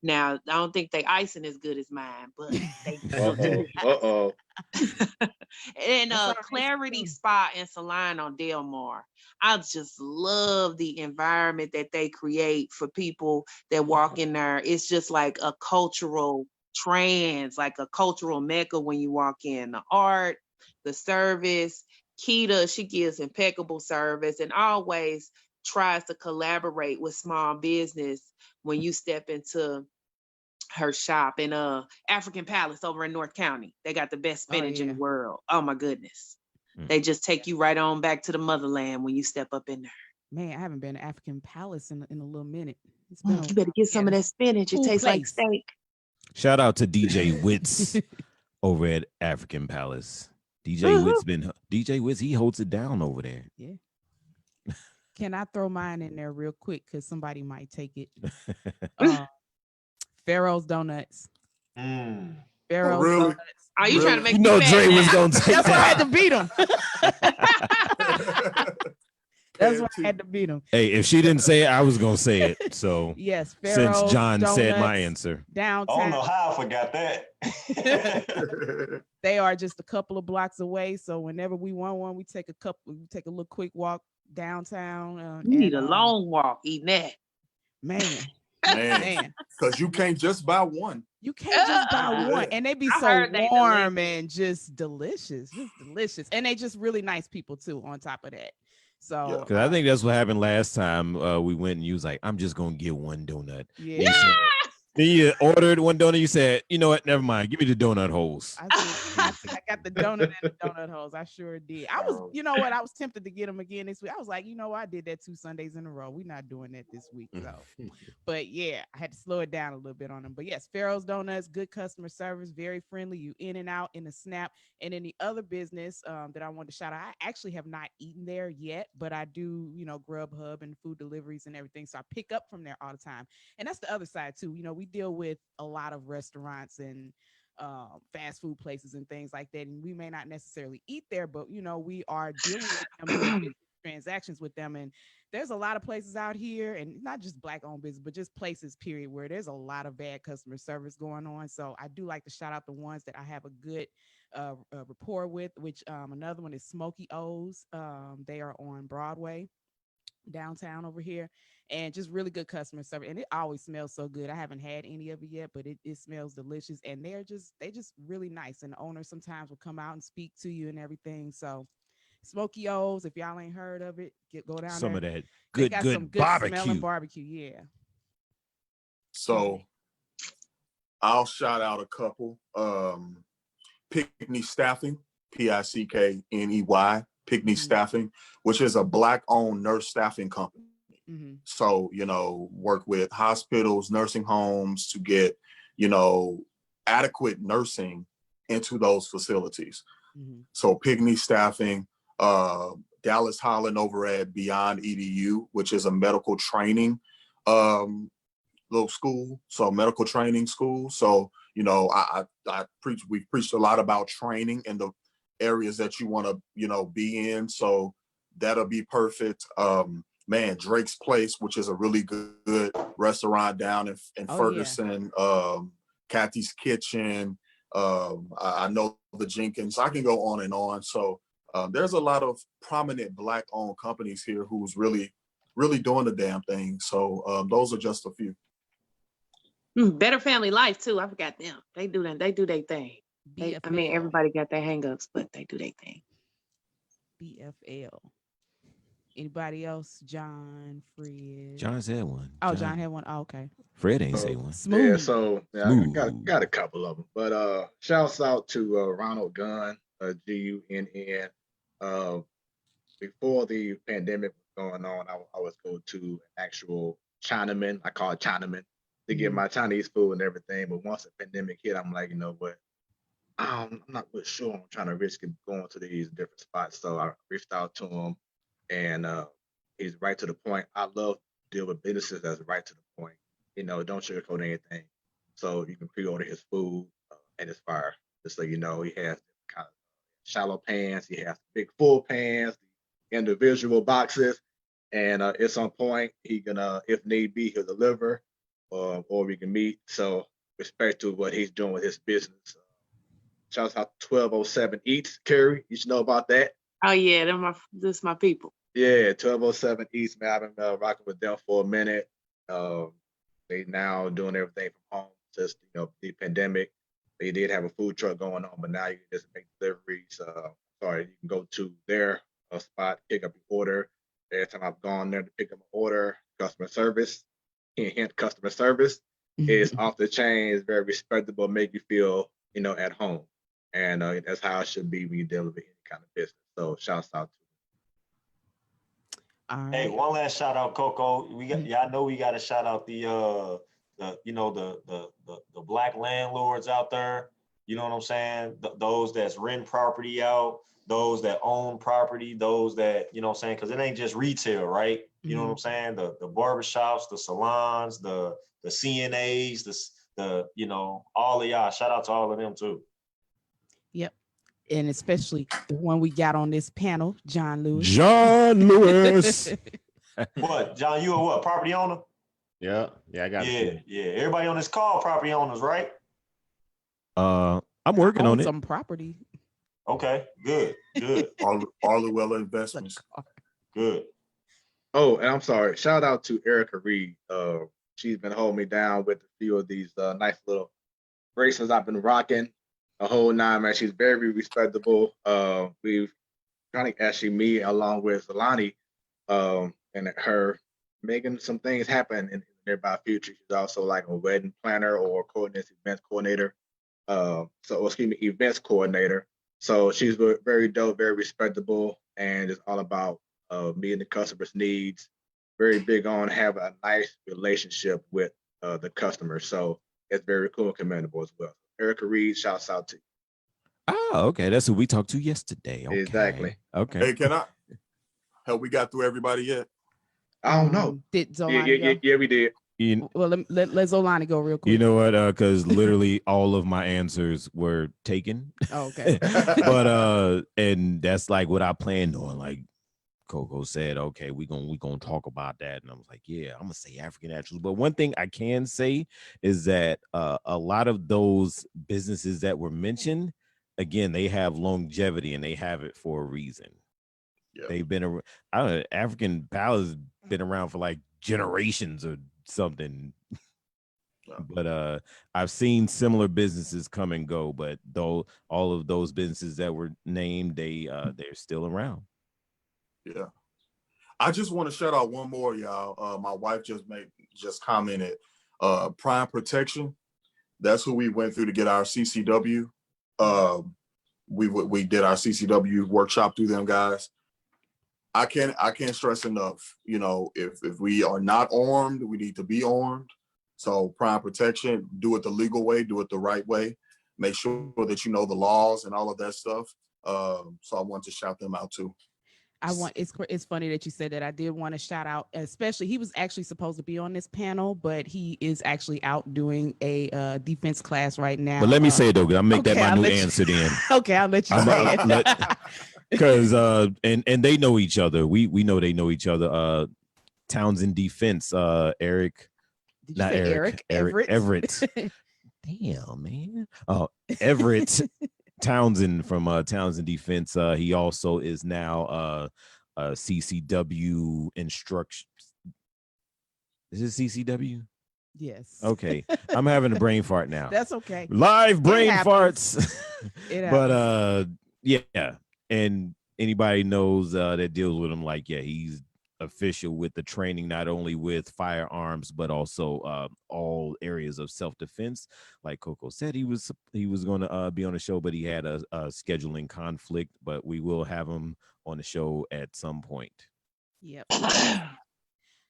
Now, I don't think they icing as good as mine, but they Uh-oh. and That's all right, Clarity too. Spa and Salon on Delmar. I just love the environment that they create for people that walk in there. It's just like a cultural trance, like a cultural mecca when you walk in. The art, the service. Keita, she gives impeccable service and always tries to collaborate with small business when you step into her shop in African Palace over in North County. They got the best Oh, spinach in the yeah. world. Oh my goodness. Mm. They just take you right on back to the motherland when you step up in there. Man, I haven't been to African Palace in a little minute. It's been a You better get some of that spinach. It Cool tastes like place. steak. Shout out to DJ Witz over at African Palace. DJ Witz, he holds it down over there. Yeah. Can I throw mine in there real quick? Because somebody might take it. Pharaoh's Donuts. Pharaoh's really? Donuts. Are you trying to make You me know mad Dre was now? gonna take That's why I had to that. beat him. That's why I had to beat him. Hey, if she didn't say it, I was gonna say it. So Yes, since Pharaoh's John said my Donuts, answer, I don't know downtown. how I forgot that. They are just a couple of blocks away. So whenever we want one, we take a little quick walk downtown. You need a long walk eating that. Man, Man, because you can't just buy one. you can't just buy one, and they be I so heard they warm and just delicious, and they just really nice people too. On top of that, so because I think that's what happened last time we went and you was like, I'm just gonna get one donut. yeah. Then you ordered one donut. You said, you know what? Never mind. Give me the donut holes. I got the donut and the donut holes. I sure did. I was, you know what? I was tempted to get them again this week. I was like, you know what? I did that 2 Sundays in a row. We're not doing that this week. So, but yeah, I had to slow it down a little bit on them. But yes, Pharaoh's Donuts, good customer service, very friendly. You in and out in a snap. And in the other business that I wanted to shout out, I actually have not eaten there yet, but I do, Grubhub and food deliveries and everything. So I pick up from there all the time. And that's the other side too. We deal with a lot of restaurants and fast food places and things like that, and we may not necessarily eat there, but we are dealing with them, doing business transactions with them, and there's a lot of places out here, and not just black owned business, but just places period, where there's a lot of bad customer service going on. So I do like to shout out the ones that I have a good rapport with, which another one is Smoky O's. They are on Broadway downtown over here, and just really good customer service, and it always smells so good. I haven't had any of it yet, but it smells delicious, and they just really nice, and the owner sometimes will come out and speak to you and everything. So Smoky O's, if y'all ain't heard of it, go down Some there. of that They got some good good barbecue. smelling barbecue. Yeah. So I'll shout out a couple. Pickney Staffing, Pickney, Pickney Staffing, which is a Black-owned nurse staffing company. Mm-hmm. So, work with hospitals, nursing homes to get, adequate nursing into those facilities. Mm-hmm. So Pickney Staffing, Dallas Holland over at Beyond EDU, which is a medical training little school, so medical training school. So, we've preached a lot about training in the areas that you want to, be in. So that'll be perfect. Man, Drake's Place, which is a really good restaurant down in Ferguson. Yeah. Kathy's Kitchen. I know the Jenkins. I can go on and on. So there's a lot of prominent Black-owned companies here who's really, really doing the damn thing. So those are just a few. Better Family Life too. I forgot them. They do that. They do their thing. Everybody got their hangups, but they do their thing. BFL. Anybody else? John, Fred. John said one. Oh, John had one. Oh, okay. Fred ain't say one. Smooth. Yeah, so I got a couple of them. But shouts out to Ronald Gunn, Gunn. Before the pandemic was going on, I was go to an actual Chinaman. I call it Chinaman to get my Chinese food and everything. But once the pandemic hit, I'm like, you know what? I'm not really sure I'm trying to risk going to these different spots. So I reached out to him, and he's right to the point. I love to deal with businesses that's right to the point. Don't sugarcoat anything. So you can pre-order his food and it's fire. Just so you know, he has kind of shallow pans. He has big full pans, the individual boxes, and it's on point. He gonna, if need be, he'll deliver. or we can meet. So respect to what he's doing with his business. Shouts out to 1207 Eats, Kerry. You should know about that. Oh yeah, this my people. Yeah, 1207 East, man. I've been rocking with them for a minute. They now doing everything from home, just the pandemic. They did have a food truck going on, but now you can just make deliveries. You can go to their spot, pick up your order. Every time I've gone there to pick up an order, customer service, hint, customer service is off the chain, is very respectable, make you feel, at home. And that's how it should be when you deal with any kind of business. So shouts out to All Hey, right. one last shout out, Coco. I know we got to shout out the black landlords out there. You know what I'm saying? Those that's rent property out, those that own property, those that, you know what I'm saying? Because it ain't just retail, right? You know what I'm saying? The barbershops, the salons, the CNAs, all of y'all. Shout out to all of them too. Yep. And especially the one we got on this panel, John Lewis. John Lewis. What, John, you a what, property owner? Yeah, I got it. Yeah. Everybody on this call, property owners, right? I'm working on it. Some property. Okay, good. Arlewella Investments. Good. Oh, and I'm sorry. Shout out to Erica Reed. She's been holding me down with a few of these nice little bracelets I've been rocking. A whole nine, man. She's very respectable. We've kind of actually me along with Zalani, and her making some things happen in the nearby future. She's also like a wedding planner or events coordinator. Events coordinator. So she's very dope, very respectable, and it's all about meeting the customer's needs. Very big on having a nice relationship with the customer. So it's very cool and commendable as well. Erica Reed, shouts out to you. Oh, okay. That's who we talked to yesterday. Okay. Exactly. Okay. Hey, can I? Have we got through everybody yet? I don't know. Did Zolani go? Yeah, we did. Well, let Zolani go real quick. You know what? Because literally all of my answers were taken. Oh, okay. But and that's like what I planned on. Like Coco said, okay, we gonna talk about that, and I was like, yeah, I'm gonna say African naturals. But one thing I can say is that a lot of those businesses that were mentioned, again, they have longevity and they have it for a reason. Yeah. They've been African Palace been around for like generations or something. Yeah. But I've seen similar businesses come and go, but though all of those businesses that were named, they're still around. Yeah. I just want to shout out one more, y'all. My wife just commented, Prime Protection. That's who we went through to get our CCW. We did our CCW workshop through them guys. I can't stress enough, if we are not armed, we need to be armed. So Prime Protection, do it the legal way, do it the right way. Make sure that you know the laws and all of that stuff. So I want to shout them out too. It's funny that you said that. I did want to shout out, especially he was actually supposed to be on this panel, but he is actually out doing a defense class right now. But let me say it though, 'cause I'll make that my I'll new let you- answer then. Okay, I'll let you say it. Because and they know each other. We know they know each other. Townsend Defense, Eric. Did you Not say Eric. Everett? Everett. Damn, man. Oh, Everett Townsend from Townsend Defense. He also is now CCW instruction. Is it CCW? Yes. Okay. I'm having a brain fart now. That's okay. Live brain happens. farts. It But yeah. And anybody knows that deals with him, like, yeah, he's official with the training, not only with firearms, but also all areas of self-defense. Like Coco said, he was going to be on the show, but he had a scheduling conflict, but we will have him on the show at some point. Yep.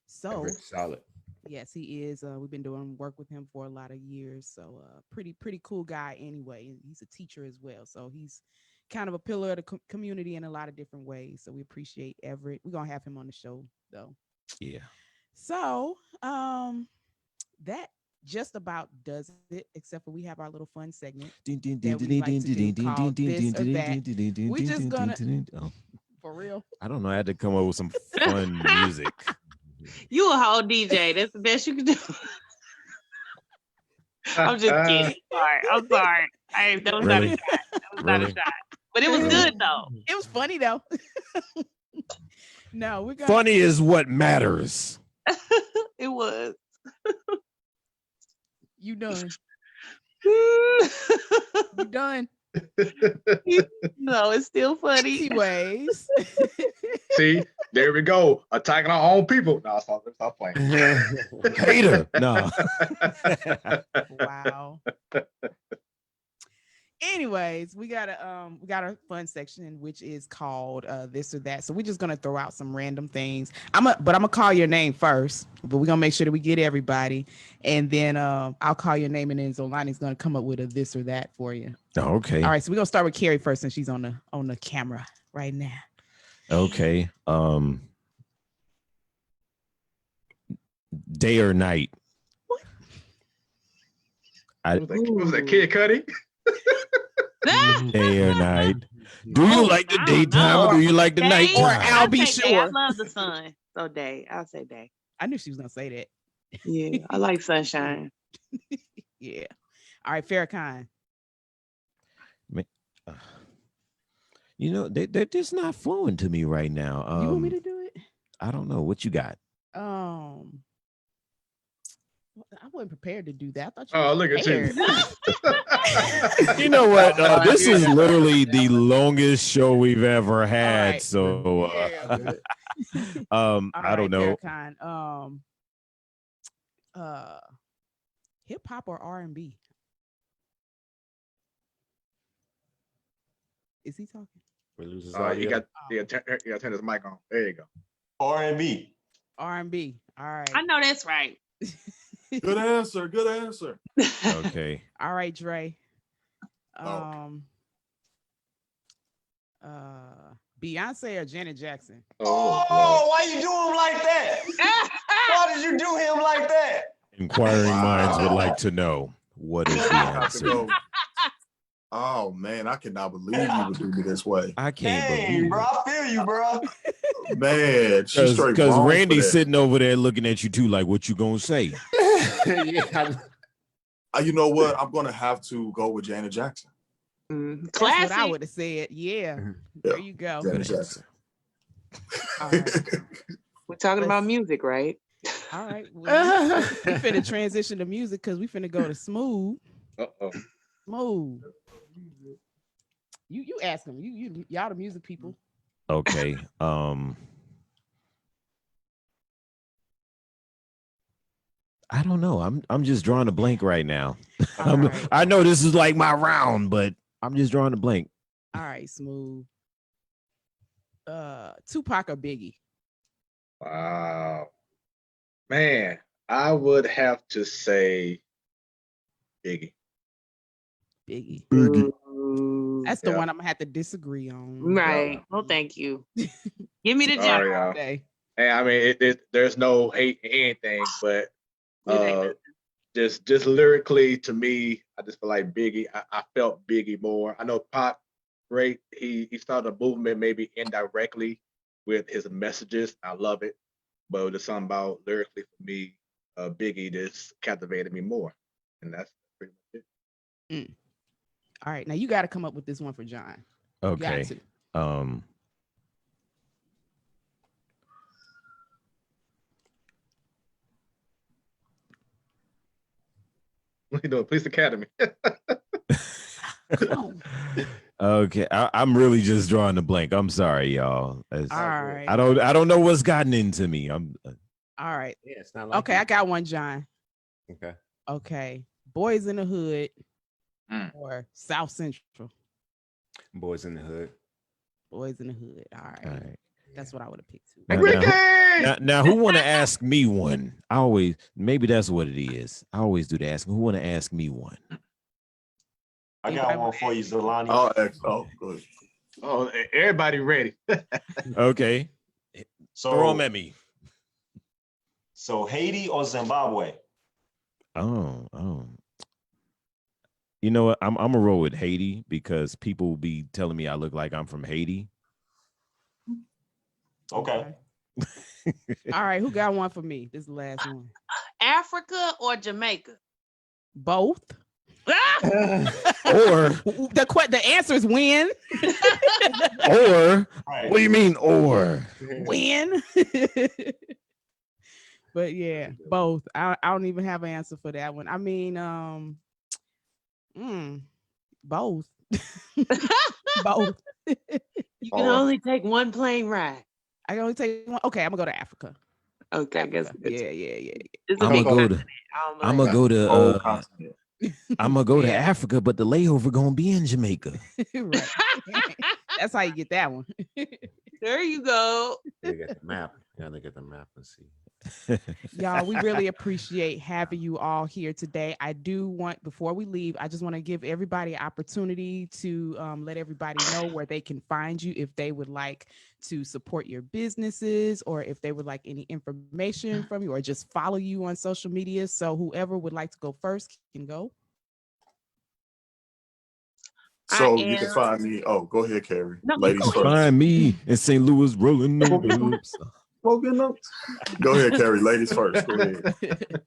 So Solid. yes, he is. We've been doing work with him for a lot of years. So pretty cool guy anyway. He's a teacher as well. So he's kind of a pillar of the community in a lot of different ways. So we appreciate Everett. We're gonna have him on the show though. Yeah. So that just about does it, except for we have our little fun segment. We just gonna for real. I don't know. I had to come up with some fun music. You a whole DJ. That's the best you can do. I'm just kidding. Sorry. I'm sorry. That was not a Really? shot. That was not a Really? shot. But it was good though. It was funny though. No, we're gonna Funny is what matters. It was. you done. You done. No, it's still funny. Anyways. See, there we go. Attacking our own people. No, stop playing. Hater. No. Wow. Anyways, we got a fun section which is called this or that. So we're just gonna throw out some random things. I'm gonna call your name first, but we're gonna make sure that we get everybody, and then I'll call your name, and then Zolani's gonna come up with a this or that for you. Okay. All right, so we're gonna start with Carrie first, since she's on the camera right now. Okay. Day or night? What was that, Kid Cudi? Day or night? Do you like the daytime or do you like the Day? nighttime? Or I'll be I'll say day. I sure. love the sun. So day. I'll say day. I knew she was gonna say that. Yeah, I like sunshine. Yeah. All right, Farrakhan. You know, they're just not flowing to me right now. You want me to do it? I don't know what you got. I wasn't prepared to do that. I thought you Oh, were look at you. prepared. You know what? This is literally the longest show we've ever had. right. So, Yeah. I don't know. Farrakhan, hip hop or R&B? Is he talking? We lose his You audio. got to turn his mic on. There you go. R&B. R&B. All right. I know that's right. Good answer. Good answer. Okay. All right, Dre. Oh. Beyonce or Janet Jackson? Oh, why you do him like that? Why did you do him like that? Inquiring minds would like to know, what is the I have to answer? go. Oh man, I cannot believe you would do me this way. I can't Hey, believe bro, I feel you, bro. Man, she's straight because wrong for Randy's that. sitting over there looking at you too, like, what you gonna say? Yeah. You know what? I'm gonna have to go with Janet Jackson. Mm, That's what I classic. would have said. Yeah. There you go. Janet Good Jackson. All right. We're talking about Let's- music, right? All right. Well, we finna transition to music because we finna go to Smooth. Uh-oh. Smooth. You ask them. Y'all the music people. Okay. I don't know. I'm just drawing a blank right now. All right. I know this is like my round, but I'm just drawing a blank. All right, Smooth. Tupac or Biggie? Wow. Man, I would have to say Biggie. Biggie. Ooh, That's the Yeah. one I'm gonna have to disagree on. right. Well, thank you. Give me the Sorry, jump. y'all. Day. And I mean, there's no hate in anything, but It ain't just lyrically to me, I just feel like Biggie. I felt Biggie more. I know Pop, great. He started a movement maybe indirectly with his messages. I love it, but there's something about lyrically for me, Biggie just captivated me more, and that's pretty much it. All right, now you got to come up with this one for John. You got Okay. to. What you doing, Police Academy? Come on. Okay. I'm really just drawing a blank. I'm sorry, y'all. All right. I don't know what's gotten into me. All right. Yeah, it's not like Okay, I got one, John. Okay. Okay. Boys in the Hood Mm. or South Central? Boys in the Hood. Boys in the Hood. All right. all right. That's what I would have picked too. Now, Ricky! now who want to ask me one? Maybe that's what it is. I always do the ask. Who want to ask me one? I got one for you, Zolani. Good. Oh, everybody ready? Okay. Throw them So, at me. so Haiti or Zimbabwe? Oh. You know what? I'm gonna roll with Haiti because people will be telling me I look like I'm from Haiti. Okay. All right. Who got one for me? This is the last one. Africa or Jamaica? Both. Or The answer is when. or Right. what do you mean or? When. But yeah, both. I don't even have an answer for that one. I mean, both. Both. You can only take one plane ride. I can only take one. Okay, I'm gonna go to Africa. Okay, I guess. Africa. Yeah. It's a I'm big gonna go to continent. I don't know I'm that. gonna go to Whole continent. I'm gonna go to Yeah. Africa, but the layover gonna be in Jamaica. Right. That's how you get that one. There you go. Look at the map. Yeah, look at the map and see. Y'all, we really appreciate having you all here today. I do want, before we leave, I just want to give everybody an opportunity to let everybody know where they can find you if they would like to support your businesses, or if they would like any information from you, or just follow you on social media. So whoever would like to go first can go. So you can find me. Oh, go ahead, Carrie. No, you Ladies go first. Find me in St. Louis rolling no dubs. Go ahead, Carrie. Ladies first. Go ahead.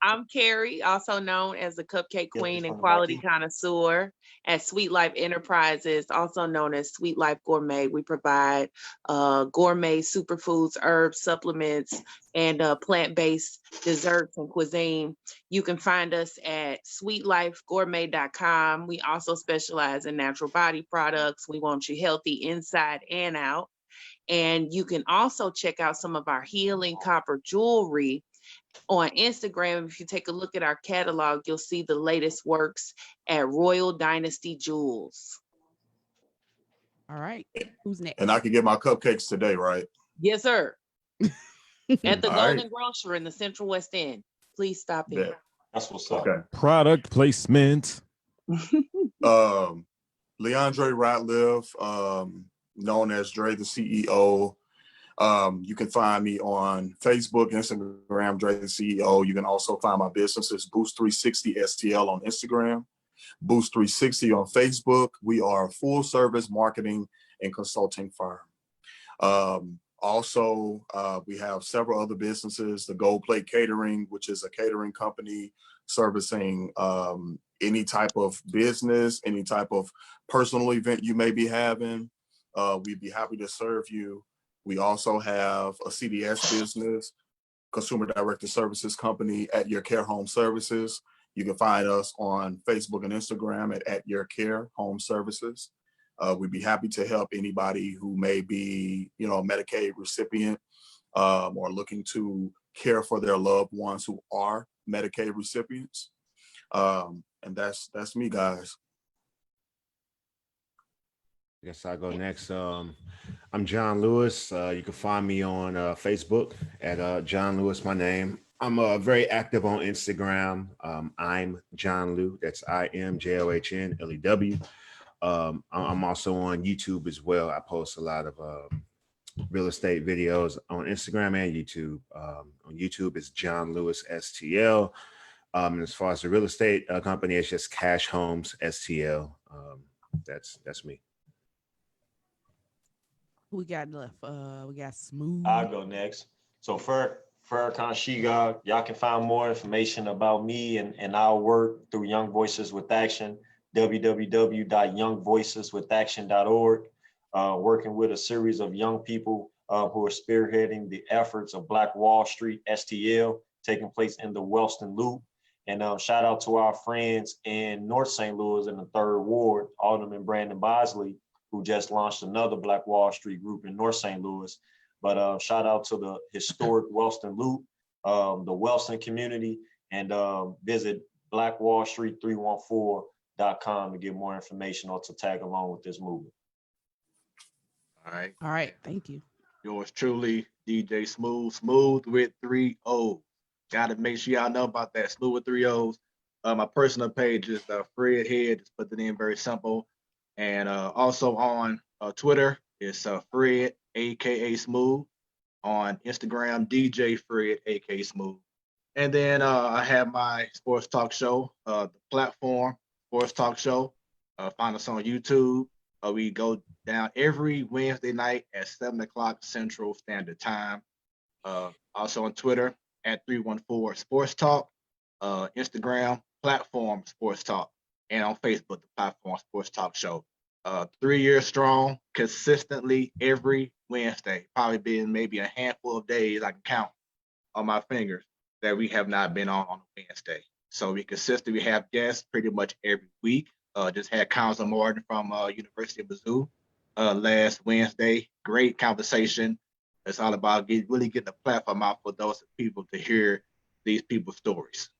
I'm Carrie, also known as the Cupcake Queen and from the Quality marquee. Connoisseur at Sweet Life Enterprises, also known as Sweet Life Gourmet. We provide gourmet superfoods, herbs, supplements, and plant-based desserts and cuisine. You can find us at sweetlifegourmet.com. We also specialize in natural body products. We want you healthy inside and out. And you can also check out some of our healing copper jewelry on Instagram. If you take a look at our catalog, you'll see the latest works at Royal Dynasty Jewels. All right. Who's next? And I can get my cupcakes today, right? Yes, sir. At the All Golden right. Grocer in the Central West End. Please stop in. Yeah. That's what's up. Okay. Product placement. Leandre Ratliff, known as Dre the CEO. You can find me on Facebook, Instagram, Dre the CEO. You can also find my businesses, Boost 360 STL on Instagram, Boost 360 on Facebook. We are a full service marketing and consulting firm. Also, we have several other businesses, the Gold Plate Catering, which is a catering company servicing any type of business, any type of personal event you may be having. We'd be happy to serve you. We also have a CDS business, Consumer Director Services Company, At Your Care Home Services. You can find us on Facebook and Instagram at Your Care Home Services. We'd be happy to help anybody who may be, a Medicaid recipient or looking to care for their loved ones who are Medicaid recipients. And that's me, guys. I guess I'll go next. I'm John Lewis. You can find me on Facebook at John Lewis, my name. I'm very active on Instagram. I'm John Lew. That's IMJOHNLEW. I'm also on YouTube as well. I post a lot of real estate videos on Instagram and YouTube. On YouTube, it's John Lewis STL. And as far as the real estate company, it's just Cash Homes STL. That's me. Who we got left? We got Smooth. I'll go next. So Farrakhan Shiga, y'all can find more information about me and our work through Young Voices with Action, www.youngvoiceswithaction.org. Working with a series of young people who are spearheading the efforts of Black Wall Street STL taking place in the Wellston Loop. And shout out to our friends in North St. Louis in the 3rd Ward, Alderman Brandon Bosley, who just launched another Black Wall Street group in North St. Louis. But shout out to the historic Wellston Loop, the Wellston community, and visit blackwallstreet314.com to get more information or to tag along with this movement. All right. All right. Thank you. Yours truly, DJ Smooth with 3 O's. Got to make sure y'all know about that, Smooth with 3 O's. My personal page is Fred Head. Just put the name very simple. And also on Twitter, it's Fred, aka Smooth. On Instagram, DJ Fred, aka Smooth. And then I have my sports talk show, the Platform Sports Talk Show. Find us on YouTube. We go down every Wednesday night at 7 o'clock Central Standard Time. Also on Twitter at 314 Sports Talk. Instagram, platform Sports Talk, and on Facebook, the platform Sports Talk Show. 3 years strong, consistently every Wednesday. Probably been maybe a handful of days I can count on my fingers that we have not been on a Wednesday. So we consistently have guests pretty much every week. Just had Council Martin from University of Mizzou last Wednesday. Great conversation. It's all about really getting the platform out for those people to hear these people's stories.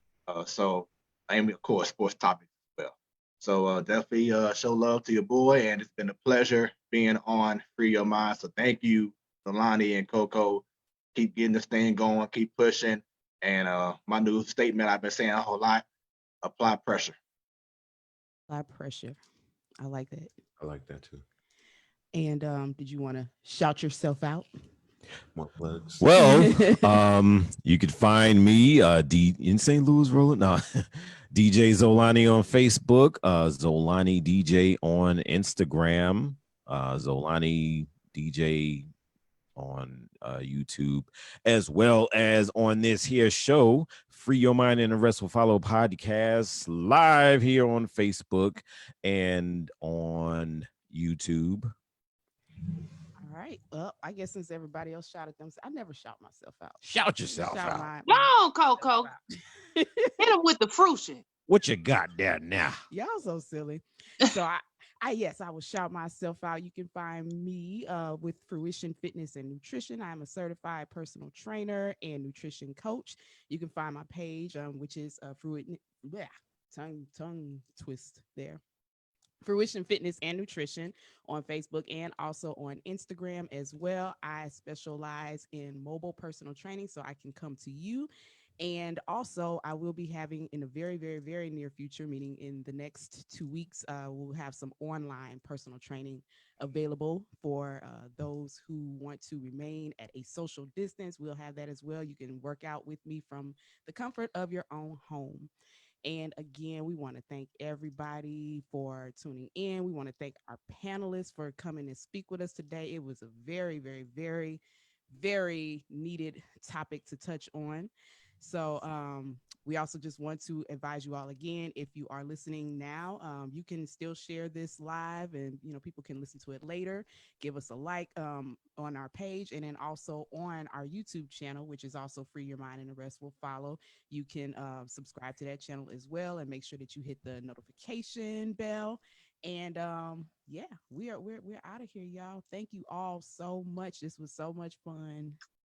And of course, sports topics as well. So definitely show love to your boy, and it's been a pleasure being on Free Your Mind. So thank you, Zelani and Coco. Keep getting this thing going, keep pushing. And my new statement I've been saying a whole lot: apply pressure. Apply pressure. I like that. I like that too. And did you want to shout yourself out? More plugs. Well, you could find me in St. Louis rolling. No, DJ Zolani on Facebook, Zolani DJ on Instagram, Zolani DJ on YouTube, as well as on this here show, Free Your Mind and the Rest Will Follow podcast, live here on Facebook and on YouTube. All right. Well, I guess since everybody else shouted them, I never shout myself out. Shout yourself out. No, Coco. Hit him with the fruition. What you got there now? Y'all so silly. So I will shout myself out. You can find me with Fruition Fitness and Nutrition. I'm a certified personal trainer and nutrition coach. You can find my page, which is tongue twist there. Fruition Fitness and Nutrition on Facebook and also on Instagram as well. I specialize in mobile personal training, so I can come to you. And also, I will be having in the very, very, very near future, meaning in the next 2 weeks, we'll have some online personal training available for those who want to remain at a social distance. We'll have that as well. You can work out with me from the comfort of your own home. And again, we want to thank everybody for tuning in. We want to thank our panelists for coming and speak with us today. It was a very, very, very, very needed topic to touch on. So we also just want to advise you all again, if you are listening now, you can still share this live and, people can listen to it later. Give us a like on our page, and then also on our YouTube channel, which is also Free Your Mind and the Rest Will Follow. You can subscribe to that channel as well and make sure that you hit the notification bell. And we're out of here, y'all. Thank you all so much. This was so much fun.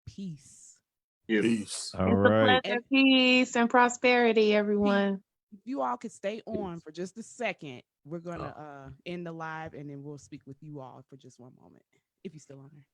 Peace. Peace. All It's right. a pleasure. Peace and prosperity, everyone. If you all could stay on for just a second, we're gonna end the live, and then we'll speak with you all for just one moment. If you're still on there.